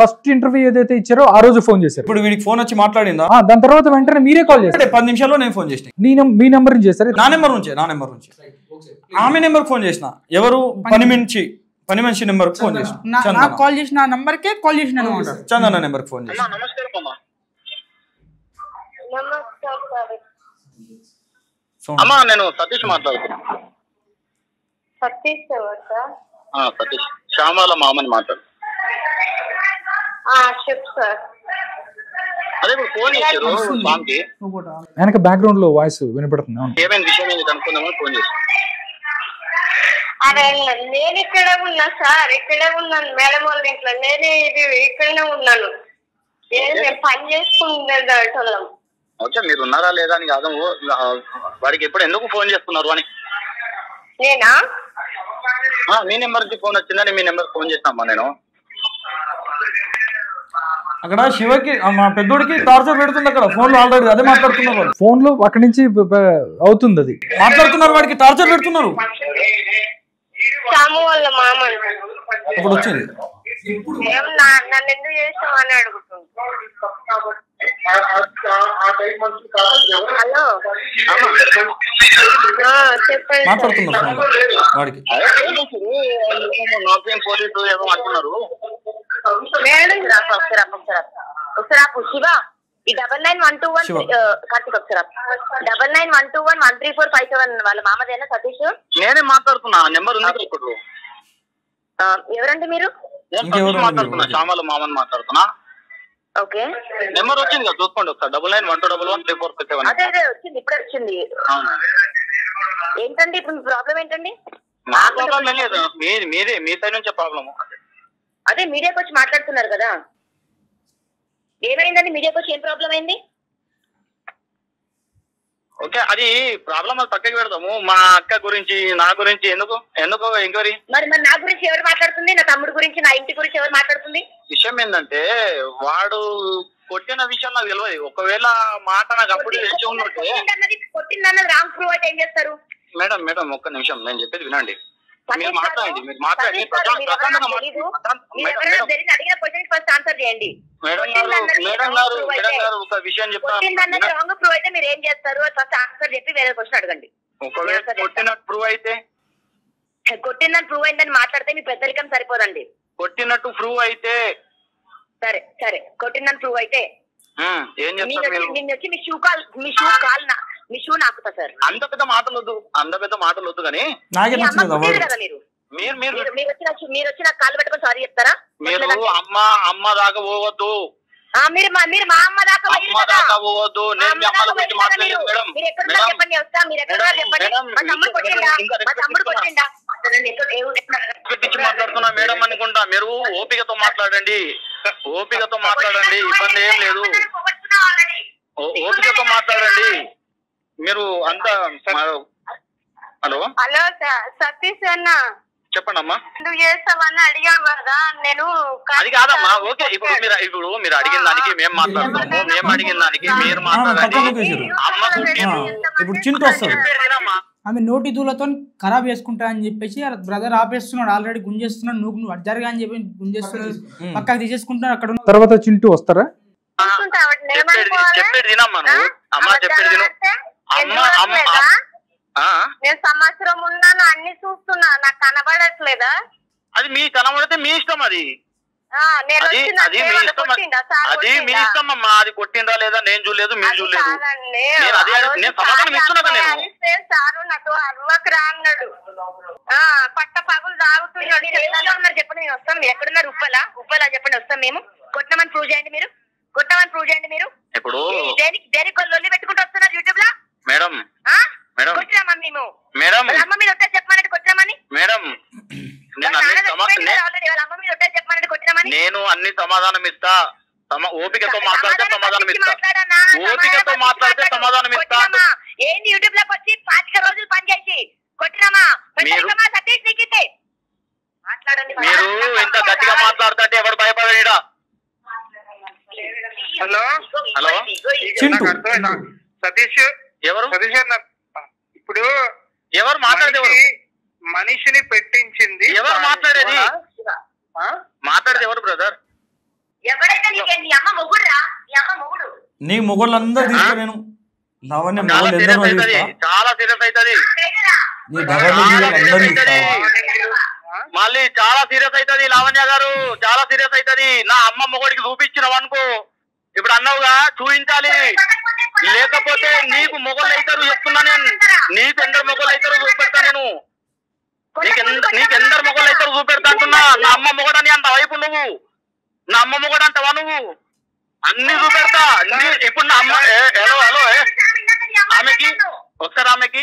ఫస్ట్ ఇంటర్వ్యూ ఏదైతే ఇచ్చారో ఆ రోజు ఫోన్ చేశారు. ఇప్పుడు వీడికి ఫోన్ వచ్చి మాట్లాడిందా, దాని తర్వాత వెంటనే మీరే కాల్ చేశారు. 10 నిమిషాల్లో నేను ఫోన్ చేసిన. మీ నెంబర్ నుంచి చేశారు? నా నెంబర్ నుంచి ఆమె నెంబర్ ఫోన్ చేసిన. ఎవరు? పని మనిషి నెంబర్ ఫోన్ చేసిన, కాల్ చేసిన నంబర్కే కాల్ చేసిన చందన నెంబర్ ఫోన్ చేసిన. అమ్మా నేను సతీష్ మాట్లాడుతున్నా. సతీష్ శ్యామాల మామని మాట్లాడు. చెప్పు సార్. అదే ఇప్పుడు ఫోన్ చేశారు స్వామికి. వెనక బ్యాక్గ్రౌండ్ లో వాయిస్ వినపడుతుంది. అవును, ఏమైనా విషయం ఏంటి కనుక్కుందామని ఫోన్ చేశారు. అదే నేను ఇక్కడే ఉన్నా సార్, ఇక్కడే ఉన్నాను మేడం వాళ్ళ ఇంట్లో. నేను ఇది ఇక్కడనే ఉన్నాను. నేను పని చేసుకుంటున్నాం. ఓకే, మీరు ఉన్నారా లేదా అని కాదు, వాడికి ఎప్పుడు ఎందుకు ఫోన్ చేస్తున్నారు అని. నేనా? మీ నెంబర్ కి ఫోన్ వచ్చిందని మీ నెంబర్ ఫోన్ చేస్తామా నేను. అక్కడ శివకి మా పెద్దోడికి టార్చర్ పెడుతుంది అక్కడ ఫోన్ లో. ఆల్రెడీ అదే మాట్లాడుతున్నారు వాళ్ళు ఫోన్ లో అక్కడి నుంచి అవుతుంది, అది మాట్లాడుతున్నారు. వాడికి టార్చర్ పెడుతున్నారు. సాము వాళ్ళ మామ ఇప్పుడు వచ్చింది. నన్ను ఎందుకు చేస్తావు అని అడుగుతుంది. హలో చెప్పండి. మాట్లాడుతున్నారు వాడికి. పోలీసు ఏమో అంటున్నారు మేడం. ఒకసారి శివ ఈ 9912 కార్తీక్ ఒకసారి 9912113457 వాళ్ళ మామదేనా సతీష్? నేనే మాట్లాడుతున్నా. నెంబర్ ఉంది ఇప్పుడు. ఎవరండి మీరు? మాట్లాడుతున్నా, శ్యామల మామని మాట్లాడుతున్నా. ఓకే, నెంబర్ వచ్చింది కదా, చూసుకోండి ఒకసారి. 9912113457. అదే అదే వచ్చింది, ఇప్పుడే వచ్చింది. ఏంటండి ఇప్పుడు మీ ప్రాబ్లం ఏంటండి? మా ప్రాబ్లం ఏం లేదు, మీదే మీ సైడ్ నుంచే ప్రాబ్లము. అదే మీడియాకి వచ్చి మాట్లాడుతున్నారు కదా, ఏమైందండి? మీడియాకి వచ్చి ఏం ప్రాబ్లం అయింది? ఓకే, అది ప్రాబ్లం అది పక్కకి పెడదాము. మా అక్క గురించి నా గురించి ఎందుకు ఎంక్వైరీ? మరి నా గురించి ఎవరు మాట్లాడుతుంది? నా తమ్ముడు గురించి, నా ఇంటి గురించి ఎవరు మాట్లాడుతుంది? విషయం ఏంటంటే వాడు కొట్టిన విషయం నాకు తెలియదు. ఒకవేళ మాట నాకు అప్పుడు తెలిసి ఉన్నట్టే. కొట్టిందన్నది రాంగ్ ప్రూవ్ అయితే ఏం చేస్తారు? మేడం ఒక్క నిమిషం, నేను చెప్పేది వినండి. మీరు మాట్లాడండి. అడిగిన క్వశ్చన్ ఫస్ట్ ఆన్సర్ చేయండి. మేడం గారు ఒక విషయం చెప్తాను. రాంగ్ ప్రూవ్ అయితే మీరు ఏం చేస్తారు? ఫస్ట్ ఆన్సర్ చెప్పి వేరే క్వశ్చన్ అడగండి. ఒకవేళ కొట్టినట్టు ప్రూవ్ అయితే, కొట్టిందని ప్రూవ్ అయిందని మాట్లాడితే మీ పెద్దరికం సరిపోదండి. కొట్టినట్టు ప్రూవ్ అయితే సరే కొట్టిందని ప్రూవ్ అయితే ఏం చేస్తారు? నిన్న వచ్చి మీ షూ నాకుతా సార్. అంత పెద్ద మాటలు వద్దు కానీ మీరు వచ్చి నాకు కాళ్ళు పెట్టుకొని సారీ చెప్తారా? మీరు అమ్మ దాకా పోవద్దు. మీరు మా అమ్మ దాకా పోవద్దు. నేను మీ అమ్మ గురించి మాట్లాడలేదు మేడం. మీరు ఎక్కడున్నా చెప్పండి, వస్తా. మీరు ఎక్కడున్నా చెప్పండి. మా తమ్ముడు కొట్టిండా? పెట్టించి మాట్లాడుతున్నా మేడం అనుకుంటా. మీరు ఓపికతో మాట్లాడండి, ఇబ్బంది ఏం లేదు. ఓపికతో మాట్లాడండి. మీరు అంతా హలో సతీష్ అన్న చెప్పండి అమ్మా. నువ్వు చేస్తావని అడిగావు కదా, నేను అది కాదమ్మా. ఓకే, ఇప్పుడు మీరు అడిగిన దానికి మేము మాట్లాడతాము. మేము అడిగిన దానికి మీరు మాట్లాడండి. ఇప్పుడు చింటూ వస్తాడు. ఆమె నోటి దూలతో ఖరాబ్ చేసుకుంటా అని చెప్పేసి బ్రదర్ ఆపేస్తున్నాడు, ఆల్రెడీ గుంజేస్తున్నాడు. నువ్వు అడ్జారుగా అని చెప్పి గుంజేస్తున్నాడు, పక్కకు తీసేసుకుంటున్నాడు. అక్కడ తర్వాత చింటూ వస్తారా? చెప్పేది తినమ్మా నువ్వు. అమ్మా చెప్పేది తిను. నేను సంవత్సరం ఉన్నాను, అన్ని చూస్తున్నా, నాకు కనబడట్లేదా? అది మీ కనబడితే మీ ఇష్టం. అది మీ ఇష్టం అమ్మా. అది కొట్టిందా లేదా నేను చూడలేదు, మీరు చూడలేదు. నేను సమాధానం ఇస్తున్నా కదా. నేను సారు నాకు అవ్వకు రా అన్నాడు. పట్ట పగులు తాగుతున్నాడు. ఉన్నారు చెప్పండి, మేము వస్తాం. మీరు ఎక్కడున్నారు? ఉప్పలా చెప్పండి, వస్తాం మేము. కొట్టమని ప్రూవ్ చేయండి మీరు. ఇప్పుడు దేనికి కొల్లు పెట్టుకుంటూ వస్తున్నారు యూట్యూబ్ లో మేడం. కొట్టినామా మేము? మేడం అమ్మ మీద ఒట్టేసి చెప్పమని కొట్టినామని. మేడం నేను అన్ని సమాధానం ఇస్తా. ఓపికతో మాట్లాడితే సమాధానం ఇస్తా. ఏంటి యూట్యూబ్ లోకి వచ్చి 25 రోజులు పని చేసి కొట్టినామా? సతీష్ నీకితే మాట్లాడండి. మీరు ఇంత గట్టిగా మాట్లాడుతుంటే ఎవరు భయపడడా? హలో సతీష్ ఎవరు? ఇప్పుడు ఎవరు మాట్లాడేది? మనిషిని పెట్టించింది ఎవరు మాట్లాడేది? ఎవరు బ్రదర్? ఎవరైతే నీ అమ్మ మొగుడు నీ మొగుళ్ళందరూ తీసుకో. నేను లావణ్య చాలా సీరియస్ అవుతుంది. మళ్ళీ చాలా సీరియస్ అవుతుంది లావణ్య గారు, చాలా సీరియస్ అవుతుంది. నా అమ్మ మొగుడికి చూపించినావు అనుకో, ఇప్పుడు అన్నావుగా చూపించాలి. లేకపోతే నీకు మొగళ్ళు అవుతారు చెప్తున్నా నేను. నీకు ఎందరు మొగళ్ళు అవుతారు చూపెడతా నేను. నీకెందరు మొగళ్ళు అవుతారు చూపెడతా అంటున్నా. నా అమ్మ మొగడని అంత వైపు నువ్వు నా అమ్మమ్మ కూడా అంటావా నువ్వు? అన్ని చూపెడతా. ఇప్పుడు నా అమ్మ హలో హలో ఆమెకి ఒకసారి ఆమెకి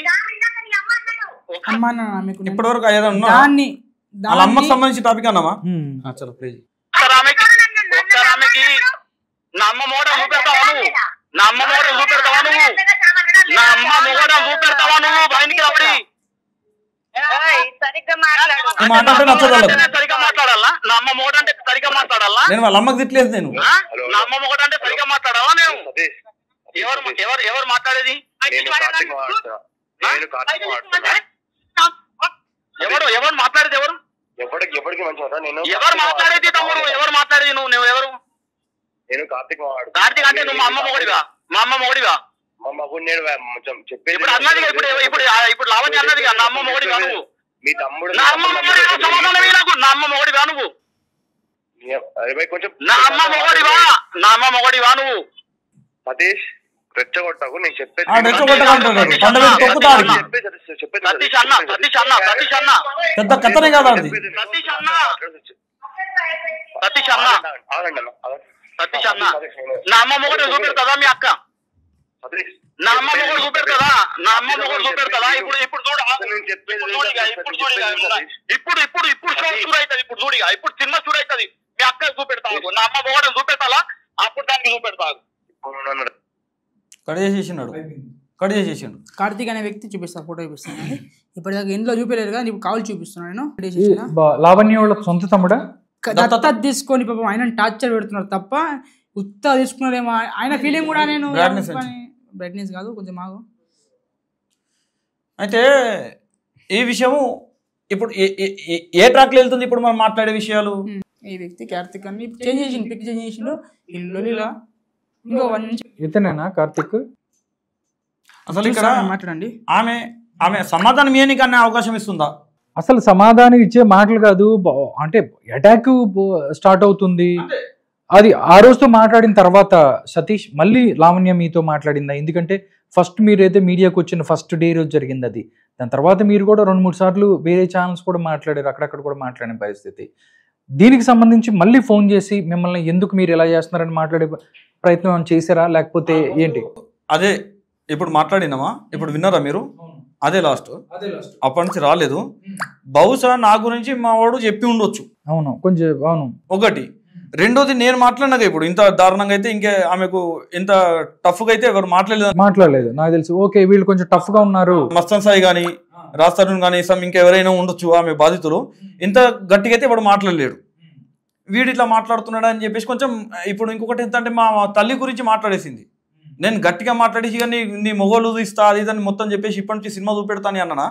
అమ్మా నాన్న ఆమెకు ఇప్పటి వరకు ఏదో ఉన్నా దాన్ని వాళ్ళ అమ్మకి సంబంధించిన టాపిక్ అన్నామా? చలో ప్లీజ్. ఒకసారి ఆమెకి నా అమ్మ మోడ చూపెడతావా నువ్వు? నా అమ్మ మోడ చూపెడతావా నువ్వు? నా అమ్మ మోడ చూపెడతావా నువ్వు? బయటికి రావడి సరిగ్గా మాట్లాడు. మాట్లాడితే నచ్చదు వాళ్ళకి. సరిగా మాట్లాడాలా? నా అమ్మ మోడ అంటే సరిగా మాట్లాడాలా? నేను వాళ్ళ అమ్మకి తిట్టలేదు నేను. నా అమ్మ మోడ అంటే సరిగా మాట్లాడాలా? నేను ఎవరు మాట్లాడేది? ఎవరు మాట్లాడేది? ఎవరికి మంచిగా నేను ఎవరు మాట్లాడేది తమ్ముడు? ఎవరు మాట్లాడేది? నువ్వు ఎవరు? నేను కార్తీక్ కార్తీక్ అంటే నువ్వు మా అమ్మ మొగుడివా? మా అమ్మ మొగుడివా? మా మగుడు నేను కొంచెం చెప్పేది ఇప్పుడు అన్నదిగా ఇప్పుడు లావణ్య అన్నదిగా నా అమ్మ మొగుడివా నువ్వు? మీ తమ్ముడు నా అమ్మ మొగుడివా? సమాధానమే నాకు. నా అమ్మ మొగుడివా నువ్వు? కొంచెం నా అమ్మ మొగుడివా? నా అమ్మ మొగుడివా నువ్వు? సతీష్ రెచ్చగొట్టకు. నేను చెప్పేది సతీష్ అన్న సతీష్ అన్న సతీష్ అన్న పెద్ద కథనే కాదు అది. సతీష్ అన్న సతీష్ అన్న సతీష్ అన్న నా అమ్మ మొగుడు చూపెడతాదా మీ అక్క? నా అమ్మ మొగుడు చూపెడతాదా? నా అమ్మ మొగుడు చూపెడతాదా? ఇప్పుడు చూడు ఇప్పుడు షో షూర్ అవుతుంది. ఇప్పుడు చూడిగా ఇప్పుడు సినిమా షూర్ అవుతుంది. మీ అక్క చూపెడతావు. నా అమ్మ మొగుడు చూపెడతా అప్పుడు దానికి చూపెడతావు. కట్ చేసేసినాడు. కట్ చేసేసిండు. కార్తీక్ అనే వ్యక్తి చూపిస్తా, ఫోటో చూపిస్తాను. ఇప్పటిదాకా ఇంట్లో చూపించలేదు కదా, నీకు కాల్ చూపిస్తున్నాను నేను. లావణ్య వాళ్ళ సొంత తమ్ముడా? దత్తత తీసుకొని పాపం ఆయన టార్చర్ పెడుతున్నారు తప్ప ఉత్తా తీసుకున్నారేమో ఆయన ఫీలింగ్ కూడా. నేను బ్రైట్నెస్ కాదు కొంచెం మాకు. అయితే ఈ విషయము ఇప్పుడు ఏ ట్రాక్లో వెళ్తుంది ఇప్పుడు మనం మాట్లాడే విషయాలు? ఈ వ్యక్తి కార్తీక్ అని చేంజ్ చేసిండు, పిక్ చేంజ్ చేసిండు. ఇల్లులా ఇంకో ఇతనేనా కార్తీక్? అసలు ఇక్కడ మాట్లాడండి. ఆమె సమాధానం ఏనికి అనే అవకాశం ఇస్తుందా? అసలు సమాధానం ఇచ్చే మాటలు కాదు. అంటే అటాక్ స్టార్ట్ అవుతుంది. అది ఆ రోజుతో మాట్లాడిన తర్వాత సతీష్ మళ్ళీ లావణ్య మీతో మాట్లాడిందా? ఎందుకంటే ఫస్ట్ మీరైతే మీడియాకి వచ్చిన ఫస్ట్ డే రోజు జరిగింది అది. దాని తర్వాత మీరు కూడా 2-3 సార్లు వేరే ఛానల్స్ కూడా మాట్లాడారు, అక్కడక్కడ కూడా మాట్లాడిన పరిస్థితి. దీనికి సంబంధించి మళ్ళీ ఫోన్ చేసి మిమ్మల్ని ఎందుకు మీరు ఎలా చేస్తున్నారని మాట్లాడే ప్రయత్నం చేశారా లేకపోతే ఏంటి? అదే ఇప్పుడు మాట్లాడినామా? ఇప్పుడు విన్నారా మీరు? అదే లాస్ట్. అప్పటి నుంచి రాలేదు. బహుశా నా గురించి మా వాడు చెప్పి ఉండొచ్చు. అవును కొంచెం అవును. ఒకటి. రెండోది నేను మాట్లాడినాక ఇప్పుడు ఇంత దారుణంగా అయితే ఇంకా ఆమెకు ఇంత టఫ్గా అయితే ఎవరు మాట్లాడలేదు నాకు తెలిసి. ఓకే వీళ్ళు కొంచెం టఫ్ గా ఉన్నారు. మస్తాన్ సాయి కానీ రాజ్ తరుణ్ కానీ ఇంకెవరైనా ఉండొచ్చు ఆమె బాధితులు. ఇంత గట్టిగా అయితే వాడు మాట్లాడలేడు. వీడు ఇట్లా మాట్లాడుతున్నాడు అని చెప్పేసి కొంచెం. ఇప్పుడు ఇంకొకటి ఎంత అంటే మా తల్లి గురించి మాట్లాడేసింది. నేను గట్టిగా మాట్లాడేసి కానీ నీ మొగోలు ఇస్తా అది ఇదని మొత్తం చెప్పేసి ఇప్పటి నుంచి సినిమా చూపెడతాను అన్నానా.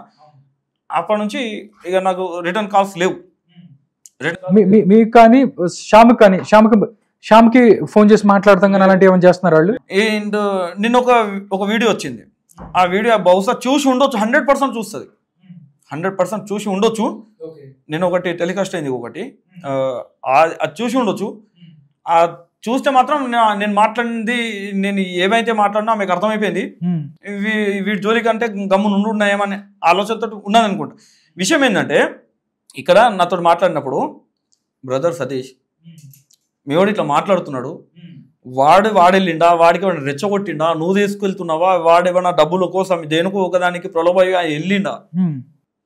అప్పటి నుంచి ఇక నాకు రిటర్న్ కాల్స్ లేవు. మీకు కానీ శ్యామ్కి ఫోన్ చేసి మాట్లాడతాం కానీ అలాంటి ఏమైనా చేస్తున్నారు వాళ్ళు? అండ్ నిన్న ఒక వీడియో వచ్చింది. ఆ వీడియో బహుశా చూసి ఉండొచ్చు. 100% చూస్తుంది. 100% చూసి ఉండొచ్చు. నేను ఒకటి టెలికాస్ట్ అయింది ఒకటి, అది చూసి ఉండొచ్చు. ఆ చూస్తే మాత్రం నేను మాట్లాడింది, నేను ఏమైతే మాట్లాడినా ఆమెకు అర్థమైపోయింది. వీడి జోలికంటే గమ్మున ఉన్నాయేమనే ఆలోచనతో ఉన్నది అనుకుంటా. విషయం ఏంటంటే ఇక్కడ నాతో మాట్లాడినప్పుడు బ్రదర్ సతీష్ మేవాడు ఇట్లా మాట్లాడుతున్నాడు, వాడెళ్ళిండా, వాడికి వాడిని రెచ్చగొట్టిండా, నువ్వు తీసుకెళ్తున్నావా, వాడేమన్నా డబ్బుల కోసం దేనికో ఒకదానికి ప్రలోభ వెళ్ళిండా,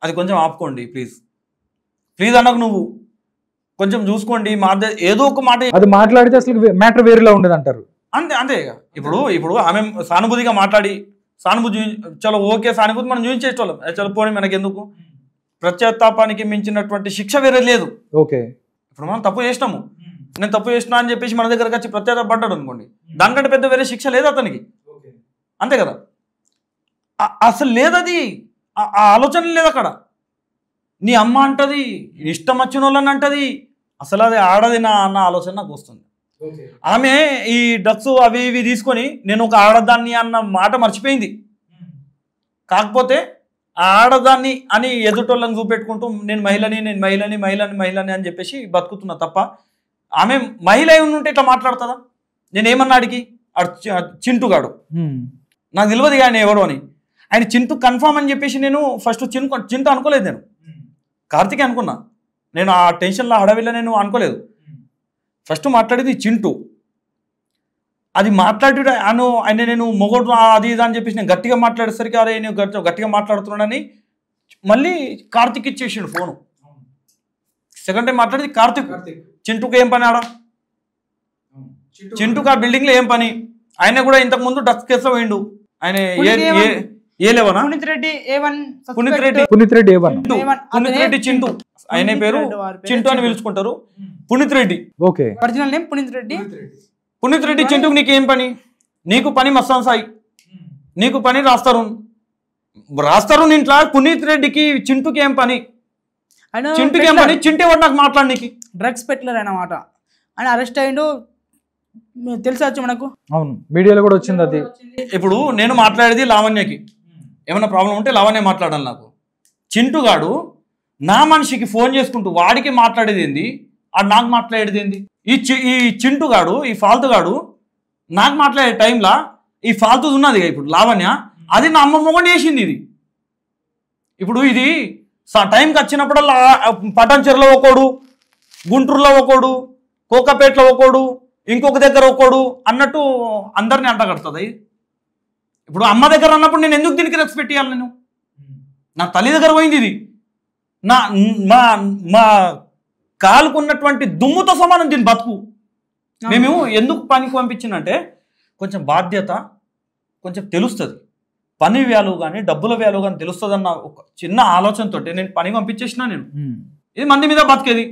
అది కొంచెం ఆపుకోండి ప్లీజ్ ప్లీజ్ అన్నకు నువ్వు కొంచెం చూసుకోండి. మా ఏదో ఒక మాట అది మాట్లాడితే అసలు మ్యాటర్ వేరేలా ఉండదు అంటారు. అంతే ఇప్పుడు ఆమె సానుభూతిగా మాట్లాడి సానుభూతి చలో ఓకే సానుభూతి మనం చూపించేటోళ్ళం. చలో పోనీ మనకి ఎందుకు, ప్రత్యాతాపానికి మించినటువంటి శిక్ష వేరే లేదు. ఓకే ఇప్పుడు మనం తప్పు చేసినాము, నేను తప్పు చేసినా అని చెప్పేసి మన దగ్గరకు వచ్చి ప్రత్యాతాపడ్డాడు అనుకోండి, దానికంటే పెద్ద వేరే శిక్ష లేదు అతనికి. అంతే కదా, అసలు లేదది, ఆ ఆలోచన లేదు అక్కడ. నీ అమ్మ అంటది, ఇష్టం వచ్చిన వాళ్ళని అంటది, అసలు అది ఆడది నా అన్న ఆలోచన నాకు వస్తుంది. ఆమె ఈ డ్రగ్స్ అవి ఇవి తీసుకొని నేను ఒక ఆడదాన్ని అన్న మాట మర్చిపోయింది. కాకపోతే ఆ ఆడదాన్ని అని ఎదుటోళ్ళని చూపెట్టుకుంటూ నేను మహిళని అని చెప్పేసి బతుకుతున్నా తప్ప, ఆమె మహిళ ఉంటే ఇట్లా మాట్లాడుతుందా? నేనేమన్నా అడిగి చింటుగాడు నాకు తెలియదు ఆయన ఎవడు అని, ఆయన చింటు కన్ఫామ్ అని చెప్పేసి నేను ఫస్ట్ చింటు అనుకోలేదు, నేను కార్తీకే అనుకున్నా. నేను ఆ టెన్షన్లో హడవిలో నేను అనుకోలేదు. ఫస్ట్ మాట్లాడేది చింటూ. అది మాట్లాడి ఆయన నేను మొగోడు అది ఇది అని చెప్పేసి నేను గట్టిగా మాట్లాడేసరికి అరే నేను గట్టిగా మాట్లాడుతున్నానని మళ్ళీ కార్తిక్ ఇచ్చేసాడు ఫోను. సెకండ్ టైం మాట్లాడేది కార్తిక్. చింటూకి ఏం పని ఆడ? చింటూకి ఆ బిల్డింగ్లో ఏం పని? ఆయన కూడా ఇంతకుముందు డ్రగ్స్ కేసులో పోయిండు. ఆయన ఏ లెవెనా? పునీత్ రెడ్డి A1. పునీత్ రెడ్డి A1. పునీత్ రెడ్డి చింటూ. ఆయన పేరు చింటూ అని పిలుచుకుంటారు. Puneeth Reddy. Okay. Original name Puneeth Reddy. Puneeth Reddy చింటూకి నీకు ఏం పని? నీకు పని మస్తాన్ సాయి, నీకు పని రాస్తారు ఇంట్లో. పునీత్ రెడ్డికి చింటూకి ఏం పని? చింటూకి ఏం పని? చింటూ ఎవరు నాకు మాట్లాడనీకి? డ్రగ్స్ పెట్లర్ అన్నమాట. ఆయన అరెస్ట్ అయ్యిండు, తెలిసొచ్చు మనకు. అవును, మీడియాలో కూడా వచ్చింది అది. ఇప్పుడు నేను మాట్లాడేది లావణ్యకి, ఏమైనా ప్రాబ్లం ఉంటే లావణ్య మాట్లాడాలి. నాకు చింటూగాడు నా మనిషికి ఫోన్ చేసుకుంటూ వాడికి మాట్లాడేది ఏంది, ఆడు నాకు మాట్లాడేది ఏంది? ఈ చింటూగాడు, ఈ ఫాల్తుగాడు నాకు మాట్లాడే టైంలో ఈ ఫాల్తు ఉన్నది ఇప్పుడు లావణ్య, అది నా అమ్మ మొగని చేసింది. ఇది ఇప్పుడు ఇది టైంకి వచ్చినప్పుడల్లా పటాన్చెరులో ఒకడు, గుంటూరులో ఒకడు, కోకాపేటలో ఒకడు, ఇంకొక దగ్గర ఒకడు అన్నట్టు అందరినీ అంటగడుతుంది. ఇప్పుడు అమ్మ దగ్గర అన్నప్పుడు నేను ఎందుకు దీనికి రెస్పెక్ట్ ఇవ్వాలి? నేను నా తల్లి దగ్గర పోయింది. ఇది మా కాలుకున్నటువంటి దుమ్ముతో సమానం దీని బతుకు. మేము ఎందుకు పనికి పంపించిందంటే కొంచెం బాధ్యత, కొంచెం తెలుస్తుంది, పని వాల్యూ కానీ డబ్బుల వాల్యూ కానీ తెలుస్తుంది అన్న ఒక చిన్న ఆలోచనతో నేను పని పంపించేసిన. నేను ఇది మంది మీద బతికేది,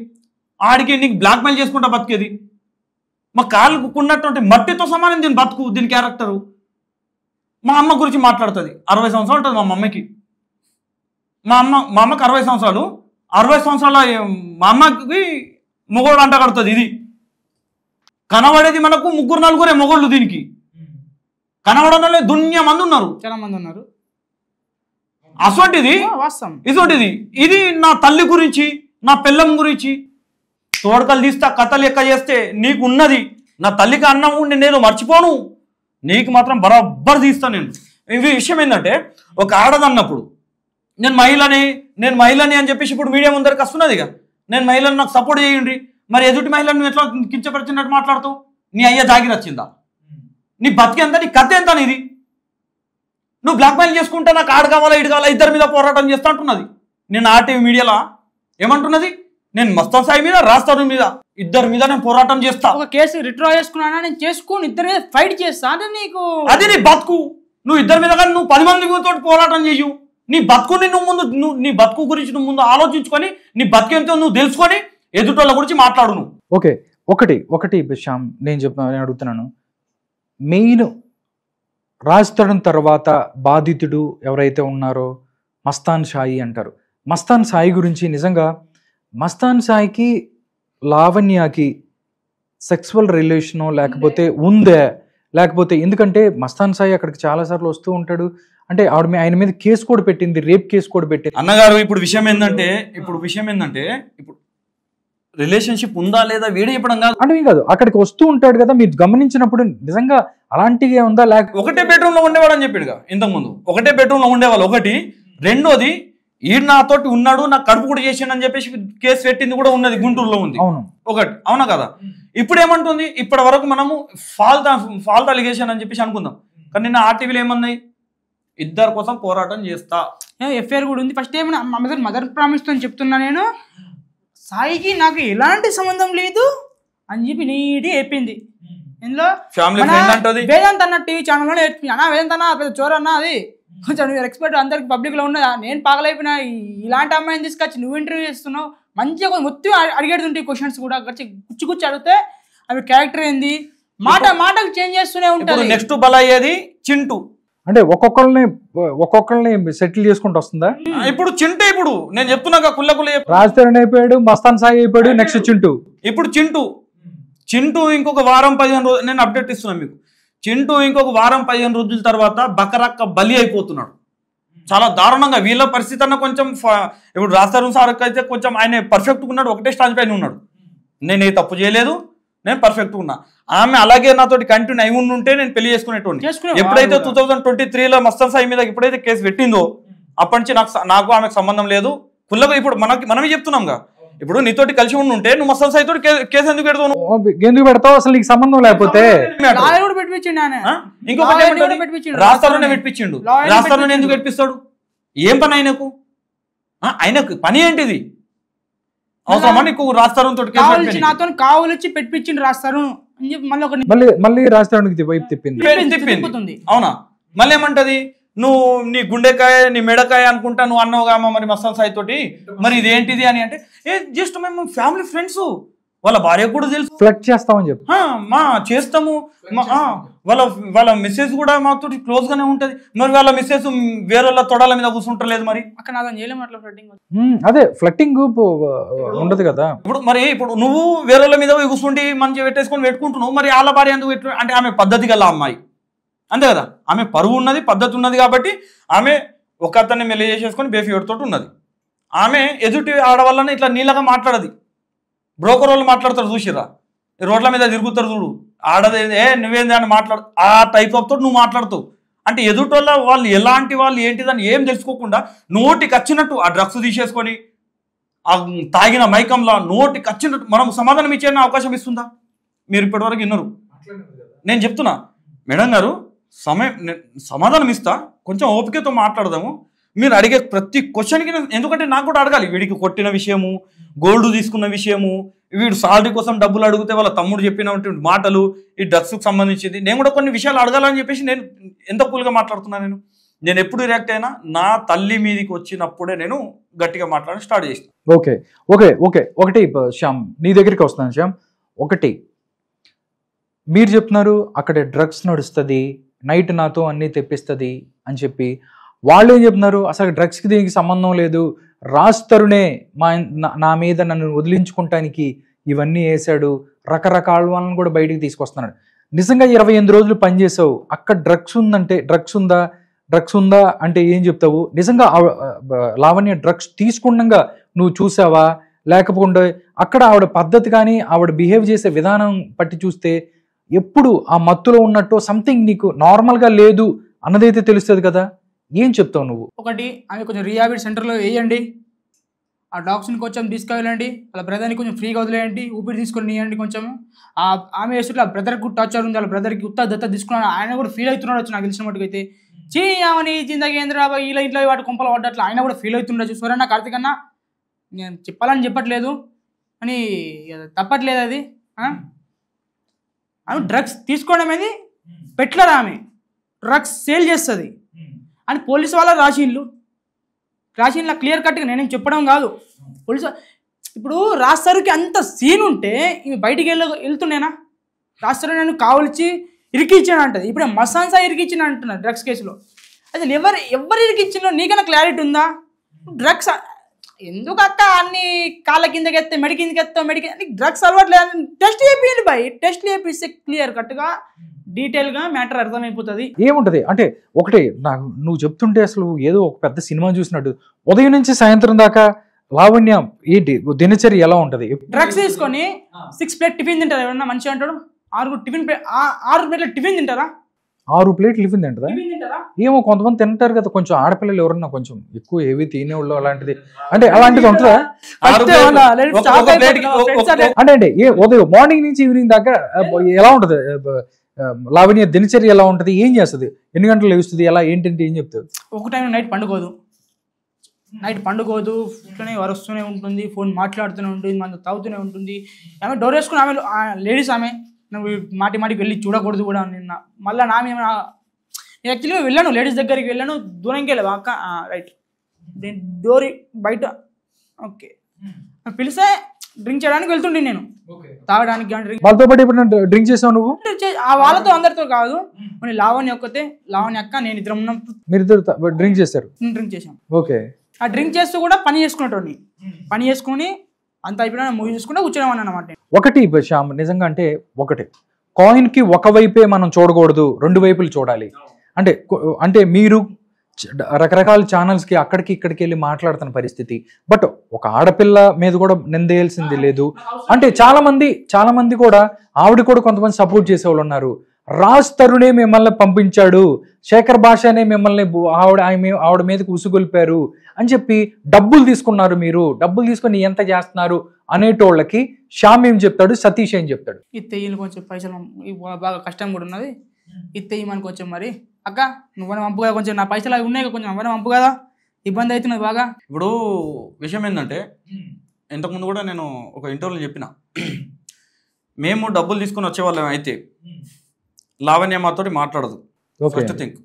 ఆడికి నీకు బ్లాక్మెయిల్ చేసుకుంటా బతికేది. మా కాలుకున్నటువంటి మట్టితో సమానం దీని బతుకు, దీని క్యారెక్టరు. మా అమ్మ గురించి మాట్లాడుతుంది. 60 సంవత్సరాలు ఉంటుంది మా అమ్మకి. మా అమ్మకి 60 సంవత్సరాలు. 60 సంవత్సరాల మా అమ్మకి మొగోడు అంట కడుతుంది. ఇది కనబడేది మనకు 3-4 మొగోళ్ళు. దీనికి కనబడడంలో దున్యా మంది ఉన్నారు, చాలా మంది ఉన్నారు. అసోంటిది ఇసోంటిది ఇది నా తల్లి గురించి, నా పిల్లం గురించి తోడకలు తీస్తా, కథలు లెక్క చేస్తే నీకు ఉన్నది. నా తల్లికి అన్నం ఉండి నేను మర్చిపోను, నీకు మాత్రం బరాబర్ తీస్తాను నేను. ఇవి విషయం ఏంటంటే, ఒక ఆడదన్నప్పుడు నేను మహిళని అని చెప్పేసి ఇప్పుడు మీడియా ముందరికి వస్తున్నది. ఇక నేను మహిళను నాకు సపోర్ట్ చేయండి. మరి ఎదుటి మహిళను ఎట్లా కించపరిచినట్టు మాట్లాడుతావు? నీ అయ్య జాగిరి వచ్చిందా? నీ బతికి ఎంత? నీ కథ ఎంత? నీది నువ్వు బ్లాక్మెయిల్ చేసుకుంటే నాకు ఆడు కావాలా ఇడు కావాలా ఇద్దరి మీద పోరాటం చేస్తా అంటున్నది. నేను ఆర్టీవీ మీడియాలో ఏమంటున్నది? నేను మస్తాన్ సాయి మీద, రాస్తారు మీద, ఇద్దరి మీద నేను పోరాటం చేస్తా. ఒక కేసు రిట్రా చేసుకున్నా, నేను చేసుకుని ఇద్దరి మీద ఫైట్ చేస్తా అంటే నీకు అది నీ బతుకు. నువ్వు ఇద్దరి మీద కానీ నువ్వు 10 మందితో పోరాటం చేయు. నీ బతుకుని నీ బతుకు గురించి నువ్వు ముందు ఆలోచించుకొని, నీ బతుకేంతో నువ్వు తెలుసుకొని ఎదుటోళ్ళ గురించి మాట్లాడు నువ్వు. ఓకే, ఒకటి శ్యామ్, నేను అడుగుతున్నాను. మెయిన్ రాజ్ తరుణ్ తర్వాత బాధితుడు ఎవరైతే ఉన్నారో మస్తాన్ సాయి అంటారు. మస్తాన్ సాయి గురించి నిజంగా మస్తాన్ సాయికి లావణ్యకి సెక్సువల్ రిలేషను లేకపోతే ఉందే, లేకపోతే ఎందుకంటే మస్తాన్ సాయి అక్కడికి చాలాసార్లు వస్తూ ఉంటాడు. అంటే ఆయన మీద కేసు కూడా పెట్టింది, రేప్ కేసు కూడా పెట్టింది. అన్నగారు ఇప్పుడు విషయం ఏంటంటే ఇప్పుడు రిలేషన్షిప్ ఉందా లేదా వీడియో చెప్పడం కాదు అంటే కాదు, అక్కడికి వస్తూ ఉంటాడు కదా, మీరు గమనించినప్పుడు నిజంగా అలాంటివి ఉందా? లేకపోతే ఒకటే బెడ్రూమ్ లో ఉండేవాడు అని చెప్పాడుగా ఇంతకుముందు. ఒకటే బెడ్రూమ్ లో ఉండేవాళ్ళు. ఒకటి. రెండోది, ఈడు నాతోటి ఉన్నాడు, నాకు కడుపు కూడా చేసాడు అని చెప్పేసి కేసు పెట్టింది కూడా ఉన్నది, గుంటూరులో ఉంది. ఒకటి. అవునా కదా? ఇప్పుడు ఏమంటుంది? ఇప్పటి వరకు మనము ఫాల్ట్ అలిగేషన్ అని చెప్పేసి అనుకుందాం. కానీ నిన్న ఆర్టీవీలో ఏమన్నాయి? ఇద్దరి కోసం పోరాటం చేస్తా, ఎఫ్ఐఆర్ కూడా ఉంది. ఫస్ట్ ఏమన్నా మదర్ ప్రామిస్ తో చెప్తున్నా, నేను సాయికి నాకు ఎలాంటి సంబంధం లేదు అని చెప్పి నీటి చెప్పింది. ఇందులో వేదాంత్ అన్న టీవీ ఛానల్లో అన్న వేదాంత్ అన్న పెద్ద చోరన్నా, అది కొంచెం ఎక్స్పర్ట్ అందరికి పబ్లిక్ లో ఉన్నదా, నేను పాగలైపోయినా ఇలాంటి అమ్మాయిని తీసుకొచ్చి నువ్వు ఇంటర్వ్యూ చేస్తున్నావు, మంచిగా మొత్తం అడిగేది క్వశ్చన్స్ కూడా గుచ్చి అడిగితే అవి క్యారెక్టర్ ఏంది, మాటకు చేంజ్ చేస్తూనే ఉంటారు. నెక్స్ట్ బల అయ్యేది చింటూ. అంటే ఒక్కొక్కరిని సెటిల్ చేసుకుంటూ వస్తుందా? ఇప్పుడు చింటూ, ఇప్పుడు నేను చెప్తున్నా కుల్ల రాజ్ తరుణ్ అయిపోయాడు, మస్తాన్ సాయి అయిపోయాడు, నెక్స్ట్ చింటూ. ఇప్పుడు చింటూ ఇంకొక వారం 15 రోజులు, నేను అప్డేట్ ఇస్తున్నాను మీకు. చింటూ ఇంకొక వారం 15 రోజుల తర్వాత బకరక్క బలి అయిపోతున్నాడు. చాలా దారుణంగా. వీళ్ళ పరిస్థితి అన్న కొంచెం ఇప్పుడు రాజ్ తరుణ్ సార్ అయితే కొంచెం ఆయన పర్ఫెక్ట్గా ఉన్నాడు, ఒకటే స్టాండ్ పైన ఉన్నాడు. నేను ఏ తప్పు చేయలేదు, నేను పర్ఫెక్ట్గా ఉన్నా. ఆమె అలాగే నాతోటి కంటిన్యూ అయి ఉంటే నేను పెళ్లి చేసుకునేటువంటి. ఎప్పుడైతే 2023లో మస్తాన్ సాయి మీద ఎప్పుడైతే కేసు పెట్టిందో అప్పటి నుంచి నాకు ఆమెకు సంబంధం లేదు. కుల్లగా ఇప్పుడు మనమే చెప్తున్నాంగా, ఇప్పుడు నీతోటి కలిసి ఉంటే నువ్వు మస్తాన్ సాయి తోటి కేసు ఎందుకు పెడతావు నువ్వు? ఎందుకు పెడతావు అసలు నీకు సంబంధం లేకపోతే? లాయర్ కూడా పెట్టించిండు ఆయన. ఇంకొకటి లాయర్ ఏమంటది? కూడా పెట్టించిండు. రాస్తారోనే పెట్టించిండు. లాయర్ రాస్తారోనే ఎందుకు పెట్టిస్తాడు? ఏం పని ఆయనకు? ఆయనకు పని ఏంటిది? అవసరమా నీకు రాస్తారో తోటి కేసు కావలిచ్చి నాతో కావలిచ్చి పెట్టించిండు రాస్తారు అని చెప్పి మళ్ళీ ఒకటి మళ్ళీ రాస్తానికి వైపు తిప్పింది. తిప్పుతుంది. అవునా? మళ్ళీ ఏమంటది? నువ్వు నీ గుండెకాయ నీ మెడకాయ అనుకుంటా నువ్వు అన్నావుగా మరి మస్తాన్ సాయి తోటి, మరి ఇదేంటిది అని అంటే జస్ట్ మేము ఫ్యామిలీ ఫ్రెండ్స్, వాళ్ళ భార్య కూడా తెలుసు, ఫ్లడ్ చేస్తామని చెప్పి మా చేస్తాము, వాళ్ళ మిస్సెస్ కూడా మాతో క్లోజ్ గానే ఉంటది. మరి వాళ్ళ మిస్సెస్ వేరే వాళ్ళ తొడాల మీద కూర్చుంటలేదు, మరి అక్కడ నాతో చేయలేము అట్లా ఫ్లడ్డింగ్. అదే ఫ్లట్టింగ్ ఉండదు కదా. ఇప్పుడు నువ్వు వేరే వాళ్ళ మీద కూర్చుండి మంచిగా పెట్టేసుకొని పెట్టుకుంటున్నావు, మరి వాళ్ళ భార్య ఎందుకు పెట్టు అంటే ఆమె పద్ధతి గల అమ్మాయి అంతే కదా. ఆమె పరువు ఉన్నది, పద్ధతి ఉన్నది కాబట్టి ఆమె ఒక అతన్ని మెల్ల చేసేసుకొని బేఫియర్ తోటి ఉన్నది. ఆమె ఎదుటి ఆడవాళ్ళని ఇట్లా నీళ్ళగా మాట్లాడది. బ్రోకర్ వాళ్ళు మాట్లాడతారు చూసిరా, రోడ్ల మీద తిరుగుతారు చూడు, ఆడదే నువ్వేంది అని మాట్లాడు, ఆ టైప్ ఆఫ్ తోటి నువ్వు మాట్లాడుతావు. అంటే ఎదుటి వాళ్ళు ఎలాంటి వాళ్ళు ఏంటిదని ఏం తెలుసుకోకుండా నోటికి వచ్చినట్టు ఆ డ్రగ్స్ తీసేసుకొని ఆ తాగిన మైకంలో నోటికి వచ్చినట్టు మనం సమాధానం ఇచ్చే అవకాశం ఇస్తుందా? మీరు ఇప్పటివరకు విన్నారు. నేను చెప్తున్నా మేడం గారు, సమాధానం ఇస్తా, కొంచెం ఓపికతో మాట్లాడదాము. మీరు అడిగే ప్రతి క్వశ్చన్కి ఎందుకంటే నాకు కూడా అడగాలి. వీడికి కొట్టిన విషయము, గోల్డ్ తీసుకున్న విషయము, వీడు సాలరీ కోసం డబ్బులు అడిగితే వాళ్ళ తమ్ముడు చెప్పినటువంటి మాటలు, ఈ డ్రగ్స్కి సంబంధించింది, నేను కూడా కొన్ని విషయాలు అడగాలని చెప్పేసి నేను ఎంత కూల్గా మాట్లాడుతున్నాను. నేను ఎప్పుడు రియాక్ట్ అయినా నా తల్లి మీదకి వచ్చినప్పుడే నేను గట్టిగా మాట్లాడడం స్టార్ట్ చేస్తాను. ఓకే ఓకే ఓకే ఒకటి శ్యామ్, నీ దగ్గరికి వస్తున్నాను శ్యామ్. ఒకటి మీరు చెప్తున్నారు అక్కడ డ్రగ్స్ నడుస్తుంది, నైట్ నాతో అన్నీ తెప్పిస్తుంది అని చెప్పి, వాళ్ళు ఏం చెప్తున్నారు అసలు డ్రగ్స్కి దీనికి సంబంధం లేదు, రాస్తరునే నా మీద నన్ను వదిలించుకుంటానికి ఇవన్నీ వేసాడు, రకరకాల వాళ్ళని కూడా బయటికి తీసుకొస్తున్నాడు. నిజంగా 28 రోజులు పనిచేసావు, అక్కడ డ్రగ్స్ ఉందా అంటే ఏం చెప్తావు? నిజంగా లావణ్య డ్రగ్స్ తీసుకుండగా నువ్వు చూసావా? లేకపోతే అక్కడ ఆవిడ పద్ధతి కానీ ఆవిడ బిహేవ్ చేసే విధానం పట్టి చూస్తే ఎప్పుడు ఆ మత్తులో ఉన్నట్టు సంథింగ్ నీకు నార్మల్గా లేదు అన్నదైతే తెలుస్తుంది కదా, ఏం చెప్తావు నువ్వు? ఒకటి, ఆమె కొంచెం రిహాబిలిటీ సెంటర్లో వేయండి, ఆ డాక్టర్ని కొంచెం తీసుకెళ్ళండి, వాళ్ళ బ్రదర్ని కొంచెం ఫ్రీగా వదిలేయండి, ఊపిరి తీసుకొని ఇవ్వండి కొంచెం. ఆమె వేస్తుంటే ఆ బ్రదర్కి టార్చర్ ఉంది, వాళ్ళ బ్రదర్కి దత్త తీసుకున్నాడు, ఆయన కూడా ఫీల్ అవుతున్నాడు నాకు తెలిసిన మటుకు అయితే. ఆమెని జిందగీ ఏంద్రా ఇలా ఇంట్లో వాటి కుంపలు పడ్డట్లు ఆయన కూడా ఫీల్ అవుతుండొచ్చు. సరే నాకు కార్తీకన్నా నేను చెప్పాలని చెప్పట్లేదు అని తప్పట్లేదు అది. ఆమె డ్రగ్స్ తీసుకోవడం అనేది పెట్లర్, ఆమె డ్రగ్స్ సేల్ చేస్తుంది అని పోలీసు వాళ్ళ రాసిండ్లు క్లియర్ కట్గా నేనేం చెప్పడం కాదు. పోలీసు ఇప్పుడు రాస్తారుకి అంత సీన్ ఉంటే ఇవి బయటికి వెళ్తుండేనా? రాస్తారు నేను కావలిచి ఇరికిచ్చాను అంటది, ఇప్పుడు మస్తాన్ సాయి ఇరికిచ్చిన అంటున్నారు డ్రగ్స్ కేసులో. అసలు ఎవరు ఇరికిచ్చినో నీకన్నా క్లారిటీ ఉందా? డ్రగ్స్ ఎందుకు అక్క అన్ని కాళ్ళ కిందకి ఎత్తే మెడి కిందకి ఎత్తావు, డ్రగ్స్ అలవాట్లేదు, టెస్ట్ చేయండి బాయ్, టెస్ట్ చేపిస్తే క్లియర్ కట్గా డీటెయిల్గా మ్యాటర్ అర్థమైపోతుంది. ఏముంటది అంటే ఒకటి నాకు నువ్వు చెప్తుంటే అసలు ఏదో ఒక పెద్ద సినిమా చూసినట్టు, ఉదయం నుంచి సాయంత్రం దాకా లావణ్య ఏంటి దినచర్య ఎలా ఉంటది? డ్రగ్స్ తీసుకొని 6 ప్లేట్ టిఫిన్ తింటారు ఎవరన్నా మంచిగా అంటాడు? 6 ప్లేట్ల టిఫిన్ తింటారా? 6 ప్లేట్లు టిఫిన్ తింటారా? ఏమో కొంతమంది తింటారు కదా, కొంచెం ఆడపిల్లలు ఎవరన్నా కొంచెం ఎక్కువ ఏవి తినేవాళ్ళు అలాంటిది అంటే అలాంటిది ఉంటుందా? అంటే ఉదయం మార్నింగ్ నుంచి ఈవినింగ్ దాకా ఎలా ఉంటది లావణ్య దినచర్య ఎలా ఉంటది? ఏం చేస్తుంది? ఎన్ని గంటలు లేస్తుంది? ఎలా ఏంటంటే ఏం చెప్తావు? ఒక టైం నైట్ పండుకోదు, వరుస్తూనే ఉంటుంది, ఫోన్ మాట్లాడుతూనే ఉంటుంది, మన తాగుతూనే ఉంటుంది. ఆమె డోర్ వేసుకుని ఆమె లేడీస్ ఆమె నువ్వు మాటికి వెళ్ళి చూడకూడదు కూడా నిన్న. మళ్ళీ నేను యాక్చువల్గా వెళ్ళాను, లేడీస్ దగ్గరికి వెళ్ళాను, దూరంకి వెళ్ళావు అక్క రైట్ డోర్ బయట ఓకే పిలిస్తే డ్రింక్ చేయడానికి వెళ్తుండే నేను, తాగడానికి వాళ్ళతో పాటు ఇప్పుడు డ్రింక్ చేసావు నువ్వు? వాళ్ళతో అందరితో కాదు, లావణ్య ఒక్కతే, లావణ్య అక్క నేను ఇద్దరం ఉన్నాం. మీరు డ్రింక్ చేశారు? డ్రింక్ చేసాం. ఓకే. ఆ డ్రింక్ చేస్తూ కూడా పని చేసుకునేటోని, పని చేసుకుని అంత అయిపోయినా మూవీ చూసుకుంటే కూర్చునేవాడిని అన్నమాట. ఒకటి శ్యామ్, నిజంగా అంటే ఒకటి కాయిన్కి ఒకవైపే మనం చూడకూడదు, 2 వైపులు చూడాలి. అంటే మీరు రకరకాల ఛానల్స్కి అక్కడికి ఇక్కడికి వెళ్ళి మాట్లాడుతున్న పరిస్థితి, బట్ ఒక ఆడపిల్ల మీద కూడా నిందేయాల్సింది లేదు. అంటే చాలా మంది కూడా ఆవిడ కూడా కొంతమంది సపోర్ట్ చేసేవాళ్ళు ఉన్నారు. రాజ్ తరుణే మిమ్మల్ని పంపించాడు, శేఖర్ భాషనే మిమ్మల్ని ఆవిడ మీదకి ఉసుగొల్పారు అని చెప్పి డబ్బులు తీసుకున్నారు, మీరు డబ్బులు తీసుకొని ఎంత చేస్తున్నారు అనేటోళ్ళకి శ్యామ్ ఏం చెప్తాడు, సతీష్ ఏం చెప్తాడు? ఇత్తయ్యలు కొంచెం పైసలు బాగా కష్టం కూడా ఉన్నది, ఇత్తయ్యమని కొంచెం మరి అక్క నువ్వని పంపు కదా, కొంచెం నా పైసలు అవి ఉన్నాయి కొంచెం అవన్నీ పంపు కదా, ఇబ్బంది అవుతున్నది బాగా. ఇప్పుడు విషయం ఏంటంటే ఇంతకుముందు కూడా నేను ఒక ఇంటర్వ్యూలో చెప్పిన, మేము డబ్బులు తీసుకుని వచ్చేవాళ్ళం అయితే లావణ్య మాతోటి మాట్లాడదు, ఫస్ట్ థింగ్.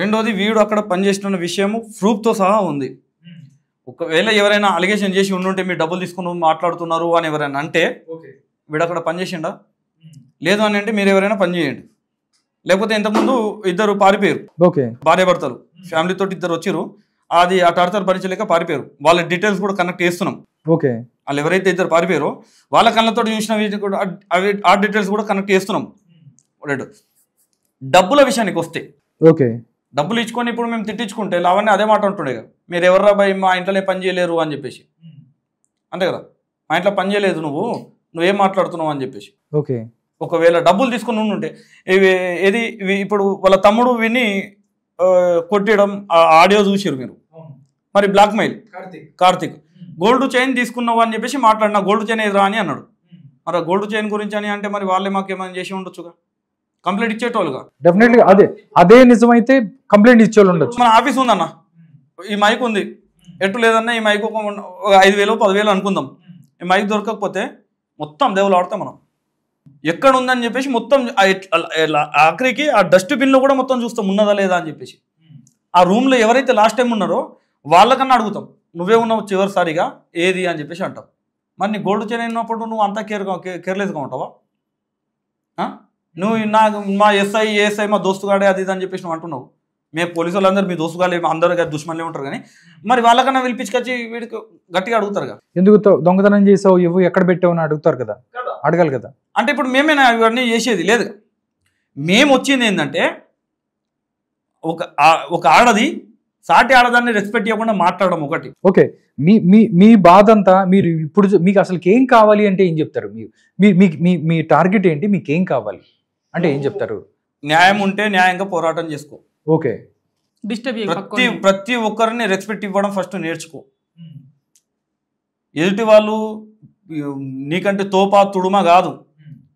రెండోది వీడు అక్కడ పనిచేసిన విషయము ప్రూఫ్తో సహా ఉంది. ఒకవేళ ఎవరైనా అలిగేషన్ చేసి ఉండుంటే మీరు డబ్బులు తీసుకుని మాట్లాడుతున్నారు అని ఎవరైనా అంటే వీడు అక్కడ పనిచేసిండా? లేదు అని అంటే మీరు ఎవరైనా పని చేయండి. లేకపోతే ఇంతకుముందు ఇద్దరు పారిపోయారు, భార్య భర్తలు ఫ్యామిలీతో ఇద్దరు వచ్చారు, అది ఆ టార్చర్ భరించలేక పారిపోయారు. వాళ్ళ డీటెయిల్స్ కూడా కనెక్ట్ చేస్తున్నాం. వాళ్ళు ఎవరైతే ఇద్దరు పారిపోయారో వాళ్ళ కళ్ళతో చూసిన కూడా ఆ డీటెయిల్స్ కూడా కనెక్ట్ చేస్తున్నాం. డబ్బుల విషయానికి వస్తే డబ్బులు ఇచ్చుకొని ఇప్పుడు మేము తిట్టించుకుంటే లావణ్య అదే మాట ఉంటుండే కదా, మీరు ఎవర్రా భయ్ మా ఇంట్లోనే పని చేయలేరు అని చెప్పేసి, అంతే కదా, మా ఇంట్లో పని చేయలేదు నువ్వేం మాట్లాడుతున్నావు అని చెప్పేసి. ఒకవేళ డబ్బులు తీసుకుని ఉంటే ఏది ఇప్పుడు వాళ్ళ తమ్ముడు విని కొట్టడం ఆడియో చూసారు మీరు, మరి blackmail Karthik gold chain తీసుకున్నావు అని చెప్పేసి మాట్లాడినా, గోల్డ్ చైన్ ఎదురా అని అన్నాడు. మరి గోల్డ్ చైన్ గురించి అని అంటే మరి వాళ్ళే మాకేమైనా చేసి ఉండొచ్చుగా, కంప్లైంట్ ఇచ్చేటోళ్ళుగా. డెఫినెట్గా అదే నిజమైతే కంప్లైంట్ ఇచ్చేవాళ్ళు ఉండొచ్చు. మన ఆఫీస్ ఉందన్న, ఈ మైక్ ఉంది, ఎటు లేదన్నా ఈ మైక్ ఒక 5,000 10,000 అనుకుందాం, ఈ మైక్ దొరకకపోతే మొత్తం దేవులు ఆడతాం మనం. ఎక్కడ ఉందని చెప్పేసి మొత్తం ఆఖరికి ఆ డస్ట్బిన్లో కూడా మొత్తం చూస్తాం ఉన్నదా లేదా అని చెప్పేసి. ఆ రూమ్లో ఎవరైతే లాస్ట్ టైం ఉన్నారో వాళ్ళకన్నా అడుగుతాం, నువ్వే ఉన్నావు చివరిసారిగా ఏది అని చెప్పేసి అంటాం. మరి నీ గోల్డ్ చైన్ అయినప్పుడు నువ్వు అంతా కేర్లెస్గా ఉంటావా? నువ్వు మా ఏఎస్ఐ మా దోస్తుగాడే అది ఇది అని చెప్పేసి నువ్వు అంటున్నావు. మేము పోలీసు వాళ్ళందరూ మీ దోస్తుగాలే అందరూ దుష్మన్లే ఉంటారు, కానీ మరి వాళ్ళకన్నా పిలిపించుకొచ్చి వీడికి గట్టిగా అడుగుతారుగా, ఎందుకు దొంగతనం చేసావు, ఇవ్వు ఎక్కడ పెట్టావు అని అడుగుతారు కదా, అడగాలి కదా. అంటే ఇప్పుడు మేమేనా ఇవన్నీ చేసేది లేదు. మేము వచ్చింది ఏంటంటే ఒక ఆడది సాటి ఆడదాన్ని రెస్పెక్ట్ ఇవ్వకుండా మాట్లాడడం ఒకటి. ఓకే, మీ బాధ అంతా మీరు ఇప్పుడు మీకు అసలు ఏం కావాలి అంటే ఏం చెప్తారు? మీ టార్గెట్ ఏంటి, మీకు ఏం కావాలి అంటే ఏం చెప్తారు? న్యాయం ఉంటే న్యాయంగా పోరాటం చేసుకో. ఓకే, ప్రతి ఒక్కరిని రెస్పెక్ట్ ఇవ్వడం ఫస్ట్ నేర్చుకో. ఎదుటి వాళ్ళు నీకంటే తోపా తుడుమ కాదు,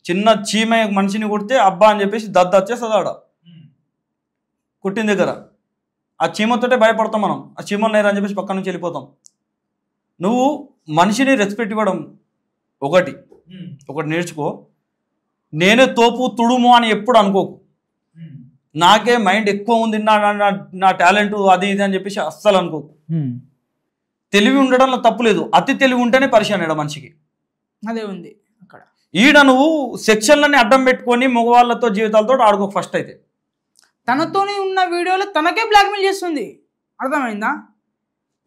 చిన్న చీమ మనిషిని కొడితే అబ్బా అని చెప్పేసి దద్దచ్చేస్తుంది ఆడ కుట్టిన దగ్గర. ఆ చీమతోటే భయపడతాం మనం, ఆ చీమలు లేరు అని చెప్పేసి పక్క నుంచి వెళ్ళిపోతాం. నువ్వు మనిషిని రెస్పెక్ట్ ఇవ్వడం ఒకటి నేర్చుకో. నేనే తోపు తుడుము అని ఎప్పుడు అనుకోకు. నాకే మైండ్ ఎక్కువ ఉంది, నా టాలెంట్ అది ఇది అని చెప్పేసి అస్సలు అనుకోకు. తెలివి ఉండడంలో తప్పులేదు, అతి తెలివి ఉంటేనే పరిశాన్ ఈడ మనిషికి. అదే ఉంది అక్కడ. ఈడ నువ్వు సెక్షన్లని అడ్డం పెట్టుకొని మగవాళ్ళతో జీవితాలతో ఆడుకో. ఫస్ట్ అయితే తనతోనే ఉన్న వీడియోలో తనకే బ్లాక్మెయిల్ చేస్తుంది, అర్థమైందా?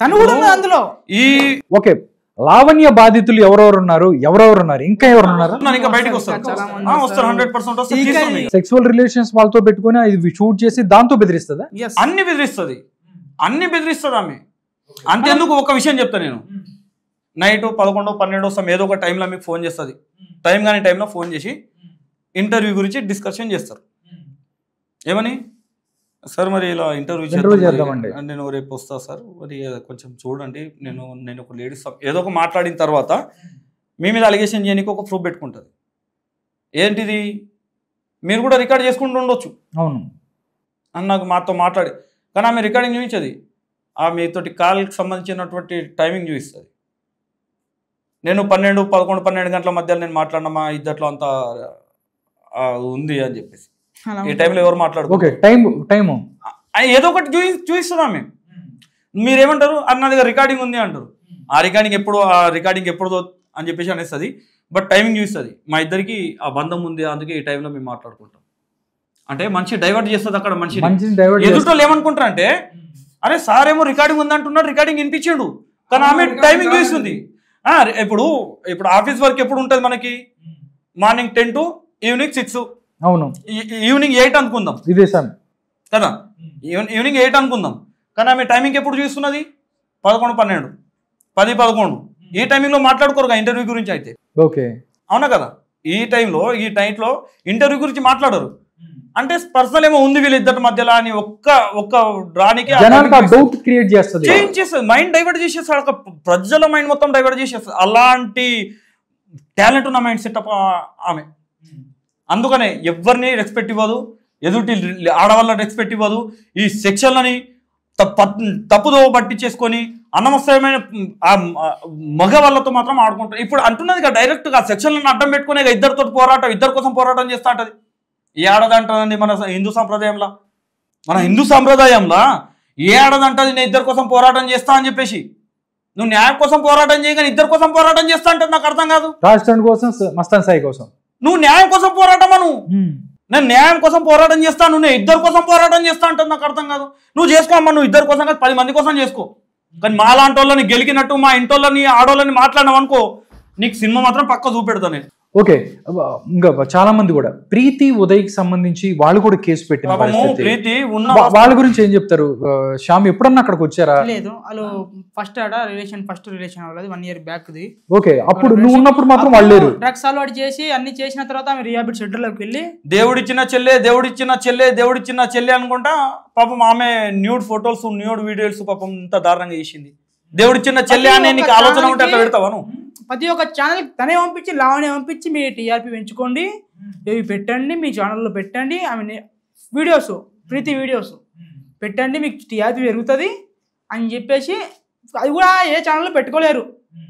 తను కూడా ఉంది అందులో. ఓకే, లావణ్య బాధితులు ఎవరెవరు ఉన్నారు, ఇంకా ఎవరు ఉన్నారు? ఇంకా బయటకు వస్తారు 100%. సెక్సువల్ రిలేషన్స్ వాళ్ళతో పెట్టుకుని ఇది షూట్ చేసి దాంతో బెదిరిస్తుందా? అన్ని బెదిరిస్తుంది ఆమె. అంతేందుకు ఒక విషయం చెప్తా నేను, నైట్ 11 12 ఏదో ఒక టైంలో మీకు ఫోన్ చేస్తుంది. టైం కానీ టైంలో ఫోన్ చేసి ఇంటర్వ్యూ గురించి డిస్కషన్ చేస్తారు. ఏమని, సార్ మరి ఇలా ఇంటర్వ్యూ చేద్దామండి, నేను రేపు వస్తా సార్, మరి కొంచెం చూడండి, నేను ఒక లేడీస్ ఏదో ఒక మాట్లాడిన తర్వాత మీ మీద అలిగేషన్ చేయడానికి ఒక ప్రూఫ్ పెట్టుకుంటుంది. ఏంటిది, మీరు కూడా రికార్డ్ చేసుకుంటూ ఉండొచ్చు అవును అని నాకు మాతో మాట్లాడి, కానీ ఆమె రికార్డింగ్ చూపించది, ఆ మీతోటి కాల్కి సంబంధించినటువంటి టైమింగ్ చూపిస్తుంది. నేను 12 గంటల మధ్య నేను మాట్లాడిన మా ఇద్దట్లో అంతా ఉంది అని చెప్పేసి. ఈ టైంలో ఎవరు మాట్లాడుకో ఏదో ఒకటి చూపిస్తుంది ఆమె. మీరేమంటారు, అన్న దగ్గర రికార్డింగ్ ఉంది అంటారు. ఆ రికార్డింగ్ ఎప్పుడు అని చెప్పేసి అనేస్తుంది, బట్ టైమింగ్ చూస్తుంది. మా ఇద్దరికి ఆ బంధం ఉంది, అందుకే ఈ టైంలో మేము మాట్లాడుకుంటాం. అంటే మనిషి డైవర్ట్ చేస్తుంది అక్కడ. మనిషి ఎదుటోళ్ళు ఏమనుకుంటారు అంటే, అరే సార్ ఏమో రికార్డింగ్ ఉంది అంటున్నాడు, రికార్డింగ్ వినిపించాడు, కానీ ఆమె టైమింగ్ చూస్తుంది. ఇప్పుడు ఆఫీస్ వర్క్ ఎప్పుడు ఉంటుంది మనకి, మార్నింగ్ 10 to ఈవినింగ్ 6, అవును, ఈవినింగ్ 8 అనుకుందాం కదా, ఈవినింగ్ 8 అనుకుందాం, కానీ ఆమె టైమింగ్ ఎప్పుడు చూస్తున్నది 11 12 10 11. ఈ టైమింగ్లో మాట్లాడుకోరు ఇంటర్వ్యూ గురించి అయితే. ఓకే, అవునా కదా, ఈ టైంలో ఇంటర్వ్యూ గురించి మాట్లాడరు. అంటే పర్సనల్ ఏమో ఉంది వీళ్ళిద్దరి మధ్యలో అని ఒక్క డ్రానికి జనాలకు డౌట్ క్రియేట్ చేస్తుంది, చేంజ్ చేస్తుంది, మైండ్ డైవర్ట్ చేసేస్తాడు, ఒక ప్రజల మైండ్ మొత్తం డైవర్ట్ చేసేస్తుంది. అలాంటి టాలెంట్ ఉన్న మైండ్ సెటప్ ఆమె. అందుకనే ఎవరిని రెస్పెక్ట్ ఇవ్వదు, ఎదుటి ఆడవాళ్ళని రెస్పెక్ట్ ఇవ్వదు, ఈ సెక్షన్లని తప్పుదో పట్టించేసుకొని అనవసరమైన మగ వాళ్ళతో మాత్రం ఆడుకుంటారు. ఇప్పుడు అంటున్నది కదా డైరెక్ట్గా సెక్షన్లను అడ్డం పెట్టుకునే ఇద్దరితో పోరాటం, ఇద్దరి కోసం పోరాటం చేస్తా ఉంటుంది. ఏ ఆడదంటదండి మన హిందూ సాంప్రదాయంలో? మన హిందూ సాంప్రదాయంలో ఏ ఆడదంటది నేను ఇద్దరి కోసం పోరాటం చేస్తా అని చెప్పేసి? నువ్వు న్యాయం కోసం పోరాటం చేయగానే ఇద్దరి కోసం పోరాటం చేస్తా అంటే నాకు అర్థం కాదు. రాష్ట్రం కోసం, మస్తాన్ సాయి కోసం నువ్వు న్యాయం కోసం పోరాటం అను, నేను న్యాయం కోసం పోరాటం చేస్తాను, నేను ఇద్దరి కోసం పోరాటం చేస్తా అంటే నాకు అర్థం కాదు. నువ్వు చేసుకో అమ్మా, నువ్వు ఇద్దరి కోసం కాదు 10 మంది కోసం చేసుకో. కానీ మా లాంటి వాళ్ళని గెలికినట్టు మా ఇంటోళ్ళని ఆడోళ్ళని మాట్లాడినావు అనుకో, నీకు సినిమా మాత్రం పక్క చూపెడతా నేను. ఓకే, ఇంకా చాలా మంది కూడా ప్రీతి ఉదయ్కి సంబంధించి వాళ్ళు కూడా కేసు పెట్టిన పరిస్థితి. ప్రీతి వాళ్ళ గురించి ఏం చెప్తారు? శ్యామ్ ఎప్పుడన్నా అక్కడికి వచ్చారా? లేదు, వాళ్ళు ఫస్ట్ రిలేషన్ అవ్వలేదు 1 year బ్యాక్. ఓకే, అప్పుడు నువ్వు ఉన్నప్పుడు మాత్రం వాళ్ళు లేరు. డ్రగ్స్ అలవాటు చేసి అన్ని చేసిన తర్వాత ఆమె రిహాబిలిట్ సెంటర్ లోకి వెళ్ళి దేవుడిచ్చిన చెల్లె అనుకుంటా పాపం ఆమె న్యూడ్ ఫొటోస్ న్యూడ్ వీడియోస్ పాపం ఇంత దారుణంగా చేసింది. దేవుడిచ్చిన చెల్లె అనే నీకు ఆలోచన ఉంటే అట్లా పెడతావాను? ప్రతి ఒక్క ఛానల్ తనే పంపించి లావనే పంపించి మీ టీఆర్పీ పెంచుకోండి, ఇవి పెట్టండి, మీ ఛానల్లో పెట్టండి, ఆమె వీడియోస్ ప్రీతి వీడియోస్ పెట్టండి, మీకు టీఆర్పీ పెరుగుతుంది అని చెప్పేసి. అది కూడా ఏ ఛానల్లో పెట్టుకోలేరు,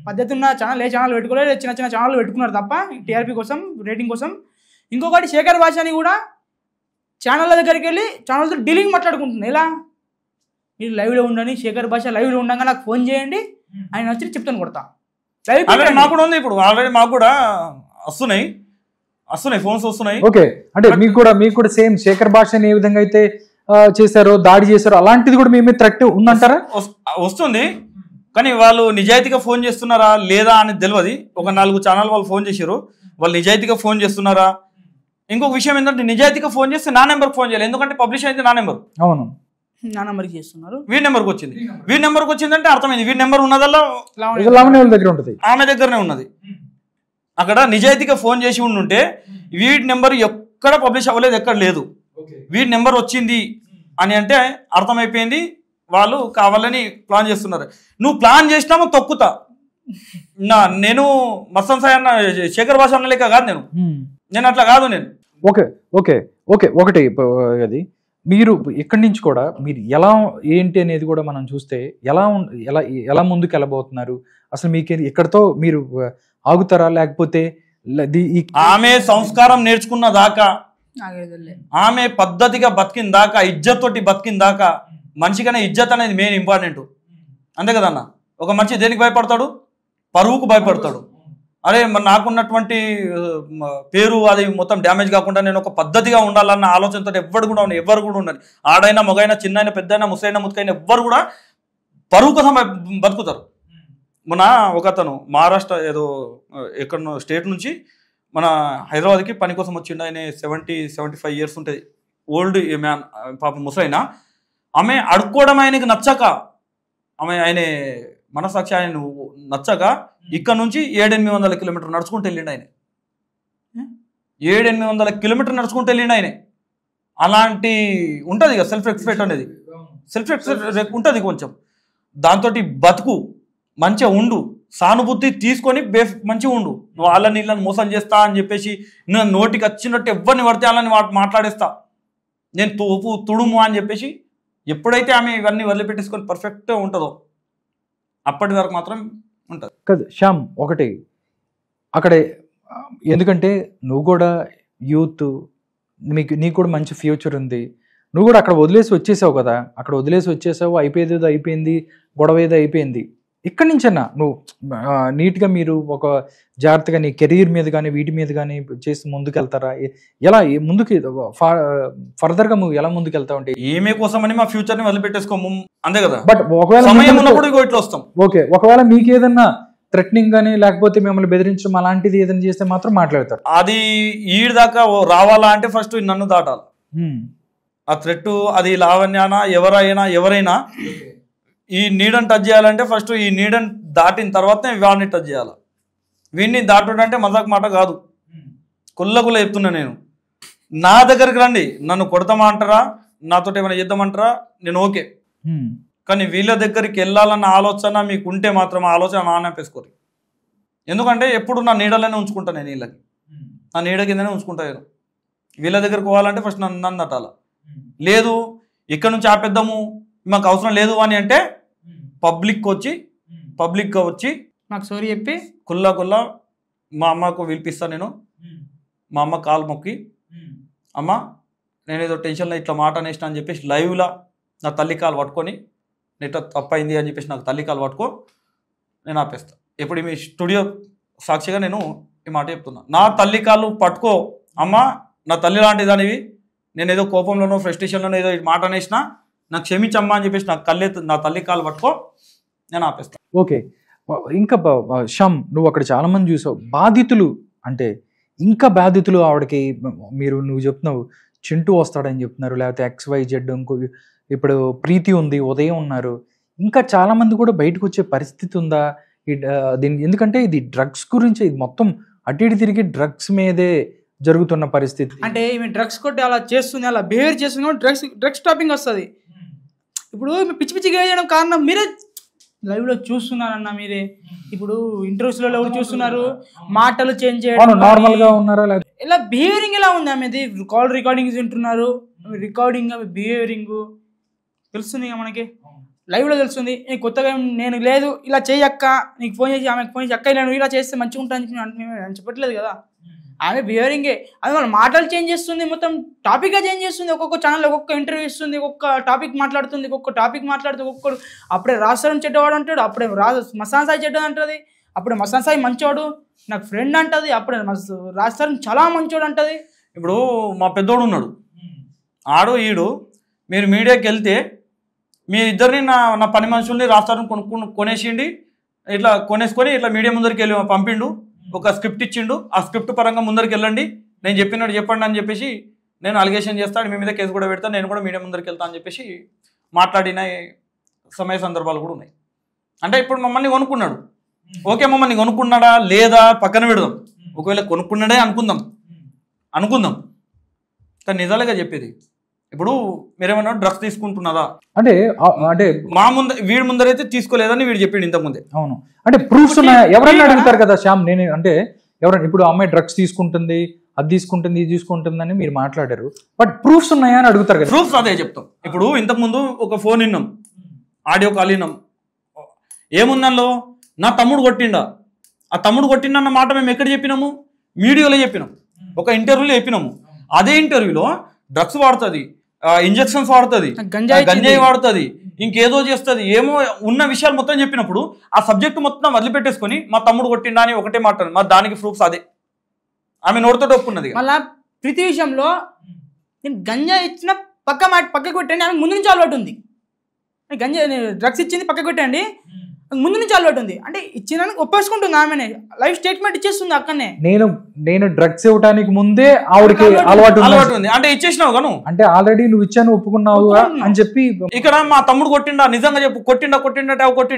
పద్ధతి ఉన్న ఛానల్ ఏ ఛానల్ పెట్టుకోలేరు, చిన్న చిన్న ఛానల్ పెట్టుకున్నారు తప్ప టీఆర్పీ కోసం, రేటింగ్ కోసం. ఇంకొకటి శేఖర్ భాషని కూడా ఛానళ్ళ దగ్గరికి వెళ్ళి ఛానల్తో డీలింగ్ మాట్లాడుకుంటుంది. ఎలా మీరు లైవ్లో ఉండండి, శేఖర్ భాష లైవ్లో ఉండగా నాకు ఫోన్ చేయండి, ఆయన వచ్చి చెప్తాను కొడతా. మాకు కూడా ఉంది, ఇప్పుడు ఆల్రెడీ మాకు కూడా వస్తున్నాయి ఫోన్స్ వస్తున్నాయి. ఓకే, అంటే మీకు కూడా సేమ్ శేఖర్ భాషని ఏ విధంగా అయితే చేశారో, దాడి చేశారో, అలాంటిది కూడా మేమే థ్రెట్ ఉందంటారా? వస్తుంది, కానీ వాళ్ళు నిజాయితీగా ఫోన్ చేస్తున్నారా లేదా అని తెలియదు. ఒక 4 ఛానల్ వాళ్ళు ఫోన్ చేశారు, వాళ్ళు నిజాయితీగా ఫోన్ చేస్తున్నారా? ఇంకొక విషయం ఏంటంటే నిజాయితీగా ఫోన్ చేస్తే నా నెంబర్కి ఫోన్ చేయాలి, ఎందుకంటే పబ్లిష్ అయితే నా నెంబర్. అవును, నా నెంబర్కి చేస్తున్నారు, వీడి నెంబర్కి వచ్చింది. వీడి నెంబర్కి వచ్చిందంటే అర్థమైంది వీడి నెంబర్ ఉన్నదల్లా దగ్గర ఉంటుంది, ఆమె దగ్గరనే ఉన్నది. అక్కడ నిజాయితీగా ఫోన్ చేసి ఉండుంటే వీడి నెంబర్ ఎక్కడ పబ్లిష్ అవ్వలేదు, ఎక్కడ లేదు. వీడి నెంబర్ వచ్చింది అని అంటే అర్థమైపోయింది వాళ్ళు కావాలని ప్లాన్ చేస్తున్నారు. నువ్వు ప్లాన్ చేసినామో తొక్కుతా. నేను మస్తాన్ సాయి అన్న శేఖర్ భాష అన్న లెక్క కాదు, నేను అట్లా కాదు. నేను ఒకటి అది మీరు ఇక్కడి నుంచి కూడా మీరు ఎలా ఏంటి అనేది కూడా మనం చూస్తే ఎలా ముందుకు వెళ్ళబోతున్నారు? అసలు మీకు ఇక్కడతో మీరు ఆగుతారా, లేకపోతే ఆమె సంస్కారం నేర్చుకున్న దాకా, ఆమె పద్ధతిగా బతికిన దాకా, ఇజ్జత్ తోటి బతికిన దాకా, మనిషికనే ఇజ్జత్ అనేది మెయిన్ ఇంపార్టెంట్. అంతే కదన్న? ఒక మనిషి దేనికి భయపడతాడు? పరువుకు భయపడతాడు. అరే నాకున్నటువంటి పేరు అది మొత్తం డ్యామేజ్ కాకుండా నేను ఒక పద్ధతిగా ఉండాలన్న ఆలోచనతో ఎవరు కూడా ఉండాలి. ఆడైనా మగైనా చిన్నైనా పెద్దైనా ముసైనా ముతకైనా ఎవ్వరు కూడా పరువు కోసం బతుకుతారు. మన ఒకతను మహారాష్ట్ర ఏదో ఎక్కడో స్టేట్ నుంచి మన హైదరాబాద్కి పని కోసం వచ్చిండు. ఆయన 70-75 years ఉంటుంది, ఓల్డ్ మ్యాన్, పాప ముసైనా. ఆమె అడుక్కోవడం ఆయనకి నచ్చక, ఆయన మనసాక్షి ఆయన నచ్చక ఇక్కడ నుంచి 700-800 kilometers నడుచుకుంటూ వెళ్ళిండు ఆయన. 700-800 kilometers నడుచుకుంటూ వెళ్ళిండు ఆయన. అలాంటి ఉంటుంది ఇక సెల్ఫ్ రెస్పెక్ట్ అనేది, సెల్ఫ్ రెస్పెక్ట్ ఉంటుంది కొంచెం. దాంతో బతుకు మంచిగా ఉండు, సానుభూతి తీసుకొని మంచిగా ఉండు. నువ్వు వాళ్ళని వీళ్ళని మోసం చేస్తా అని చెప్పేసి నేను నోటికి వచ్చినట్టు ఎవరిని పడితే వాళ్ళని మాట్లాడేస్తా, నేను తోపు తుడుము అని చెప్పేసి ఎప్పుడైతే ఆమె ఇవన్నీ వదిలిపెట్టేసుకొని పర్ఫెక్ట్గా ఉంటుందో అప్పటి వరకు మాత్రం ఉంటుంది కదా. శ్యామ్, ఒకటి అక్కడే, ఎందుకంటే నువ్వు కూడా యూత్, నీకు కూడా మంచి ఫ్యూచర్ ఉంది. నువ్వు కూడా అక్కడ వదిలేసి వచ్చేసావు కదా, అక్కడ వదిలేసి వచ్చేసావు, అయిపోయింది గొడవ ఏదో అయిపోయింది. ఇక్కడి నుంచన్నా నువ్వు నీట్గా మీరు ఒక జాగ్రత్తగా నీ కెరీర్ మీద కానీ వీటి మీద కానీ చేసి ముందుకెళ్తారా? ఎలా ముందుకు ఫర్దర్గా నువ్వు ఎలా ముందుకు వెళ్తావు? అంటే ఏమే కోసం అని మా ఫ్యూచర్ని వదిలిపెట్టేసుకోము, అంతే కదా. బట్ ఒకవేళ సమయం ఉన్నప్పుడు ఇట్లా వస్తాం. ఓకే, ఒకవేళ మీకు ఏదన్నా థ్రెటనింగ్ కానీ లేకపోతే మిమ్మల్ని బెదిరించడం అలాంటిది ఏదైనా చేస్తే మాత్రం మాట్లాడతారు. అది ఈడి దాకా రావాలా అంటే ఫస్ట్ నన్ను దాటాలి. ఆ థ్రెట్ అది లావణ్యానా ఎవరైనా ఈ నీడని టచ్ చేయాలంటే ఫస్ట్ ఈ నీడని దాటిన తర్వాతనే వాడిని టచ్ చేయాలి. వీడిని దాటుడు అంటే మజాక్ మాట కాదు, కుల్ల చెప్తున్నా నేను. నా దగ్గరికి రండి, నన్ను కొడతామంటారా, నాతో ఏమైనా చేద్దామంటారా, నేను ఓకే. కానీ వీళ్ళ దగ్గరికి వెళ్ళాలన్న ఆలోచన మీకు ఉంటే మాత్రం ఆ ఆలోచన నానేపేసుకోరు. ఎందుకంటే ఎప్పుడు నా నీడలోనే ఉంచుకుంటాను నేను, వీళ్ళకి నా నీడ కిందనే ఉంచుకుంటాను. వీళ్ళ దగ్గరికి పోవాలంటే ఫస్ట్ నన్ను తట్టాల. లేదు ఇక్కడ నుంచి ఆపేద్దాము, మాకు అవసరం లేదు అని అంటే పబ్లిక్గా వచ్చి నాకు సారీ చెప్పి కుల్లా మా అమ్మకు పిలిపిస్తాను నేను. మా అమ్మ కాలు మొక్కి, అమ్మ నేను ఏదో టెన్షన్లో ఇట్లా మాట అనేసిన అని చెప్పేసి లైవ్లో నా తల్లి కాలు పట్టుకొని, నెట్ తప్పైంది అని చెప్పేసి నాకు తల్లి కాలు పట్టుకో, నేను ఆపేస్తాను. ఇప్పుడు మీ స్టూడియో సాక్షిగా నేను ఈ మాట చెప్తున్నా. నా తల్లి కాళ్ళు పట్టుకో అమ్మ, నా తల్లి లాంటి దానివి, నేను ఏదో కోపంలోనో ఫ్రస్ట్రేషన్లోనో ఏదో మాట అనేసినా నాకు క్షమించమ్మా అని చెప్పేసి నా తల్లి కాళ్ళు పట్టుకో, నేను ఆపేస్తాను. ఓకే, ఇంకా శ్యామ్, నువ్వు అక్కడ చాలా మంది చూసావు, బాధితులు అంటే ఇంకా బాధితులు ఆవిడకి, నువ్వు చెప్తున్నావు చింటూ వస్తాడని చెప్తున్నారు, లేకపోతే XYZ, ఇంకో ఇప్పుడు ప్రీతి ఉంది, ఉదయం ఉన్నారు, ఇంకా చాలా మంది కూడా బయటకు వచ్చే పరిస్థితి ఉందా దీనికి? ఎందుకంటే ఇది డ్రగ్స్ గురించి, ఇది మొత్తం అటు ఇటు తిరిగి డ్రగ్స్ మీదే జరుగుతున్న పరిస్థితి. అంటే ఈమె డ్రగ్స్ కొట్టి అలా చేస్తుంది, అలా బిహేవ్ చేస్తుంది కాబట్టి డ్రగ్స్ టాపింగ్ వస్తుంది. ఇప్పుడు పిచ్చి పిచ్చిగా చేయడం కారణం మీరే లైవ్లో చూస్తున్నారన్న, మీరే ఇప్పుడు ఇంటర్వ్యూస్లలో కూడా చూస్తున్నారు, మాటలు చేంజ్ చేయడం, నార్మల్గా ఉన్నారా ఇలా బిహేవియరింగ్ ఎలా ఉంది ఆమెది? కాల్ రికార్డింగ్స్ వింటున్నారు, రికార్డింగ్ బిహేవియరింగ్ తెలుస్తుంది మనకి, లైవ్లో తెలుస్తుంది. కొత్తగా నేను లేదు ఇలా చేయక్క, నీకు ఫోన్ చేసి ఆమెకు ఫోన్ చేసి అక్క నేను ఇలా చేస్తే మంచిగా ఉంటాను చెప్పట్లేదు కదా. ఆమె బిహేవియరింగే, అది మన మాటలు చేంజ్ చేస్తుంది, మొత్తం టాపిక్గా చేంజ్ చేస్తుంది. ఒక్కొక్క ఛానల్ ఒక్కొక్క ఇంటర్వ్యూ ఇస్తుంది, ఒక్కొక్క టాపిక్ మాట్లాడుతుంది, ఒక్కొక్కడు అప్పుడే రాజస్థాన్ చెడ్డవాడు అంటాడు, అప్పుడే మస్తాన్ సాయి చెడ్డది అంటుంది, అప్పుడే మస్తాన్ సాయి మంచివాడు నాకు ఫ్రెండ్ అంటది, అప్పుడే రాజస్థాన్ చాలా మంచివాడు అంటది. ఇప్పుడు మా పెద్దోడు ఉన్నాడు, ఆడు ఈడు, మీరు మీడియాకి వెళ్తే మీ ఇద్దరిని నా పని మనుషుల్ని రాజస్థాన్ కొనేసిండి, ఇట్లా కొనేసుకొని ఇట్లా మీడియా ముందరికి వెళ్ళి పంపిండు, ఒక స్క్రిప్ట్ ఇచ్చిండు, ఆ స్క్రిప్ట్ పరంగా ముందరికి వెళ్ళండి, నేను చెప్పినట్టు చెప్పండి అని చెప్పేసి నేను అలిగేషన్ చేస్తాను, మీ మీద కేసు కూడా పెడతాను, నేను కూడా మీడియా ముందరికి వెళ్తాను అని చెప్పేసి మాట్లాడిన సమయ సందర్భాలు కూడా ఉన్నాయి. అంటే ఇప్పుడు మమ్మల్ని కొనుక్కున్నాడు, ఓకే మమ్మల్ని కొనుక్కున్నాడా లేదా పక్కన పెడదాం, ఒకవేళ కొనుక్కున్నాడే అనుకుందాం కానీ నిజాలుగా చెప్పేది, ఇప్పుడు మీరేమన్నా డ్రగ్స్ తీసుకుంటున్నారా అంటే మా ముందు వీడి ముందరైతే తీసుకోలేదని వీడు చెప్పిండు ఇంతకుముందే. అవును, అంటే ప్రూఫ్స్ ఉన్నాయా? ఎవరైనా అడుగుతారు కదా శ్యామ్, నేను అంటే ఎవరైనా ఇప్పుడు అమ్మాయి డ్రగ్స్ తీసుకుంటుంది, అది తీసుకుంటుంది, ఇది తీసుకుంటుంది అని మీరు మాట్లాడారు, బట్ ప్రూఫ్స్ ఉన్నాయా అని అడుగుతారు కదా. ప్రూఫ్స్ అదే చెప్తాం. ఇప్పుడు ఇంతకుముందు ఒక ఫోన్ విన్నాం, ఆడియో కాల్ విన్నాం, ఏముందల్లో నా తమ్ముడు కొట్టిండా, ఆ తమ్ముడు కొట్టిండన్న మాట మేము ఎక్కడ చెప్పినాము? మీడియాలో చెప్పినాం, ఒక ఇంటర్వ్యూలో చెప్పినాము. అదే ఇంటర్వ్యూలో డ్రగ్స్ వాడుతుంది, ఇంజెక్షన్స్ వాడుతుంది, గంజాయి వాడుతుంది, ఇంకేదో చేస్తుంది, ఏమో ఉన్న విషయాలు మొత్తం చెప్పినప్పుడు ఆ సబ్జెక్ట్ మొత్తం వదిలిపెట్టేసుకొని మా తమ్ముడు కొట్టిండా అని ఒకటే మాట, మరి దానికి ప్రూఫ్స్ అదే ఆమె నోటితో ఒప్పుకున్నది. మళ్ళా ప్రతి విషయంలో నేను గంజా ఇచ్చిన పక్కకు పెట్టండి, ఆమె ముందు నుంచి అలవాటు ఉంది. గంజా డ్రగ్స్ ఇచ్చింది పక్కకు పెట్టండి, ముందు నుంచి అలవాటు ఉంది, అంటే ఇచ్చిన ఒప్పేసుకుంటుంది, ఆమెనే లైఫ్ స్టేట్మెంట్ ఇచ్చేస్తుంది అక్కడనే. నేను డ్రగ్స్ ఇవ్వడానికి ముందే ఆవిడకి అలవాటు ఉంది అంటే ఇచ్చేసినావు గాను, అంటే ఆల్రెడీ నువ్వు ఇచ్చాను ఒప్పుకున్నావు అని చెప్పి. ఇక్కడ మా తమ్ముడు కొట్టిండా, నిజంగా చెప్పు, కొట్టిండు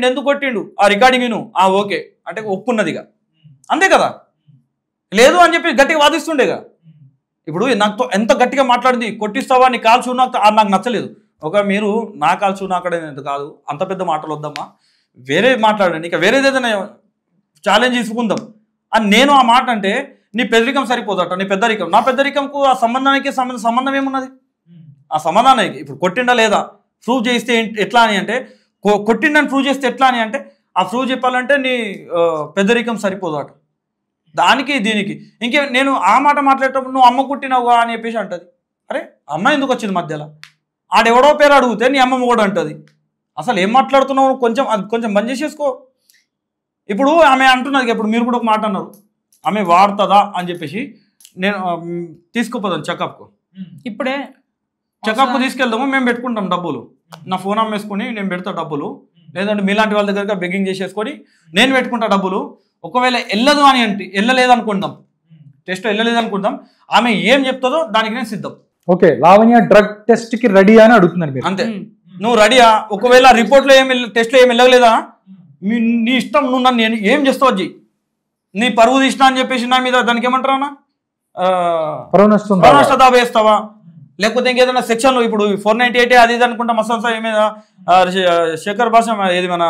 ఎందుకు కొట్టిండు, ఆ రికార్డింగ్ విను, ఓకే అంటే ఒప్పుకున్నదిగా, అంతే కదా. లేదు అని చెప్పి గట్టిగా వాదిస్తుండేగా. ఇప్పుడు నాకు ఎంత గట్టిగా మాట్లాడింది, కొట్టిస్తావా, నీ కాల్చు నాకు నచ్చలేదు, మీరు నా కాల్చు నాకడేది కాదు, అంత పెద్ద మాటలు వద్దమ్మా, వేరే మాట్లాడండి, ఇక వేరేది ఏదైనా ఛాలెంజ్ తీసుకుందాం అని నేను ఆ మాట అంటే, నీ పెద్దరికం సరిపోదట, నీ పెద్దరికం, నా పెద్దరికంకు ఆ సంబంధానికి సంబంధం ఏమున్నది? ఆ సంబంధానికి ఇప్పుడు కొట్టిండా లేదా ప్రూవ్ చేస్తే ఎట్లా అని అంటే, కొట్టిండని ప్రూవ్ చేస్తే ఎట్లా అని అంటే, ఆ ప్రూవ్ చెప్పాలంటే నీ పెద్దరికం సరిపోదట, దానికి దీనికి. ఇంకే నేను ఆ మాట మాట్లాడేటప్పుడు నువ్వు అమ్మ కొట్టినావుగా అని చెప్పేసి అంటది. అరే అమ్మ ఎందుకు వచ్చింది మధ్యలో? ఆడెవడో పేరు అడిగితే నీ అమ్మమ్మ కూడా అంటది. అసలు ఏం మాట్లాడుతున్నావు, కొంచెం బంద్ చేసేసుకో. ఇప్పుడు ఆమె అంటున్నది, ఇప్పుడు మీరు కూడా ఒక మాట అన్నారు, ఆమె వాడుతుందా అని చెప్పేసి. నేను తీసుకుపోదాం చెకప్కు, ఇప్పుడే చెకప్కు తీసుకెళ్దాము, మేము పెట్టుకుంటాం డబ్బులు, నా ఫోన్ అమ్మేసుకొని నేను పెడతా డబ్బులు, లేదంటే మీలాంటి వాళ్ళ దగ్గర బెగ్గింగ్ చేసేసుకొని నేను పెట్టుకుంటా డబ్బులు. ఒకవేళ వెళ్ళదు అని అంటే, వెళ్ళలేదు అనుకుందాం, టెస్ట్ వెళ్ళలేదు అనుకుందాం, ఆమె ఏం చెప్తుందో దానికి నేను సిద్ధం. ఓకే, లావణ్య డ్రగ్ టెస్ట్ కి రెడీ అని అడుగుతున్నారు మీరు, అంతే. నువ్వు రెడీయా? ఒకవేళ రిపోర్ట్లో టెస్ట్లో ఏం వెళ్ళలేదా, నీ ఇష్టం, నువ్వు నన్ను ఏం చేస్తావు అది, నీ పరువు తీసినా అని చెప్పేసి నా మీద దానికి ఏమంటారా? పరవనష్ట దాబా వేస్తావా, లేకపోతే ఇంకేదైనా సెక్షన్లు ఇప్పుడు 498 అది ఇది అనుకుంటా మసల్ సాయి మీద శేఖర్ భాష ఏది మన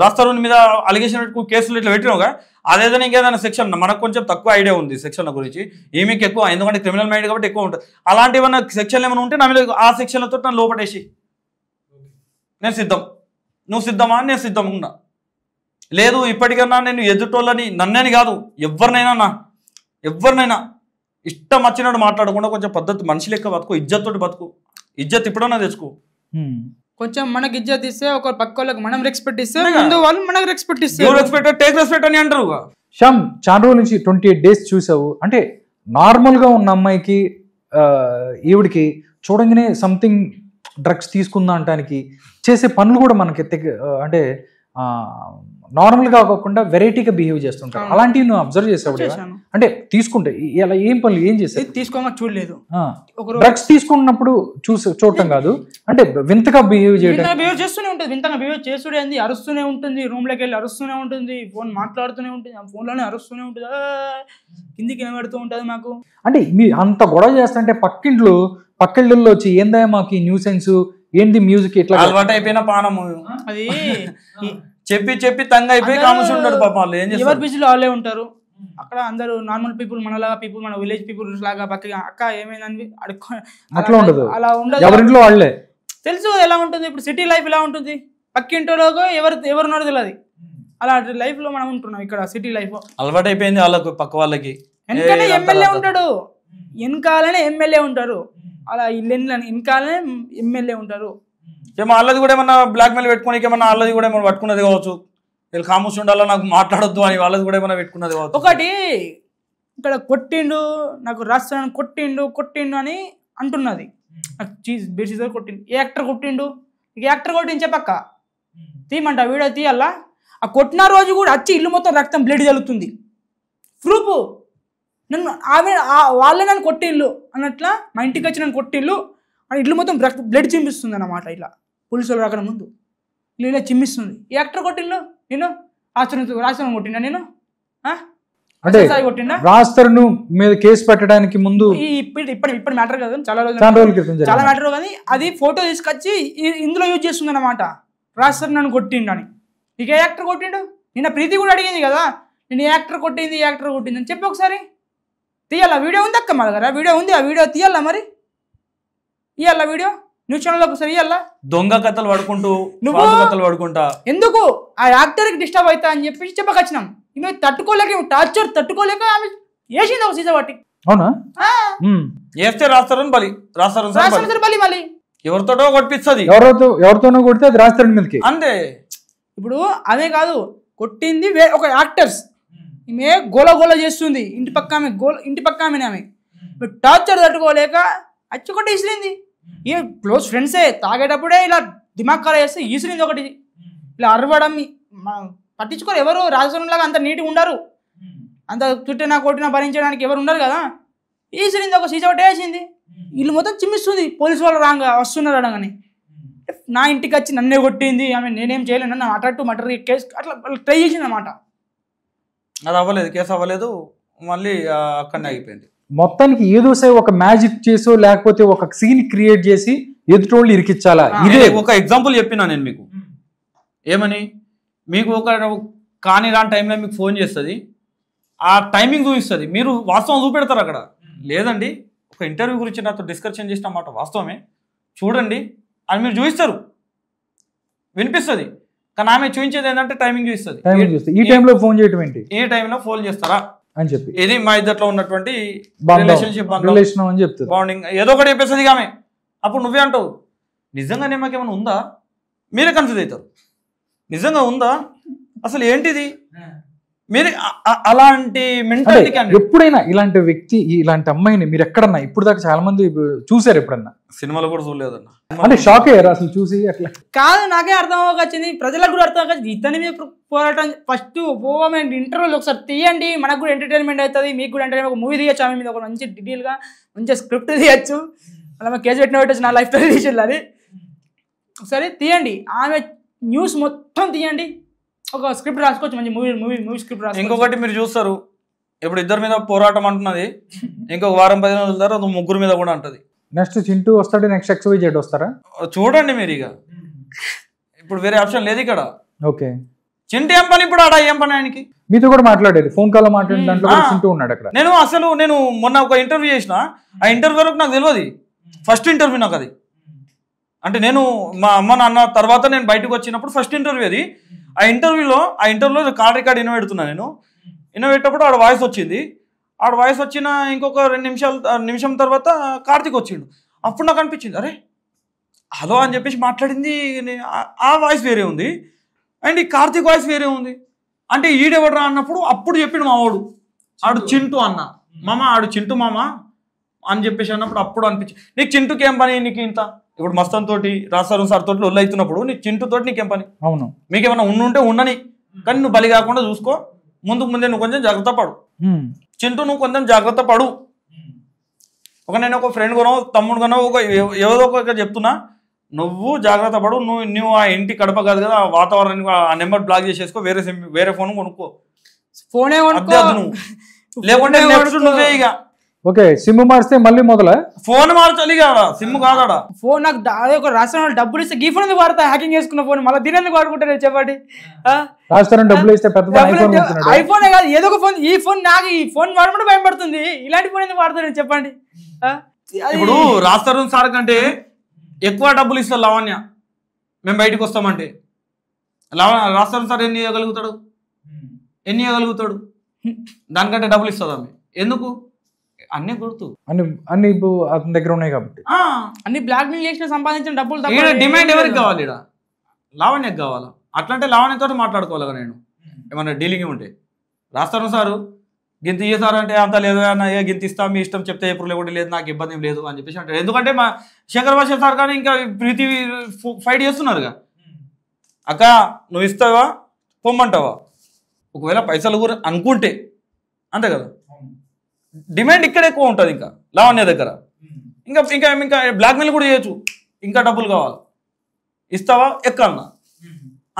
రాస్తారోని మీద అలిగేషన్ కేసులు ఇట్లా పెట్టినావుగా, అదేదైనా ఇంకేదైనా సెక్షన్ మనకు కొంచెం తక్కువ ఐడియా ఉంది సెక్షన్ల గురించి, ఈమెకి ఎక్కువ ఎందుకంటే క్రిమినల్ మైండ్ కాబట్టి ఎక్కువ ఉంటుంది. అలాంటి ఏమైనా సెక్షన్లు ఏమైనా ఉంటే నా మీద ఆ సెక్షన్లతో నన్ను లోపటేసి నేను సిద్ధం, నువ్వు సిద్ధమా అని నేను సిద్ధం ఉన్నా. లేదు ఇప్పటికన్నా నేను ఎదుటోళ్ళని నన్నని కాదు ఎవరినైనా ఇష్టం వచ్చినట్టు మాట్లాడకుండా కొంచెం పద్ధతి మనిషి లెక్క బతుకు, ఇజ్జత్ తోటి బతుకు. ఇజ్జత్ ఇప్పుడన్నా తెచ్చుకో. కొంచెం మనకి ఇజ్జత్ ఇస్తే ఒక పక్క వాళ్ళకి మనం రెస్పెక్ట్ ఇస్తే ముందు వాళ్ళు మనకు రెస్పెక్ట్ ఇస్తారు. రెస్పెక్ట్ టేక్ రెస్పెక్ట్ అని అంటారు. శ్యామ్, చాలా రోజుల నుంచి 28 days చూసావు అంటే నార్మల్గా ఉన్న అమ్మాయికి ఈవిడికి చూడంగానే సంథింగ్ డ్రగ్స్ తీసుకుందా అంటానికి చేసే పనులు కూడా మనకి అంటే నార్మల్గా కాకుండా వెరైటీగా బిహేవ్ చేస్తుంటారు. అలాంటివి నువ్వు అబ్జర్వ్ చేసావు అంటే తీసుకుంటే ఇలా ఏం పనులు ఏం చేసేది? తీసుకోగా చూడలేదు. డ్రగ్స్ తీసుకున్నప్పుడు చూడటం కాదు అంటే వింతగా బిహేవ్ చేస్తూనే ఉంటుంది. వింతగా బిహేవ్ చేస్తూనే అరుస్తూనే ఉంటుంది, రూమ్ లోకి వెళ్ళి అరుస్తూనే ఉంటుంది, ఫోన్ మాట్లాడుతూనే ఉంటుంది, ఆ ఫోన్ లోనే అరుస్తూనే ఉంటుంది, కిందికి నిలబెడుతూ ఉంటుంది. మాకు అంటే మీ అంత గొడవ చేస్తుంటే పక్కిళ్ళల్లో వచ్చి ఏందా మాకు ఈ న్యూసెన్స్ ఏంది మ్యూజిక్ ఇట్లా అలవాటు అయిపోయిన పానము అది చెప్పి తంగ అయిపోయి కామర్స్ ఉంటాడు పాపం. ఎవరు బిజీలో వాళ్ళే ఉంటారు. అక్కడ అందరూ నార్మల్ పీపుల్, మనలాగా పీపుల్, మన విలేజ్ పీపుల్ లాగా పక్కగా అక్క ఏమైందని అట్లా ఉండదు. అలా ఉండదు. ఎవరింట్లో వాళ్ళే తెలుసు ఎలా ఉంటుంది. ఇప్పుడు సిటీ లైఫ్ ఎలా ఉంటుంది, పక్కింటిలో ఎవరున్నారో తెలియదు. అలాంటి లైఫ్ లో మనం ఉంటున్నాం. ఇక్కడ సిటీ లైఫ్ అలవాటు అయిపోయింది వాళ్ళకు, పక్క వాళ్ళకి. వెనకాలనే ఎమ్మెల్యే ఉంటాడు, వెనకాలనే ఎమ్మెల్యే ఉంటారు. అలా ఇల్లు వెనకాలనే ఎమ్మెల్యే ఉంటారు. ఏమో వాళ్ళది కూడా ఏమన్నా బ్లాక్ మెయిల్ పెట్టుకోనికి ఏమన్నా వాళ్ళది కూడా ఏమన్నా పట్టుకున్నది కావచ్చు. వీళ్ళు ఖామోష్ ఉండాలా, నాకు మాట్లాడొద్దు అని వాళ్ళది కూడా ఏమన్నా పెట్టుకున్నది కావచ్చు. ఒకటి ఇక్కడ కొట్టిండు, నాకు రాష్ట్రాన్ని కొట్టిండు అని అంటున్నది. నాకు బేసిస్ కొట్టిండు, ఏ యాక్టర్ కొట్టిండు, యాక్టర్ కొట్టింది చెప్పక్క తీయమంట వీడియో తీయాలా. ఆ కొట్టిన రోజు కూడా వచ్చి ఇల్లు మొత్తం రక్తం బ్లడ్ జరుగుతుంది. ప్రూఫ్ నన్ను వాళ్ళే నన్ను కొట్టిళ్ళు అన్నట్లా, మా ఇంటికి వచ్చి నన్ను కొట్టిళ్ళు అని ఇల్లు మొత్తం బ్లడ్ చింపిస్తుంది అన్నమాట. ఇట్లా పోలీసులు రాకడం ముందు ఇలా చిమ్మిస్తుంది. ఈ యాక్టర్ కొట్టిళ్ళు, నేను రాష్ట్రం కొట్టినా, నేను అంటే రాస్తరును మీద కేసు పెట్టడానికి ముందు ఇప్పుడు మ్యాటర్ కదా, చాలా మ్యాటర్ కానీ అది ఫోటో తీసుకొచ్చి ఇందులో యూజ్ చేస్తుంది అన్నమాట. రాస్తరు నన్ను కొట్టిండు అని. ఇక ఏ యాక్టర్ కొట్టిండు? నిన్న ప్రీతి కూడా అడిగింది కదా, నేను యాక్టర్ కొట్టింది అని చెప్పి ఒకసారి తీయాలా. వీడియో ఉంది అక్క మా దగ్గర, వీడియో ఉంది. ఆ వీడియో తీయాలా మరి, ఇయ్యాలా వీడియో న్యూస్ ఛానల్ ఒకసారి ఇయ్యాలా. దొంగ కథలు పడుకుంటా ఎందుకు ఆ యాక్టర్కి డిస్టర్బ్ అవుతా అని చెప్పేసి చెప్పకొచ్చినాం. ఈమె టార్చర్ తట్టుకోలేక ఆమె వేసింది ఒక సీజన్ బట్టి. అవునా? వేస్తే రాస్తారు బలి మళ్ళీ ఎవరితోటో కొట్టిస్తుంది, ఎవరితోనో కొడితే అది రాస్తారు మీదకి అంతే. ఇప్పుడు అదే కాదు కొట్టింది ఒక యాక్టర్స్, ఈమె గోల చేస్తుంది. ఇంటి పక్క ఆమె టార్చర్ తట్టుకోలేక అచ్చి కొట్టి ఈసిరింది. ఏ క్లోజ్ ఫ్రెండ్సే తాగేటప్పుడే ఇలా దిమాగ్ ఖరా చేస్తే ఈసిరింది ఒకటి. ఇలా అరవడం పట్టించుకోరు ఎవరు. రాజస్థాన్లాగా అంత నీట్గా ఉండరు, అంత చుట్టినా కొట్టినా భరించడానికి ఎవరు ఉండరు కదా. ఈసిరింది ఒక సీజా ఒకటి వేసింది, ఇల్లు మొత్తం చిమ్మిస్తుంది. పోలీసు వాళ్ళు వస్తున్నారు అనగానే నా ఇంటికి వచ్చి నన్నే కొట్టింది ఆమె, నేనేం చేయలేను, నన్ను అటట్టు మటర్ కేసు అట్లా ట్రై చేసింది అనమాట. అది అవ్వలేదు, కేసు అవ్వలేదు, మళ్ళీ అక్కడనే అయిపోయింది. మొత్తానికి ఏదో ఒక మ్యాజిక్ చేసో లేకపోతే ఒక సీన్ క్రియేట్ చేసి ఎదుటోళ్ళు ఇరికిచ్చాలా. ఇదే ఒక ఎగ్జాంపుల్ చెప్పినా నేను మీకు. ఏమని, మీకు ఒక కానీ రాని టైంలో మీకు ఫోన్ చేస్తుంది, ఆ టైమింగ్ చూపిస్తుంది, మీరు వాస్తవం చూపెడతారు అక్కడ. లేదండి ఒక ఇంటర్వ్యూ గురించి నాతో డిస్కషన్ చేసిన మాట వాస్తవమే, చూడండి అని మీరు చూపిస్తారు, వినిపిస్తుంది. కానీ ఆమె చూపించేది ఏంటంటే టైమింగ్ చూపిస్తుంది. ఈ టైంలో ఫోన్ చేయటం ఏంటి, ఈ టైంలో ఫోన్ చేస్తారా అని చెప్పి, ఇది మా ఇద్దరిలో ఉన్నటువంటి రిలేషన్ అని చెప్తుంది, బాండింగ్ ఏదో ఒకటి చెప్పేస్తుంది ఆమె. అప్పుడు నువ్వే అంటావు నిజంగానే మాకేమైనా ఉందా, మీరే కన్ఫ్యూజ్ అవుతారు. నిజంగా ఉందా అసలు ఏంటిది, మీరు అలాంటి మెంటాలిటీ. ఎప్పుడైనా ఇలాంటి వ్యక్తి ఇలాంటి అమ్మాయిని మీరు ఎక్కడన్నా ఇప్పుడు దాకా చాలా మంది చూసారు, ఎప్పుడన్నా సినిమాలో కూడా చూడలేదన్న, అంటే షాక్ అయ్యారు అసలు చూసి? అట్లా కాదు, నాకే అర్థం అవ్వకొచ్చింది, ప్రజలకు కూడా అర్థం అవ్వచ్చు. ఇతని మీద పోరాటం ఫస్ట్ ఇంటర్వ్యూలు ఒకసారి తీయండి, మనకు కూడా ఎంటర్టైన్మెంట్ అవుతుంది, మీకు కూడా ఎంటర్టైన్మెంట్. ఒక మూవీ తీయచ్చు ఆమె మీద, ఒక మంచి డీటెయిల్గా మంచిగా స్క్రిప్ట్ తీయచ్చు. అలా కేసు పెట్టిన పెట్టచ్చు, నా లైఫ్ తీసేది అది. ఒకసారి తీయండి, ఆమె న్యూస్ మొత్తం తీయండి, ఒక స్క్రిప్ట్ రాసుకోవచ్చు, మంచి మూవీ స్క్రిప్ట్ రాసుకోవచ్చు. ఇంకొకటి మీరు చూస్తారు, ఇప్పుడు ఇద్దరి మీద పోరాటం అంటున్నది, ఇంకొక వారం 10 రోజుల తర్వాత ముగ్గురు మీద కూడా అంటది. నెక్స్ట్ చింటూ వస్తాడు, నెక్స్ట్ XYZ వస్తారా? చూడండి మీరు ఇక, ఇప్పుడు వేరే ఆప్షన్ లేదు ఇక్కడ. ఓకే, చింటూ ఏం పని ఇప్పుడు, ఆడ ఏం పని ఆయనకి? మీతో కూడా మాట్లాడేది, ఫోన్ కాల్ మాట్లాడిన దాంట్లో కూడా చింటూ ఉన్నాడు అక్కడ. నేను మొన్న ఒక ఇంటర్వ్యూ చేసిన, ఆ ఇంటర్వ్యూ వరకు నాకు తెలియదు, ఫస్ట్ ఇంటర్వ్యూ నాకు అది. అంటే నేను మా అమ్మ నాన్న తర్వాత నేను బయటకు వచ్చినప్పుడు ఫస్ట్ ఇంటర్వ్యూ అది. ఆ ఇంటర్వ్యూలో కాల్ రికార్డ్ వినబెడుతున్నా, నేను వినబెట్టేటప్పుడు ఆడ వాయిస్ వచ్చింది. ఆడ వాయిస్ వచ్చిన ఇంకొక 2 నిమిషం తర్వాత కార్తీక్ వచ్చిండు. అప్పుడు నాకు అనిపించింది, అరే హలో అని చెప్పేసి మాట్లాడింది ఆ వాయిస్ వేరే ఉంది, అండ్ ఈ కార్తీక్ వాయిస్ వేరే ఉంది. అంటే ఈడెవడరా అన్నప్పుడు అప్పుడు చెప్పిండు మా వాడు, ఆడు చింటూ అన్న మామ, ఆడు చింటూ మామ అని చెప్పేసి అన్నప్పుడు అప్పుడు అనిపించింది, నీకు చింటూకి ఏం పని, నీకు ఇంత ఇప్పుడు మస్తాన్ తోటి రాస్తారు సార్ తోటి ఒళ్ళు అవుతున్నప్పుడు నీకు చింటూ తోటి నీకేం పని? అవును, మీకేమన్నా ఉంటే ఉండని, కానీ నువ్వు బలి కాకుండా చూసుకో, ముందే నువ్వు కొంచెం జాగ్రత్త పడు చింటూ, నువ్వు కొంచెం జాగ్రత్త పడు. నేను ఒక ఫ్రెండ్ కొనో తమ్ముడు కొనో ఏదో ఒక చెప్తున్నా, నువ్వు జాగ్రత్త పడు. నువ్వు ఆ ఇంటి కడప కాదు కదా, ఆ వాతావరణాన్ని ఆ నెంబర్ బ్లాక్ చేసేసుకో, వేరే ఫోన్ కొనుక్కో, ఫోనే లేకుంటే నువ్వే ఇక. ఓకే, సిమ్ మారిస్తే మళ్ళీ మొదల ఫోన్ మార్చాలి కదా, సిమ్ కాదాడా. ఫోన్ నాకు అదే ఒక రాష్ట్రంలో డబ్బులు ఇస్తే ఈ ఫోన్ ఎందుకు వాడతా, హ్యాకింగ్ చేసుకున్న ఫోన్ మళ్ళీ దీని ఎందుకు వాడుకుంటారు చెప్పండి. రాష్ట్రం డబ్బులు ఇస్తే ఐఫోనే కాదు ఏదో ఒక ఫోన్, ఈ ఫోన్ నాకు ఈ ఫోన్ వాడమంటే భయం పడుతుంది, ఇలాంటి ఫోన్ ఎందుకు వాడతారు చెప్పండి. ఇప్పుడు రాస్తారు సార్ కంటే ఎక్కువ డబ్బులు ఇస్తారు లావణ్య, మేము బయటకు వస్తామంటే. రాస్తారు సార్ ఎన్ని ఇవ్వగలుగుతాడు, దానికంటే డబ్బులు ఇస్తుంది ఆమె. ఎందుకు? అన్ని గుర్తు, అన్ని అతని దగ్గర ఉన్నాయి కాబట్టి. అన్ని బ్లాక్ మెయిల్ చేసిన సంపాదించిన డబ్బులు డిమాండ్ ఎవరికి కావాలి? ఇక్కడ లావణ్యకు కావాలా? అట్లంటే లావణ్యతో మాట్లాడుకోవాలి కదా నేను, ఏమన్నా డీలింగ్ ఉంటే. రాస్తారు సారు గింత ఇయ్యసారంటే అంత లేదు అన్న, గింత ఇస్తా మీ ఇష్టం చెప్తే ఎప్పుడు లేకుండా లేదు, నాకు ఇబ్బంది ఏం లేదు అని చెప్పేసి అంటారు. ఎందుకంటే మా శంకర్ భాష సార్ కానీ ఇంకా ప్రీతి ఫైట్ చేస్తున్నారుగా. అక్క నువ్వు ఇస్తావా పొమ్మంటావా, ఒకవేళ పైసలు కూడా అనుకుంటే అంతే కదా. డిమాండ్ ఇక్కడ ఎక్కువ ఉంటుంది ఇంకా లావణ్య దగ్గర. ఇంకా ఇంకా ఇంకా బ్లాక్మెయిల్ కూడా చేయొచ్చు, ఇంకా డబ్బులు కావాలి ఇస్తావా ఎక్కన్నా,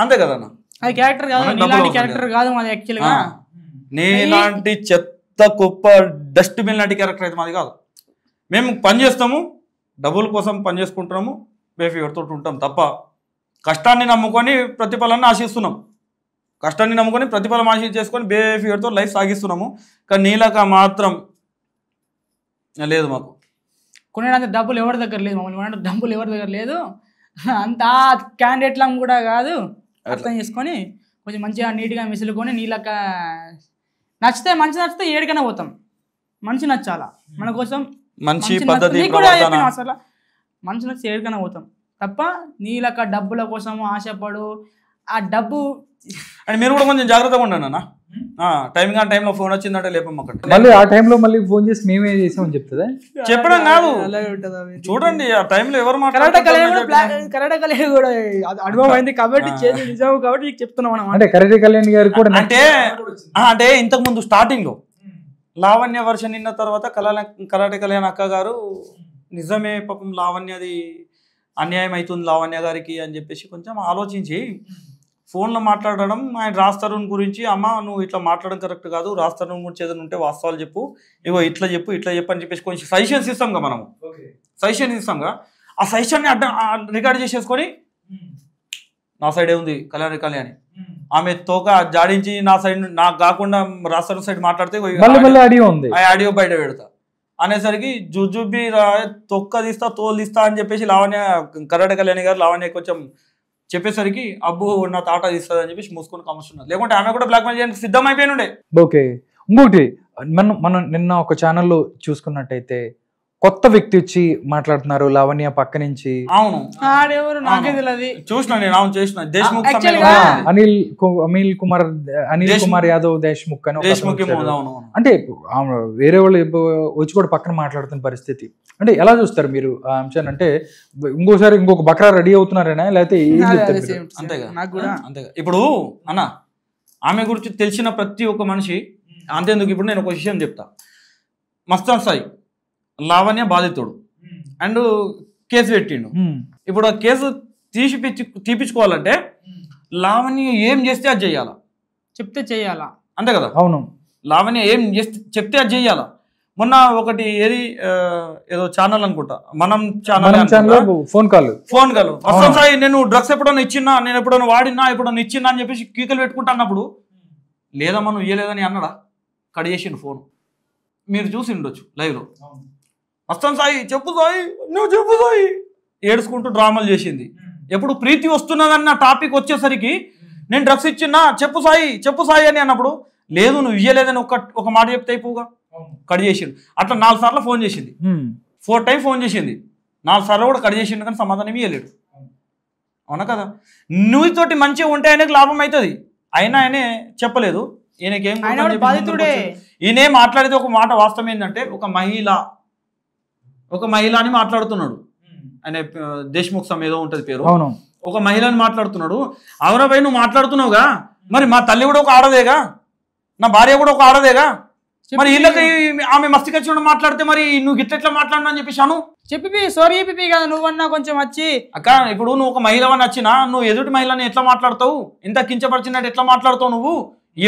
అంతే కదా అన్న. అది క్యారెక్టర్ కాదు, క్యారెక్టర్ కాదు మాది యాక్చువల్గా. నీలాంటి చెత్త కుప్ప డస్ట్బిన్ లాంటి క్యారెక్టర్ అయితే మాది కాదు. మేము పని చేస్తాము, డబ్బుల కోసం పని చేసుకుంటున్నాము, బేఫీవర్తో ఉంటాం తప్ప కష్టాన్ని నమ్ముకొని ప్రతిఫలాన్ని ఆశిస్తున్నాం. కష్టాన్ని నమ్ముకొని ప్రతిఫలం ఆశించేసుకొని బేఫీవర్తో లైఫ్ సాగిస్తున్నాము. కానీ నీలాక మాత్రం లేదు. మాకు కొనేంత డబ్బులు ఎవరి దగ్గర లేదు, మమ్మల్ని కొనే డబ్బులు ఎవరి దగ్గర లేదు. అంతా క్యాండిడేట్లం కూడా కాదు, అర్థం చేసుకొని కొంచెం మంచిగా నీట్గా మిసులుకొని నీళ్ళక నచ్చితే ఏడికైనా పోతాం. మంచి నచ్చాలా మన కోసం, మంచి పద్ధతి అసలు మంచి నచ్చితే ఏడికైనా పోతాం తప్ప నీళ్ళక డబ్బుల కోసం ఆశపడు. ఆ డబ్బు అండ్ మీరు కూడా కొంచెం జాగ్రత్తగా ఉండండి అన్న. టైంలో ఫోన్ వచ్చిందంటే లేపమ్మకండి. మళ్ళీ ఆ టైంలో మళ్ళీ ఫోన్ చేసి మేమే చేసామని చెప్తుందా? చెప్పడం కాదు, చూడండి ఆ టైంలో ఎవరు కరెక్ట్ కూడా అనుభవం అయింది కాబట్టి నిజం కాబట్టి నీకు చెప్తున్నాం. అంటే కరెక్ట్ కళ్యాణ్ గారు కూడా అంటే ఇంతకు ముందు స్టార్టింగ్ లో లావణ్య వర్షన్ నిన్న తర్వాత కరాటే కళ్యాణ్ అక్క గారు నిజమే పాపం లావణ్యది అన్యాయం అవుతుంది లావణ్య గారికి అని చెప్పేసి కొంచెం ఆలోచించి ఫోన్లో మాట్లాడడం, ఆయన రాస్తారుని గురించి అమ్మ నువ్వు ఇట్లా మాట్లాడడం కరెక్ట్ కాదు, రాస్తారుని గురించి ఏదైనా ఉంటే వాస్తవాలు చెప్పు, ఇగో ఇట్లా చెప్పు అని చెప్పేసి కొంచెం సజెషన్స్ ఇస్తాంగా మనము. సజెషన్ ఇస్తాంగా, ఆ సజెషన్ని రికార్డ్ చేసేసుకొని నా సైడే ఉంది కళ్యాణి ఆమె తోక జాడించి నా సైడ్ నాకు కాకుండా రాస్తారు సైడ్ మాట్లాడితే ఆడియో బయట పెడతా అనేసరికి జుజుబి తొక్క తీస్తా తోలు తీస్తా అని చెప్పేసి కరాటే కళ్యాణి గారు లావణ్య కొంచెం చెప్పేసరికి అబ్బో నా తాట తీస్తుంది అని చెప్పేసి మూసుకొని కమర్చున్నారు. లేకుంటే ఆమె కూడా బ్లాక్ మెయిల్ చేయడానికి సిద్ధం అయిపోయినుండే. ఓకే, ఇంకోటి మనం నిన్న ఒక ఛానల్లో చూసుకున్నట్టయితే కొత్త వ్యక్తి వచ్చి మాట్లాడుతున్నారు లావణ్య పక్క నుంచి. అవును, చూసిన నేను చేసిన దేశ్ముఖ్ అనిల్ కుమార్ యాదవ్ దేశ్ముఖ్ అని. అంటే వేరే వాళ్ళు వచ్చి కూడా పక్కన మాట్లాడుతున్న పరిస్థితి. అంటే ఎలా చూస్తారు మీరు ఆ అంశాన్ని? అంటే ఇంకోసారి ఇంకొక బక్రా రెడీ అవుతున్నారేనా లేకపోతే అంతేగా? అంతేగా. ఇప్పుడు అన్న ఆమె గురించి తెలిసిన ప్రతి ఒక్క మనిషి అంతేందుకు. ఇప్పుడు నేను ఒక విషయం చెప్తా. మస్తాన్ సాయి లావణ్య బాధితుడు అండ్ కేసు పెట్టిండు. ఇప్పుడు ఆ కేసు తీపించుకోవాలంటే లావణ్య ఏం చేస్తే అది చెయ్యాలా, చెప్తే చెయ్యాలా, అంతే కదా? అవును. లావణ్య ఏం చెప్తే అది చెయ్యాలా. మొన్న ఒకటి ఏదో ఛానల్ అనుకుంటా, మనం ఛానల్ ఫోన్ కాల్ వస్తాం సాయి నేను డ్రగ్స్ ఎప్పుడైనా ఇచ్చినా, నేను ఎప్పుడైనా వాడినా, ఎప్పుడైనా ఇచ్చినా అని చెప్పేసి కీకలు పెట్టుకుంటా అన్నప్పుడు లేదమ్మా నువ్వు ఇయ్యలేదని అన్నాడా, కట్ చేసిండు ఫోన్. మీరు చూసి ఉండొచ్చు లైవ్లో. వస్తాం సాయి చెప్పు సాయి నువ్వు చెప్పు సాయి ఏడుచుకుంటూ డ్రామాలు చేసింది. ఎప్పుడు ప్రీతి వస్తున్నదన్న టాపిక్ వచ్చేసరికి నేను డ్రగ్స్ ఇచ్చినా చెప్పు సాయి అని అన్నప్పుడు లేదు నువ్వు ఇయ్యలేదని ఒక మాట చెప్తే అయిపోగా కట్ చేసిండు. అట్లా 4 సార్లు ఫోన్ చేసింది, 4 టైమ్స్ ఫోన్ చేసింది, 4 సార్లు కూడా కట్ చేసిండు కానీ సమాధానం ఇయ్యలేడు. అవునా కదా? నువ్వుతోటి మంచిగా ఉంటే ఆయనకు లాభం అవుతుంది. అయినా ఆయనే చెప్పలేదు. ఈయనకేం ఈయనే మాట్లాడితే ఒక మాట వాస్తవం ఏంటంటే ఒక మహిళ అని మాట్లాడుతున్నాడు. ఆయన దేశ్ముఖ్ సమ్ ఏదో ఉంటుంది పేరు, ఒక మహిళని మాట్లాడుతున్నాడు. అవునపై నువ్వు మాట్లాడుతున్నావుగా, మరి మా తల్లి కూడా ఒక ఆడదేగా, నా భార్య కూడా ఒక ఆడదేగా, మరి వీళ్ళకి ఆమె మస్తికొచ్చి మాట్లాడితే మరి నువ్వు గిట్లెట్లా మాట్లాడినా అని చెప్పేసాను. సారీ కదా నువ్వన్నా కొంచెం వచ్చి అక్క. ఇప్పుడు నువ్వు ఒక మహిళవని వచ్చినా నువ్వు ఎదుటి మహిళని ఎట్లా మాట్లాడతావు, ఇంత కించపరిచినట్టు ఎట్లా మాట్లాడతావు, నువ్వు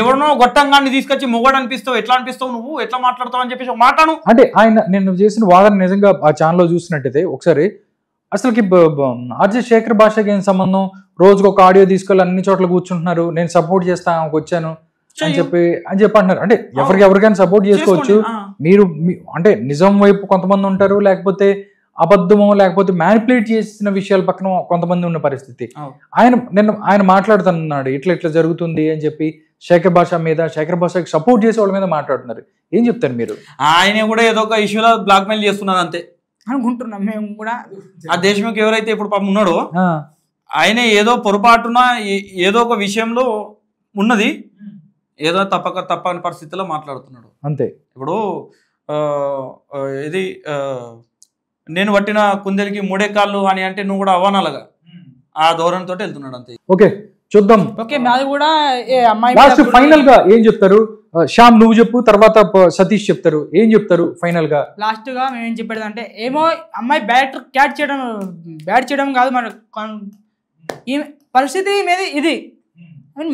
ఎవరినో గొట్టంగాన్ని తీసుకొచ్చి మొగడు అనిపిస్తావు, ఎట్లా అనిపిస్తావు, నువ్వు ఎట్లా మాట్లాడతావు అని చెప్పేసి మాట్లాడు. అంటే ఆయన నేను చేసిన వాదన నిజంగా ఆ ఛానల్లో చూసినట్టయితే ఒకసారి అసలుకి ఆర్జే శేఖర్ భాషకి ఏం సంబంధం, రోజుకు ఒక ఆడియో తీసుకెళ్ళి అన్ని చోట్ల కూర్చుంటున్నారు, నేను సపోర్ట్ చేస్తా వచ్చాను అని చెప్పి అంటున్నారు. అంటే ఎవరికైనా సపోర్ట్ చేసుకోవచ్చు. మీరు అంటే నిజం వైపు కొంతమంది ఉంటారు, లేకపోతే అబద్ధమో లేకపోతే మ్యానిపులేట్ చేసిన విషయాల పక్కన కొంతమంది ఉన్న పరిస్థితి. ఆయన మాట్లాడుతున్నాడు ఇట్లా జరుగుతుంది అని చెప్పి శేఖర్ భాషకి సపోర్ట్ చేసే వాళ్ళ మీద మాట్లాడుతున్నారు. ఏం చెప్తారు మీరు? ఆయన కూడా ఏదో ఒక ఇష్యూలో బ్లాక్ మెయిల్ చేస్తున్నారు అంతే అనుకుంటున్నాం మేము కూడా. ఆ దేశంకి ఎవరైతే ఇప్పుడు పాపం ఉన్నాడో ఆయన ఏదో పొరపాటున ఏదో ఒక విషయంలో ఉన్నది, ఏదో తప్పని పరిస్థితిలో మాట్లాడుతున్నాడు అంతే. ఇప్పుడు ఇది నేను పట్టిన కుందేలికి 3 కాళ్ళు అని అంటే నువ్వు కూడా అవ్వనాలగా ఆ ధోరణితో వెళ్తున్నాడు అంతే. ఓకే చూద్దాం. ఓకే నాది కూడా లాస్ట్ ఫైనల్ గా ఏం చెప్తారు? శ్యామ్ నువ్వు చెప్పు, తర్వాత సతీష్ చెప్తారు. ఏం చెప్తారు ఫైనల్ గా? లాస్ట్ గా మేము ఏం చెప్పేది అంటే ఏమో అమ్మాయి బ్యాడ్ చేయడం కాదు, మన ఈ పరిస్థితి మీద ఇది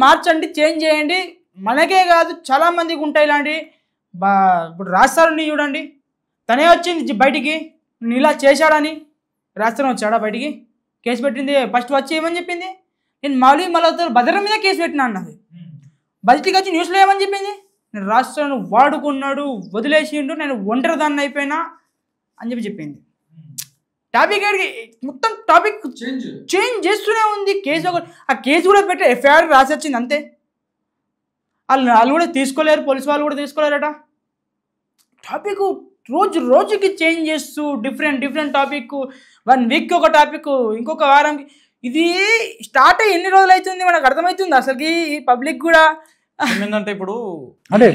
మార్చండి, చేంజ్ చేయండి. మనకే కాదు చాలా మందికి ఉంటాయి ఇలాంటి. ఇప్పుడు రాజస్థాన్ని చూడండి, తనే వచ్చింది బయటికి నేను ఇలా చేశాడని. రాజస్థాన్ వచ్చాడా బయటికి, కేసు పెట్టింది. ఫస్ట్ వచ్చి ఏమని చెప్పింది, నేను మళ్ళీ భద్రం మీద కేసు పెట్టినా అన్నది. బయటికి వచ్చి న్యూస్లో ఏమని చెప్పింది, నేను రాష్ట్రాన్ని వాడుకున్నాడు, వదిలేసిండు, నేను ఒంటరి దాన్ని అయిపోయినా అని చెప్పింది. టాపిక్ మొత్తం టాపిక్ చేంజ్ చేస్తూనే ఉంది. ఆ కేసు కూడా పెట్టి ఎఫ్ఐఆర్ రాసి వచ్చింది అంతే. వాళ్ళు కూడా తీసుకోలేరు, పోలీసు వాళ్ళు కూడా తీసుకోలేరట. టాపిక్ రోజుకి చేంజ్ చేస్తూ డిఫరెంట్ టాపిక్, 1 వీక్ ఒక టాపిక్, ఇంకొక వారంకి. ఇది స్టార్ట్ అయ్యి ఎన్ని రోజులు అవుతుంది మనకు అర్థమవుతుంది అసలుకి పబ్లిక్ కూడా. ఏంటంటే ఇప్పుడు అంటే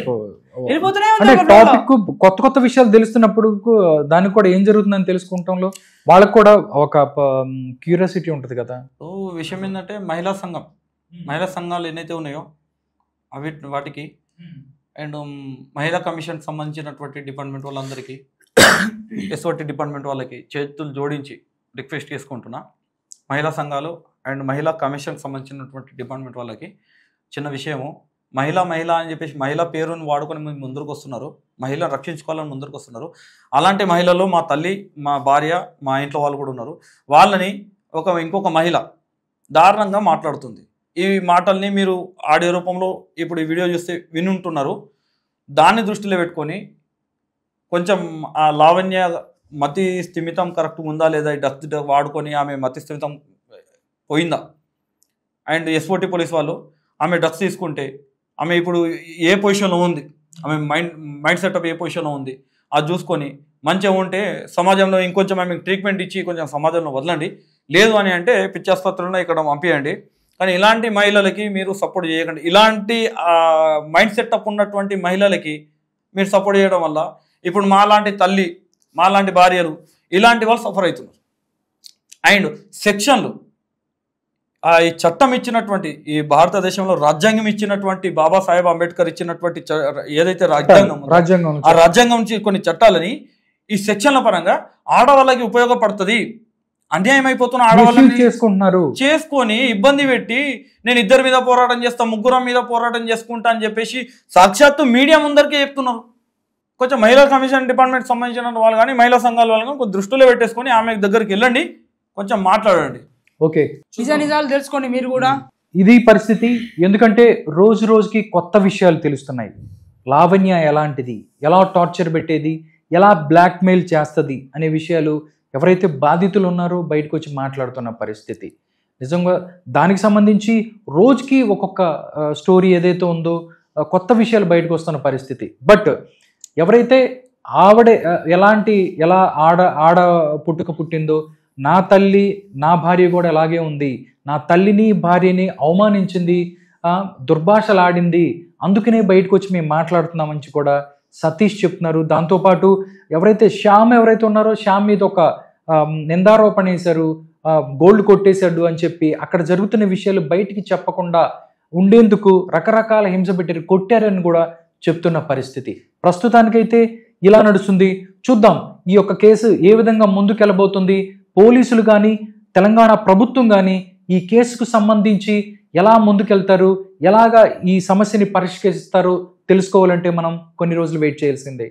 వెళ్ళిపోతూనే టాపిక్ కొత్త విషయాలు తెలుస్తున్నప్పుడు దానికి కూడా ఏం జరుగుతుందని తెలుసుకుంటాంలో వాళ్ళకి కూడా ఒక క్యూరియాసిటీ ఉంటుంది కదా. విషయం ఏంటంటే మహిళా సంఘాలు ఎన్నైతే ఉన్నాయో వాటికి అండ్ మహిళా కమిషన్ సంబంధించినటువంటి డిపార్ట్మెంట్ వాళ్ళందరికీ, ఎస్ఓటి డిపార్ట్మెంట్ వాళ్ళకి చేతులు జోడించి రిక్వెస్ట్ చేసుకుంటున్నా, మహిళా సంఘాలు అండ్ మహిళా కమిషన్కి సంబంధించినటువంటి డిపార్ట్మెంట్ వాళ్ళకి చిన్న విషయము. మహిళ అని చెప్పేసి మహిళా పేరుని వాడుకొని ముందుకు వస్తున్నారు, మహిళను రక్షించుకోవాలని ముందుకు వస్తున్నారు. అలాంటి మహిళలు మా తల్లి, మా భార్య, మా ఇంట్లో వాళ్ళు కూడా ఉన్నారు. వాళ్ళని ఇంకొక మహిళ దారుణంగా మాట్లాడుతుంది. ఈ మాటల్ని మీరు ఆడియో రూపంలో ఇప్పుడు ఈ వీడియో చూస్తే వినుంటున్నారు. దాన్ని దృష్టిలో పెట్టుకొని కొంచెం ఆ లావణ్య మతి స్థిమితం కరెక్ట్ ఉందా లేదా, డ్రగ్స్ వాడుకొని ఆమె మతి స్థిమితం పోయిందా, అండ్ ఎస్ఓటి పోలీస్ వాళ్ళు ఆమె డ్రగ్స్ తీసుకుంటే ఆమె ఇప్పుడు ఏ పొజిషన్లో ఉంది, ఆమె మైండ్ సెటప్ ఏ పొజిషన్లో ఉంది, అది చూసుకొని మంచిగా ఉంటే సమాజంలో ఇంకొంచెం ఆమె ట్రీట్మెంట్ ఇచ్చి కొంచెం సమాజంలో వదలండి. లేదు అని అంటే పిచ్చాసుపత్రులను ఇక్కడ పంపించండి. కానీ ఇలాంటి మహిళలకి మీరు సపోర్ట్ చేయకండి. ఇలాంటి మైండ్ సెటప్ ఉన్నటువంటి మహిళలకి మీరు సపోర్ట్ చేయడం వల్ల ఇప్పుడు మాలాంటి తల్లి, మాలాంటి భార్యలు ఇలాంటి వాళ్ళు సఫర్ అవుతున్నారు. అండ్ సెక్షన్లు ఈ చట్టం ఇచ్చినటువంటి, ఈ భారతదేశంలో రాజ్యాంగం ఇచ్చినటువంటి, బాబాసాహెబ్ అంబేద్కర్ ఇచ్చినటువంటి ఏదైతే రాజ్యాంగం ఆ రాజ్యాంగం నుంచి కొన్ని చట్టాలని ఈ సెక్షన్ల పరంగా ఆడవాళ్ళకి ఉపయోగపడుతుంది అన్యాయం అయిపోతున్న Misuse ఆడవాళ్ళని చేసుకుంటున్నారు. చేసుకొని ఇబ్బంది పెట్టి నేను ఇద్దరి మీద పోరాటం చేస్తా, ముగ్గురం మీద పోరాటం చేసుకుంటా అని చెప్పేసి సాక్షాత్తు మీడియా ముందరికే చెప్తున్నారు. కొంచెం మహిళా కమిషన్ డిపార్ట్మెంట్ సంబంధించిన వాళ్ళు కానీ మహిళా సంఘాల వాళ్ళు కానీ కొంచెం దృష్టిలో పెట్టేసుకొని ఆమె దగ్గరికి వెళ్ళండి, కొంచెం మాట్లాడండి. ఓకే, నిజాలు తెలుసుకోండి మీరు కూడా. ఇది పరిస్థితి. ఎందుకంటే రోజు రోజుకి కొత్త విషయాలు తెలుస్తున్నాయి. లావణ్య ఎలాంటిది, ఎలా టార్చర్ పెట్టేది, ఎలా బ్లాక్మెయిల్ చేస్తుంది అనే విషయాలు ఎవరైతే బాధితులు ఉన్నారో బయటకు వచ్చి మాట్లాడుతున్న పరిస్థితి. నిజంగా దానికి సంబంధించి రోజుకి ఒక్కొక్క స్టోరీ ఏదైతే ఉందో కొత్త విషయాలు బయటకు వస్తున్న పరిస్థితి. బట్ ఎవరైతే ఎలా ఆడ పుట్టుక పుట్టిందో, నా తల్లి నా భార్య కూడా అలాగే ఉంది, నా తల్లిని భార్యని అవమానించింది, దుర్భాషలాడింది, అందుకనే బయటకు వచ్చి మేము మాట్లాడుతున్నామని కూడా సతీష్ చెప్తున్నారు. దాంతోపాటు ఎవరైతే శ్యామ్ ఉన్నారో శ్యామ్ మీద ఒక నిందారోపణ వేశారు, గోల్డ్ కొట్టేశాడు అని చెప్పి అక్కడ జరుగుతున్న విషయాలు బయటికి చెప్పకుండా ఉండేందుకు రకరకాల హింస పెట్టారు, కొట్టారని కూడా చెప్తున్న పరిస్థితి. ప్రస్తుతానికైతే ఇలా నడుస్తుంది. చూద్దాం ఈ యొక్క కేసు ఏ విధంగా ముందుకెళ్ళబోతుంది. పోలీసులు కానీ తెలంగాణ ప్రభుత్వం కానీ ఈ కేసుకు సంబంధించి ఎలా ముందుకెళ్తారు, ఎలాగా ఈ సమస్యని పరిష్కరిస్తారో తెలుసుకోవాలంటే మనం కొన్ని రోజులు వెయిట్ చేయాల్సిందే.